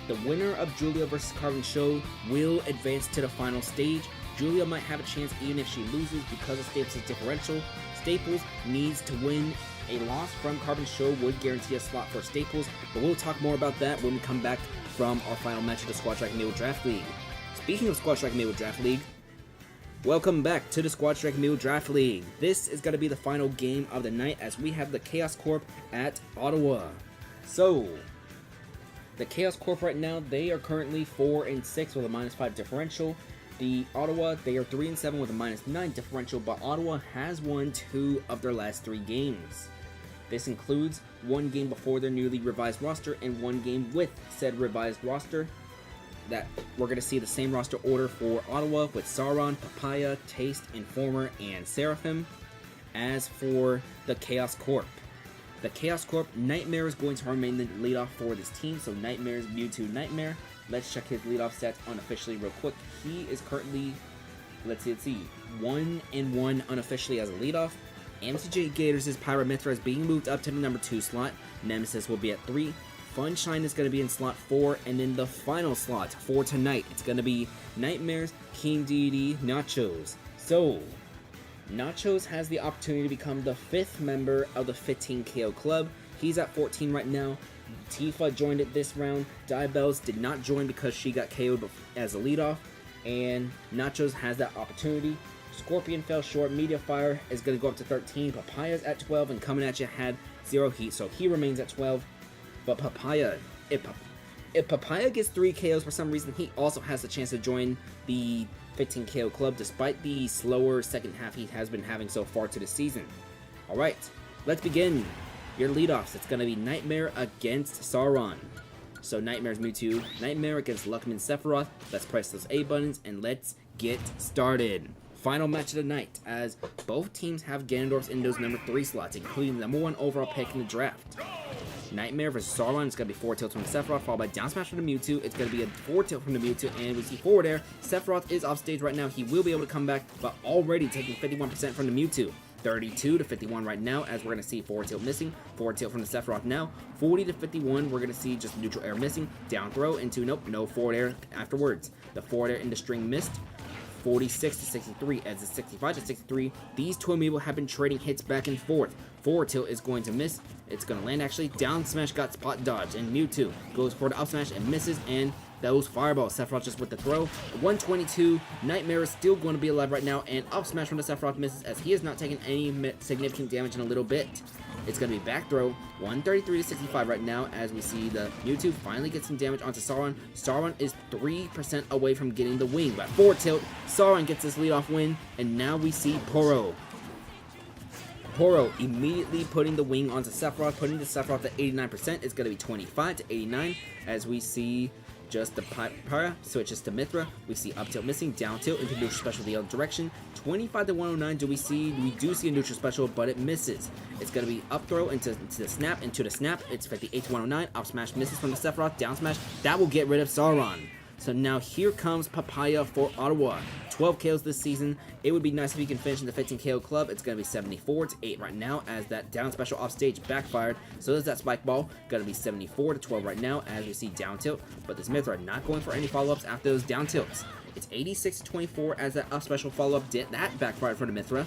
the winner of Julia versus Carbon Show will advance to the final stage. Julia might have a chance even if she loses because of Staples' differential. Staples needs to win. A loss from Carbon Show would guarantee a slot for Staples, but we'll talk more about that when we come back from our final match of the Squad Strike Amiibo Draft League. Speaking of Squad Strike Amiibo Draft League, welcome back to the Squad Strike Amiibo Draft League. This is going to be the final game of the night as we have the Chaos Corp at Ottawa. So, the Chaos Corp right now, they are currently 4-6 with a -5 differential. The Ottawa, they are 3-7 with a -9 differential, but Ottawa has won 2 of their last 3 games. This includes 1 game before their newly revised roster and 1 game with said revised roster. That we're going to see the same roster order for Ottawa with Sauron, Papaya, Taste, Informer, and Seraphim. As for the Chaos Corp, Nightmare is going to remain the leadoff for this team. So Nightmare's Mewtwo Nightmare. Let's check his leadoff stats unofficially real quick. He is currently, let's see, 1-1 unofficially as a leadoff. MCJ Gators' Pyramithra is being moved up to the number 2 slot. Nemesis will be at 3. Funshine is going to be in slot 4. And then the final slot for tonight, it's going to be Nightmare's King Deity Nachos. So, Nachos has the opportunity to become the 5th member of the 15 KO Club. He's at 14 right now. Tifa joined it this round. Diabells did not join because she got KO'd as a leadoff. And Nachos has that opportunity. Scorpion fell short. Mediafire is going to go up to 13. Papaya's at 12, and coming at you had 0 heat, so he remains at 12. But Papaya, if Papaya gets 3 KOs for some reason, he also has a chance to join the 15 KO club, despite the slower second half he has been having so far to the season. Alright, let's begin. Your leadoffs, it's going to be Nightmare against Sauron. So Nightmare's Mewtwo, Nightmare against Luckman Sephiroth. Let's press those A buttons, and let's get started. Final match of the night, as both teams have Ganondorf's in those number 3 slots, including the number 1 overall pick in the draft. Nightmare versus Sauron, it's going to be 4 tilt from the Sephiroth, followed by down smash from the Mewtwo. It's going to be a 4 tilt from the Mewtwo, and we see forward air. Sephiroth is off stage right now. He will be able to come back, but already taking 51% from the Mewtwo. 32 to 51 right now, as we're going to see forward tilt missing. Forward tilt from the Sephiroth now. 40 to 51, we're going to see just neutral air missing. Down throw into, nope, no forward air afterwards. The forward air into string missed. 46 to 63, as it's 65 to 63. These two amiibo have been trading hits back and forth. Forward tilt is going to miss. It's going to land actually. Down smash got spot dodge, and Mewtwo goes for the up smash and misses, and those fireballs. Sephiroth just with the throw. 122. Nightmare is still going to be alive right now, and up smash from the Sephiroth misses, as he has not taken any significant damage in a little bit. It's going to be back throw. 133 to 65 right now, as we see the Mewtwo finally get some damage onto Sauron. Sauron is 3% away from getting the wing, but forward tilt, Sauron gets this leadoff win, and now we see Poro. Poro immediately putting the wing onto Sephiroth, putting the Sephiroth at 89%. It's going to be 25 to 89, as we see just the Pyra switches to Mithra. We see up tilt missing, down tilt into neutral special the other direction. 25 to 109. We do see a neutral special, but it misses. It's gonna be up throw into the snap, It's 58 to 109. Up smash misses from the Sephiroth. Down smash that will get rid of Sauron. So now here comes Papaya for Ottawa. 12 KOs this season. It would be nice if he can finish in the 15 KO club. It's going to be 74 to 8 right now as that down special off stage backfired. So does that spike ball. Going to be 74 to 12 right now as we see down tilt. But the Smiths are not going for any follow-ups after those down tilts. It's 86 to 24 as that up special follow-up did that backfired for the Mithra.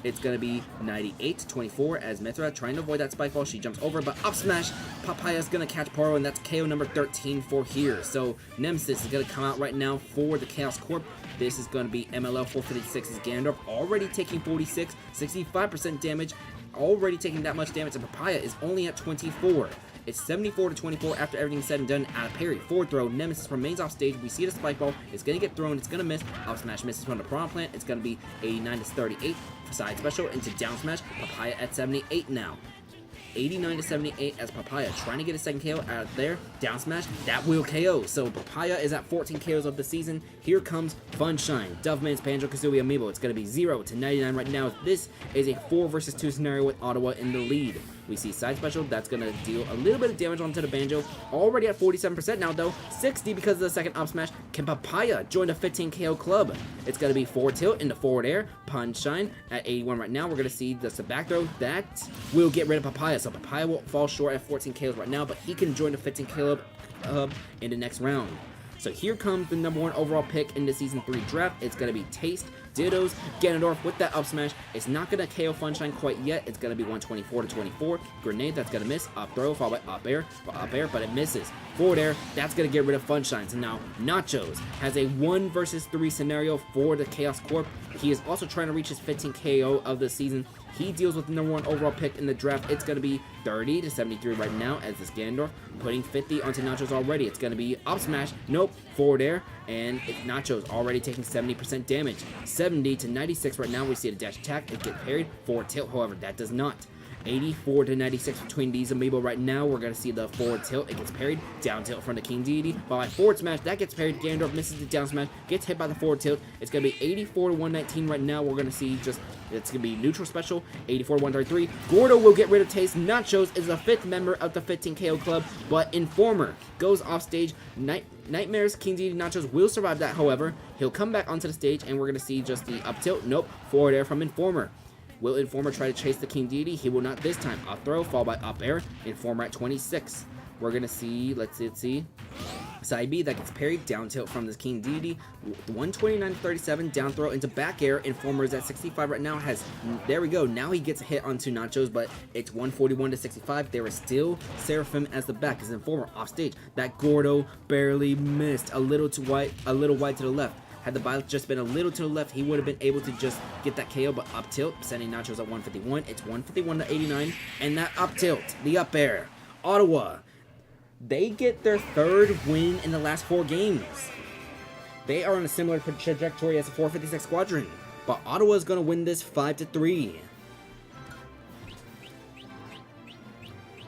It's going to be 98 to 24 as Mithra trying to avoid that spike ball. She jumps over, but up smash. Papaya's going to catch Paro, and that's KO number 13 for here. So Nemesis is going to come out right now for the Chaos Corp. This is going to be MLL 456's Gandalf, already taking 46, 65% damage, already taking that much damage, and Papaya is only at 24. It's 74 to 24 after everything's said and done. Out of parry, forward throw, Nemesis remains off stage. We see the spike ball. It's going to get thrown. It's going to miss. Up smash misses from the Piranha Plant. It's going to be 89 to 38. Side special into down smash. Papaya at 78 now. 89 to 78 as Papaya trying to get a second KO out of there. Down smash, that will KO. So Papaya is at 14 KOs of the season. Here comes Funshine, Doveman's Banjo-Kazooie Amiibo. It's going to be 0 to 99 right now. This is a 4 versus 2 scenario with Ottawa in the lead. We see side special, that's going to deal a little bit of damage onto the Banjo. Already at 47% now though, 60 because of the second up smash. Can Papaya join the 15 KO club? It's going to be forward tilt into forward air. Punchline at 81 right now. We're going to see just a back throw. That will get rid of Papaya. So Papaya will fall short at 14 KOs right now, but he can join the 15 KO club in the next round. So here comes the #1 overall pick in the Season 3 draft. It's going to be Taste, Dittos, Ganondorf with that up smash. It's not going to KO Funshine quite yet. It's going to be 124 to 24. Grenade, that's going to miss. Up throw, followed by up air, but it misses. Forward air, that's going to get rid of Funshine. So now Nachos has a 1 versus 3 scenario for the Chaos Corp. He is also trying to reach his 15 KO of the season. He deals with the #1 overall pick in the draft. It's going to be 30 to 73 right now as this Ganondorf putting 50 onto Nachos already. It's going to be up smash, nope, forward air, and Nachos already taking 70% damage. 70 to 96 right now. We see the dash attack. It gets parried. Forward tilt, however, that does not. 84 to 96 between these Amiibo right now. We're going to see the forward tilt. It gets parried. Down tilt from the King Deity. By forward smash, that gets parried. Ganondorf misses the down smash. Gets hit by the forward tilt. It's going to be 84 to 119 right now. We're going to see just, it's going to be neutral special. 84 to 133. Gordo will get rid of Taste. Nachos is the 5th member of the 15 KO club, but Informer goes off stage. Nightmares, King Deity, Nachos will survive that, however. He'll come back onto the stage, and we're going to see just the up tilt. Nope. Forward air from Informer. Will Informer try to chase the King Deity? He will not this time. Up throw, followed by up air. Informer at 26. We're going to see, let's see. Side B, that gets parried. Down tilt from this King Deity. 129 to 37. Down throw into back air. Informer is at 65 right now. There we go. Now he gets hit onto Nachos, but it's 141 to 65. There is still Seraphim as the back. As Informer off stage. That Gordo barely missed. A little wide to the left. Had the bite just been a little to the left, he would have been able to just get that KO, but up tilt, sending Nachos at 151. It's 151 to 89, and that up tilt, the up air. Ottawa, they get their 3rd win in the last 4 games. They are on a similar trajectory as the 456 Squadron, but Ottawa is going to win this 5-3.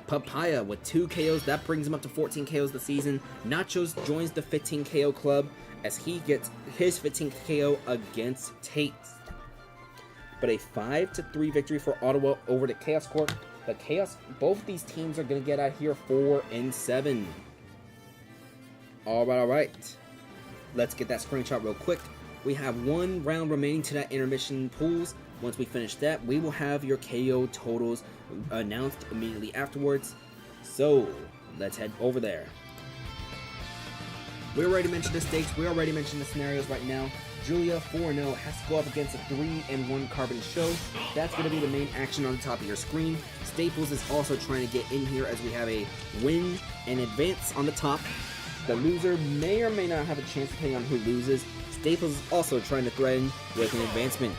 Papaya with 2 KOs, that brings him up to 14 KOs this season. Nachos joins the 15 KO club as he gets his 15th KO against Tate. But a 5-3 victory for Ottawa over the Chaos Corp. The Chaos, both of these teams are going to get out here 4-7. Alright. Let's get that screenshot real quick. We have 1 round remaining to that intermission pools. Once we finish that, we will have your KO totals announced immediately afterwards. So, let's head over there. We already mentioned the stakes, we already mentioned the scenarios right now. Julia 4-0 has to go up against a 3-1 Carbon Show. That's going to be the main action on the top of your screen. Staples is also trying to get in here as we have a win and advance on the top. The loser may or may not have a chance depending on who loses. Staples is also trying to threaten with an advancement.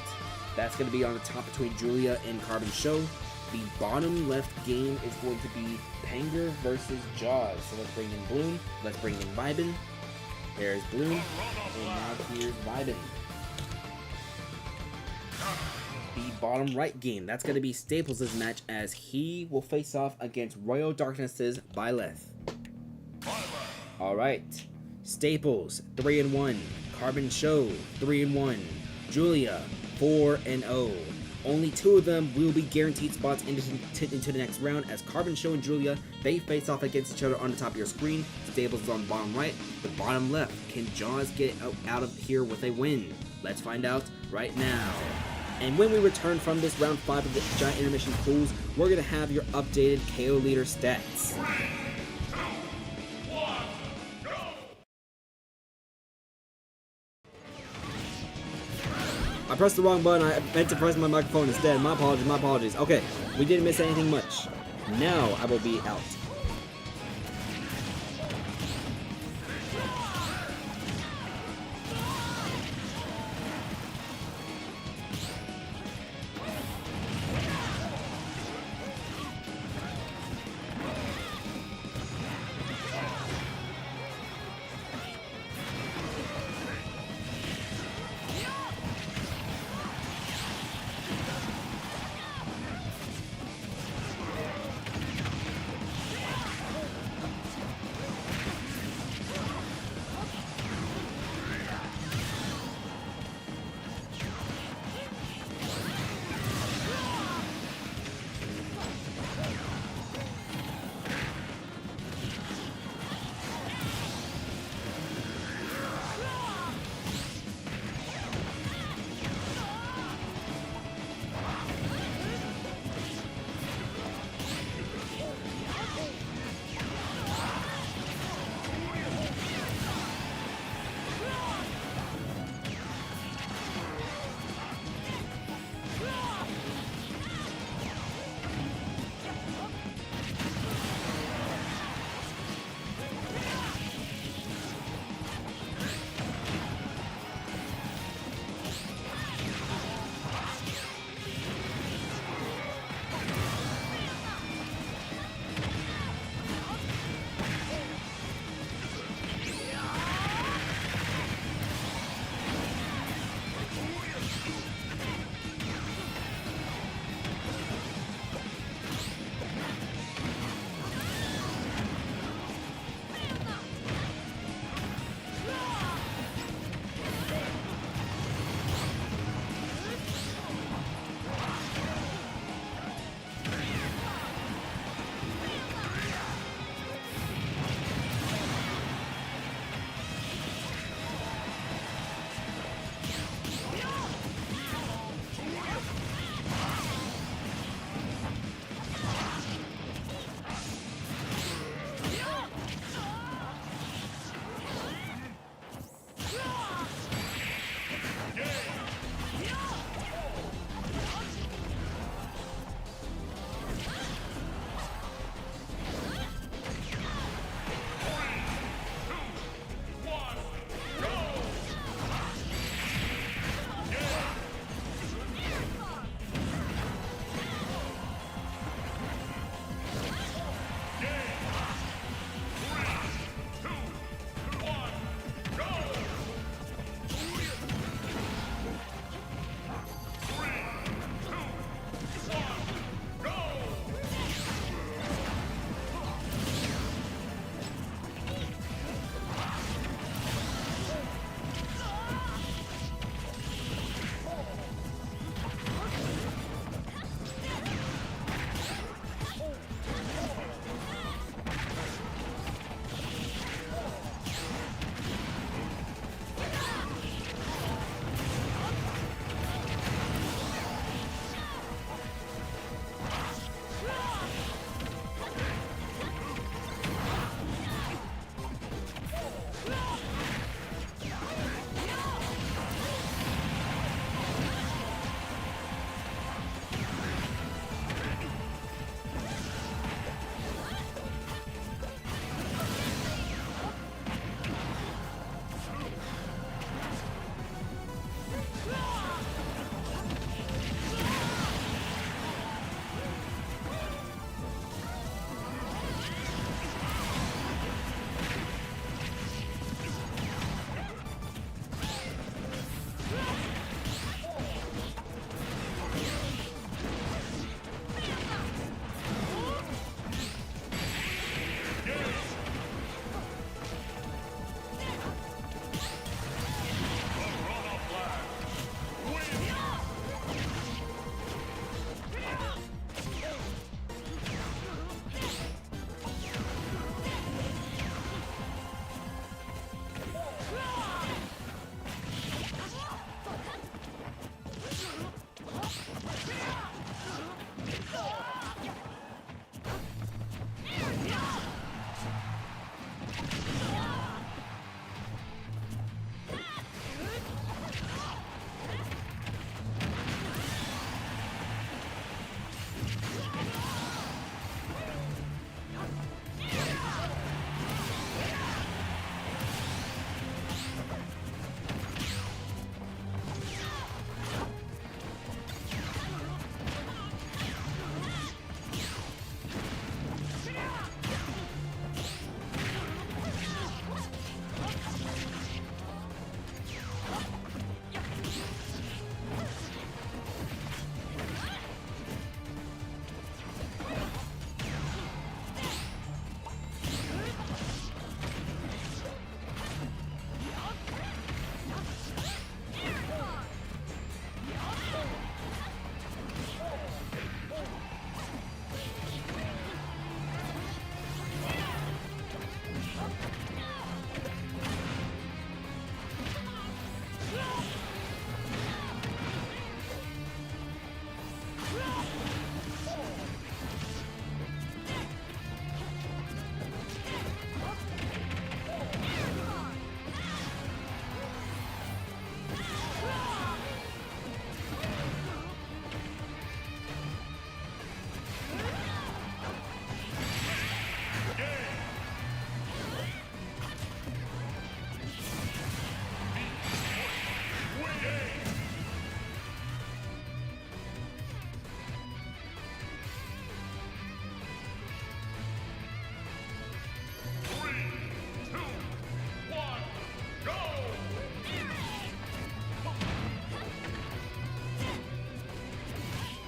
That's going to be on the top between Julia and Carbon Show. The bottom left game is going to be Panger versus Jaws. So let's bring in Bloom. Let's bring in Vibin. There's Bloom. And now here's Vibin. The bottom right game, that's going to be Staples' match as he will face off against Royal Darkness's Byleth. Alright. Staples, 3-1. Carbon Show, 3-1. Julia, 4-0. Only 2 of them will be guaranteed spots into the next round, as Carbon Show and Julia, they face off against each other on the top of your screen. Stables is on the bottom right, the bottom left. Can Jaws get out of here with a win? Let's find out right now. And when we return from this round 5 of the Giant Intermission Pools, we're going to have your updated KO leader stats. I pressed the wrong button. I meant to press my microphone instead. My apologies, my apologies. Okay, we didn't miss anything much. Now I will be out.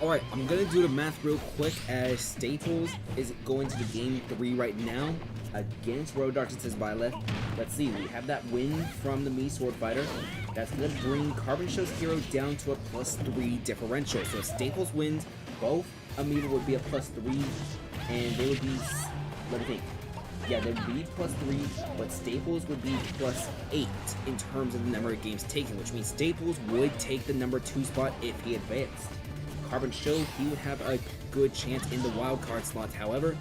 Alright, I'm gonna do the math real quick as Staples is going to the game 3 right now against Royal Darkness's Byleth. Let's see, we have that win from the Mii Sword Fighter. That's gonna bring Carbon Show's hero down to a +3 differential. So if Staples wins, both Amiibo would be a +3, and they would be, let me think. Yeah, they would be +3, but Staples would be +8 in terms of the number of games taken, which means Staples would take the number 2 spot if he advanced. Carbon Show, he would have a good chance in the wild card slot, however.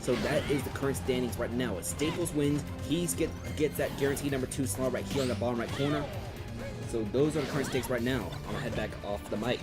So that is the current standings right now. If Staples wins, he gets that guaranteed number 2 slot right here on the bottom right corner. So those are the current stakes right now. I'm gonna head back off the mic.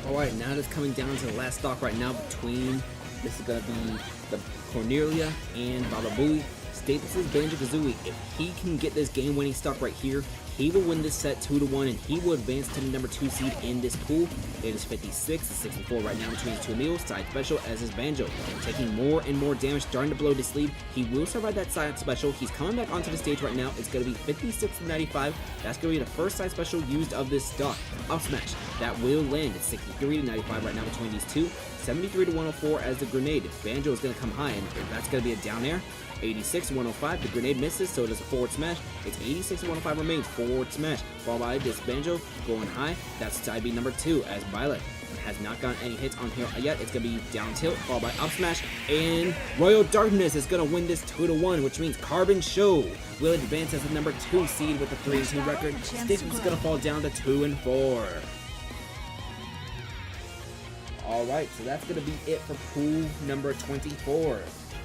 Alright, now it's coming down to the last stock right now between, this is going to be the Cornelia and Baba Booey. Staples' Banjo-Kazooie, if he can get this game-winning stock right here, he will win this set 2-1 and he will advance to the number 2 seed in this pool. It is 56 to 64 right now between his two Amiibos. Side special as his Banjo. Taking more and more damage, starting to blow this lead. He will survive that side special. He's coming back onto the stage right now. It's going to be 56 to 95. That's going to be the first side special used of this stock. Up smash. That will land. It's 63 to 95 right now between these two. 73 to 104 as the grenade. Banjo is going to come high and that's going to be a down air. 86 to 105, the grenade misses, so it is a forward smash. It's 86 to 105 remains, forward smash. Followed by this Banjo going high. That's side B number 2 as Byleth has not gotten any hits on here yet. It's going to be down tilt, followed by up smash. And Royal Darkness is going to win this 2-1, which means Carbon Show will advance as the number 2 seed with a 3-2 record. Staples is going to fall down to 2-4. Alright, so that's going to be it for pool number 24.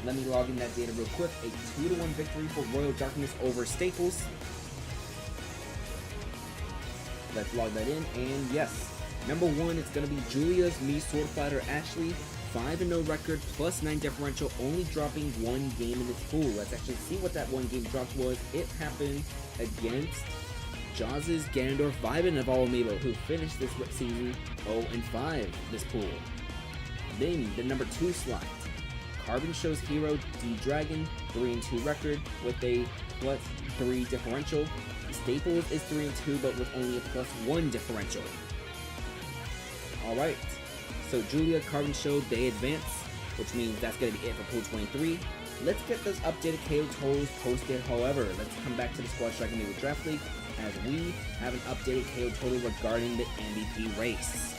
Let me log in that data real quick. A 2-1 victory for Royal Darkness over Staples. Let's log that in, and yes. Number 1, it's going to be Julia's Mii Sword Fighter Ashley. 5-0 record, +9 differential, only dropping 1 game in this pool. Let's actually see what that 1 game drop was. It happened against Jaws' Ganondorf Vibin of all Amiibo, who finished this season 0-5 this pool. Then, the number 2 slot. Carbon Show's hero, D-Dragon, 3-2 record with a +3 differential. Staples is 3-2 but with only a +1 differential. Alright, so Julia, Carbon Show, they advance, which means that's going to be it for pool 23. Let's get those updated KO totals posted. However, let's come back to the Squad Striking Amiibo Draft League as we have an updated KO total regarding the MVP race.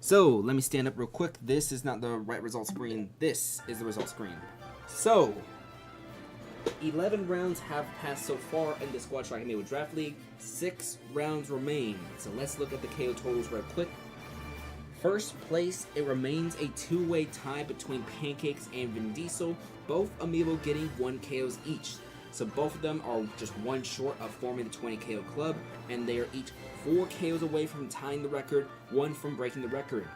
So, let me stand up real quick. This is not the right result screen. This is the result screen. So, 11 rounds have passed so far in the Squad Strike Amiibo Draft League. 6 rounds remain. So let's look at the KO totals real quick. First place, it remains a two-way tie between Pancakes and Vin Diesel, both Amiibo getting 1 KOs each. So both of them are just one short of forming the 20 KO club, and they are each 4 KOs away from tying the record, 1 from breaking the record.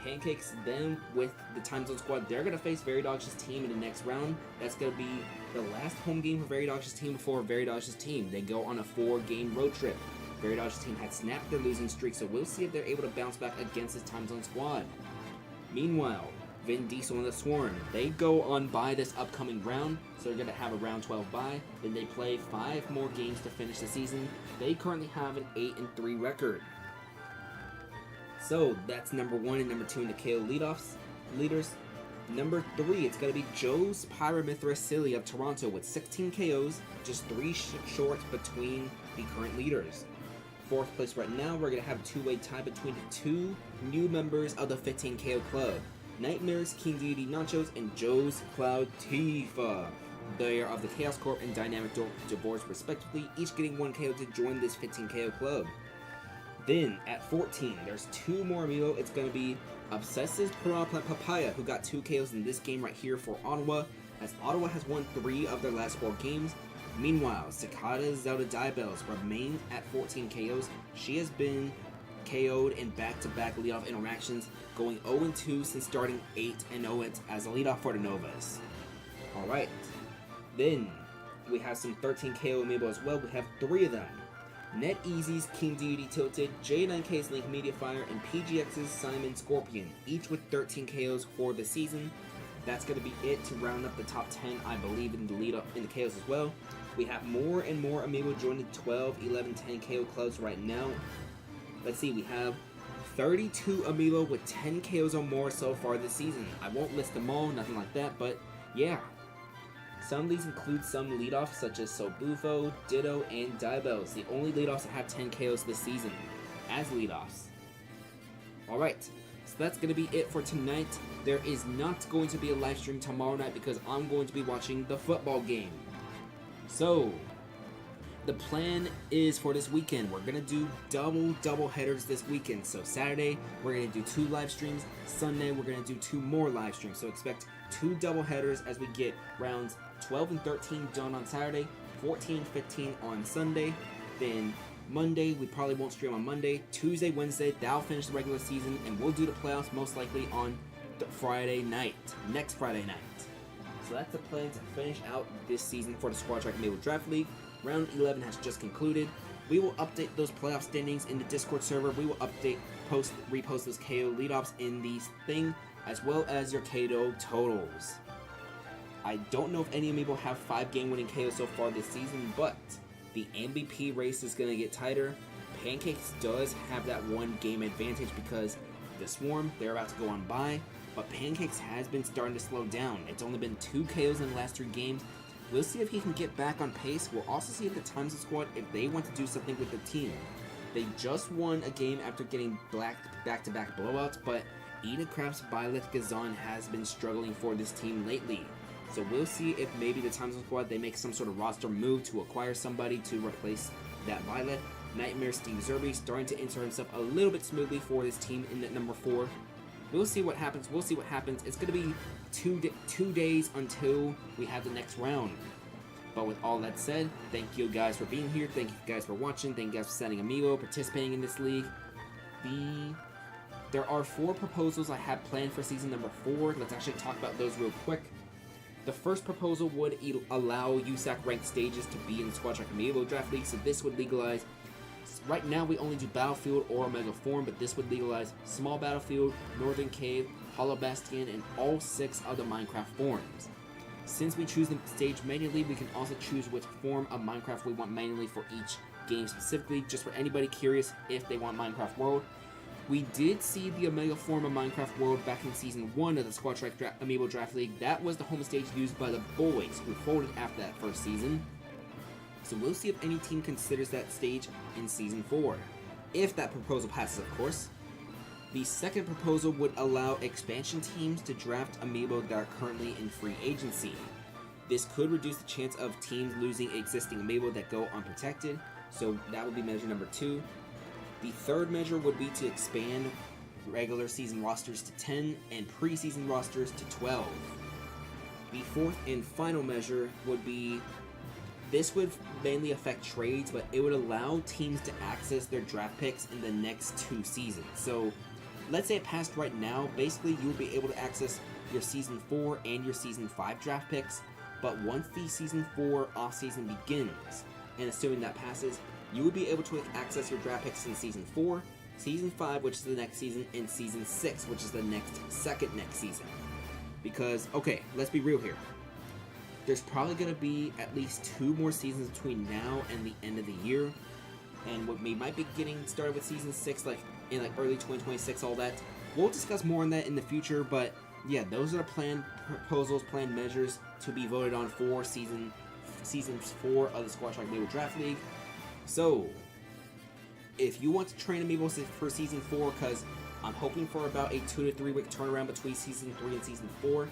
Pancakes then with the Time Zone Squad, they're going to face Veridog's team in the next round. That's going to be the last home game for Veridog's team before Veridog's team. They go on a 4-game road trip. Veridog's team had snapped their losing streak, so we'll see if they're able to bounce back against this Time Zone Squad. Meanwhile, Vin Diesel and the Swarm, they go on bye this upcoming round, so they're going to have a round 12 bye. Then they play 5 more games to finish the season. They currently have an 8-3 record. So that's number 1 and number 2 in the KO leaders. Number 3, it's going to be Joe's Pyromithra Silly of Toronto with 16 KOs, just 3 short between the current leaders. 4th place right now, we're going to have a two-way tie between the 2 new members of the 15 KO club. Nightmare's King Deity Nachos and Joe's Cloud Tifa. They are of the Chaos Corp and Dynamic Divorce respectively, each getting 1 KO to join this 15 KO club. Then, at 14, there's 2 more Amiibo. It's going to be Obsessive Piranha Plant Papaya, who got 2 KOs in this game right here for Ottawa, as Ottawa has won 3 of their last 4 games. Meanwhile, Cicada Zelda Diabells remains at 14 KOs. She has been KO'd in back-to-back leadoff interactions, going 0-2 since starting 8-0 as a leadoff for the Novas. Alright, then we have some 13 KO Amiibo as well. We have 3 of them. NetEasy's King Deity Tilted, J9K's Link Mediafire, and PGX's Simon Scorpion, each with 13 KOs for the season. That's going to be it to round up the top 10, I believe, in the lead up in the KOs as well. We have more and more Amiibo joining 12, 11, 10 KO clubs right now. Let's see, we have 32 Amiibo with 10 KOs or more so far this season. I won't list them all, nothing like that, but yeah. Some of these include some leadoffs such as Sobufo, Ditto, and Diabells, the only leadoffs that have 10 KOs this season as leadoffs. Alright, so that's going to be it for tonight. There is not going to be a live stream tomorrow night because I'm going to be watching the football game. So, the plan is for this weekend, we're going to do double headers this weekend. So Saturday, we're going to do 2 live streams. Sunday, we're going to do 2 more live streams. So expect 2 double headers as we get rounds 12 and 13 done on Saturday, 14 and 15 on Sunday. Then Monday, we probably won't stream on Monday. Tuesday, Wednesday, that'll finish the regular season, and we'll do the playoffs most likely on the Friday night, next Friday night. So that's the plan to finish out this season for the Squad Strike Amiibo Draft League. Round 11 has just concluded. We will update those playoff standings in the Discord server. We will repost those KO leadoffs in the thing, as well as your KO totals. I don't know if any Amiibo have 5 game-winning KOs so far this season, but the MVP race is going to get tighter. Pancakes does have that 1 game advantage because the Swarm, they're about to go on bye, but Pancakes has been starting to slow down. It's only been 2 KOs in the last 3 games. We'll see if he can get back on pace. We'll also see if the Time Zone Squad, if they want to do something with the team. They just won a game after getting back-to-back blowouts, but Edith Craft's Violet Gazan has been struggling for this team lately. So we'll see if maybe the Time Zone Squad, they make some sort of roster move to acquire somebody to replace that Violet. Nightmare Steve Zerby starting to insert himself a little bit smoothly for this team in at number 4. We'll see what happens. It's going to be 2 days until we have the next round. But with all that said, thank you guys for being here. Thank you guys for watching. Thank you guys for sending Amiibo, participating in this league. There are 4 proposals I have planned for season number 4. Let's actually talk about those real quick. The first proposal would allow USAC ranked stages to be in the Squad Strike Amiibo Draft League, so this would legalize. Right now we only do Battlefield or Omega Form, but this would legalize Small Battlefield, Northern Cave, Hollow Bastion, and all 6 other Minecraft forms. Since we choose the stage manually, we can also choose which form of Minecraft we want manually for each game specifically, just for anybody curious if they want Minecraft World. We did see the Omega form of Minecraft World back in Season 1 of the Squad Strike Amiibo Draft League. That was the home stage used by the boys, who folded after that first season. So we'll see if any team considers that stage in Season 4. If that proposal passes, of course. The second proposal would allow expansion teams to draft Amiibo that are currently in free agency. This could reduce the chance of teams losing existing Amiibo that go unprotected, so that would be measure number 2. The third measure would be to expand regular season rosters to 10 and preseason rosters to 12. The fourth and final measure would be, this would mainly affect trades, but it would allow teams to access their draft picks in the next 2 seasons. So let's say it passed right now, basically you would be able to access your season 4 and your season 5 draft picks, but once the season 4 offseason begins, and assuming that passes, you would be able to access your draft picks in season 4, season 5, which is the next season, and season 6, which is the next season. Because, okay, let's be real here. There's probably going to be at least 2 more seasons between now and the end of the year. And we might be getting started with season 6 in early 2026, all that. We'll discuss more on that in the future, but yeah, those are planned proposals, planned measures to be voted on for seasons 4 of the Squad Shark Amiibo Draft League. So, if you want to train Amiibo for season 4, because I'm hoping for about a 2 to 3 week turnaround between season 3 and season 4.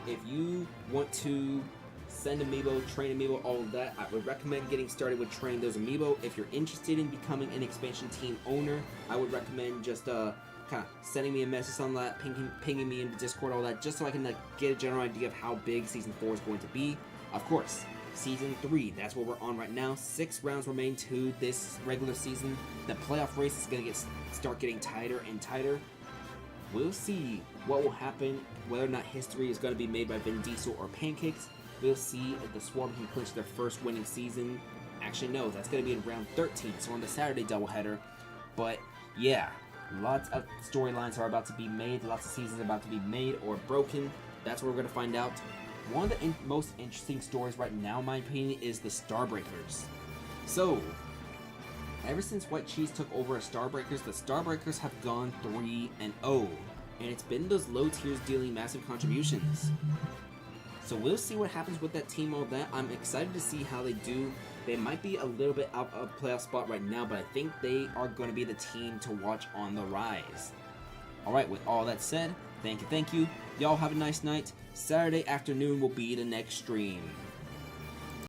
If you want to send Amiibo, train Amiibo, all of that, I would recommend getting started with training those Amiibo. If you're interested in becoming an expansion team owner, I would recommend just kind of sending me a message on that, pinging me in Discord, all that, just so I can get a general idea of how big season 4 is going to be. Of course, season 3, that's what we're on right now. 6 rounds remain to this regular season. The playoff race is going to start getting tighter and tighter. We'll see what will happen, whether or not history is going to be made by Vin Diesel or Pancakes. We'll see if the Swarm can clinch their first winning season. Actually, no, that's going to be in round 13, so on the Saturday doubleheader. But yeah, lots of storylines are about to be made, lots of seasons are about to be made or broken. That's what we're going to find out. One of the most interesting stories right now, in my opinion, is the Starbreakers. So, ever since White Cheese took over as Starbreakers, the Starbreakers have gone 3-0, and it's been those low tiers dealing massive contributions. So we'll see what happens with that team, all that. I'm excited to see how they do. They might be a little bit out of playoff spot right now, but I think they are going to be the team to watch on the rise. Alright, with all that said, thank you. Y'all have a nice night. Saturday afternoon will be the next stream.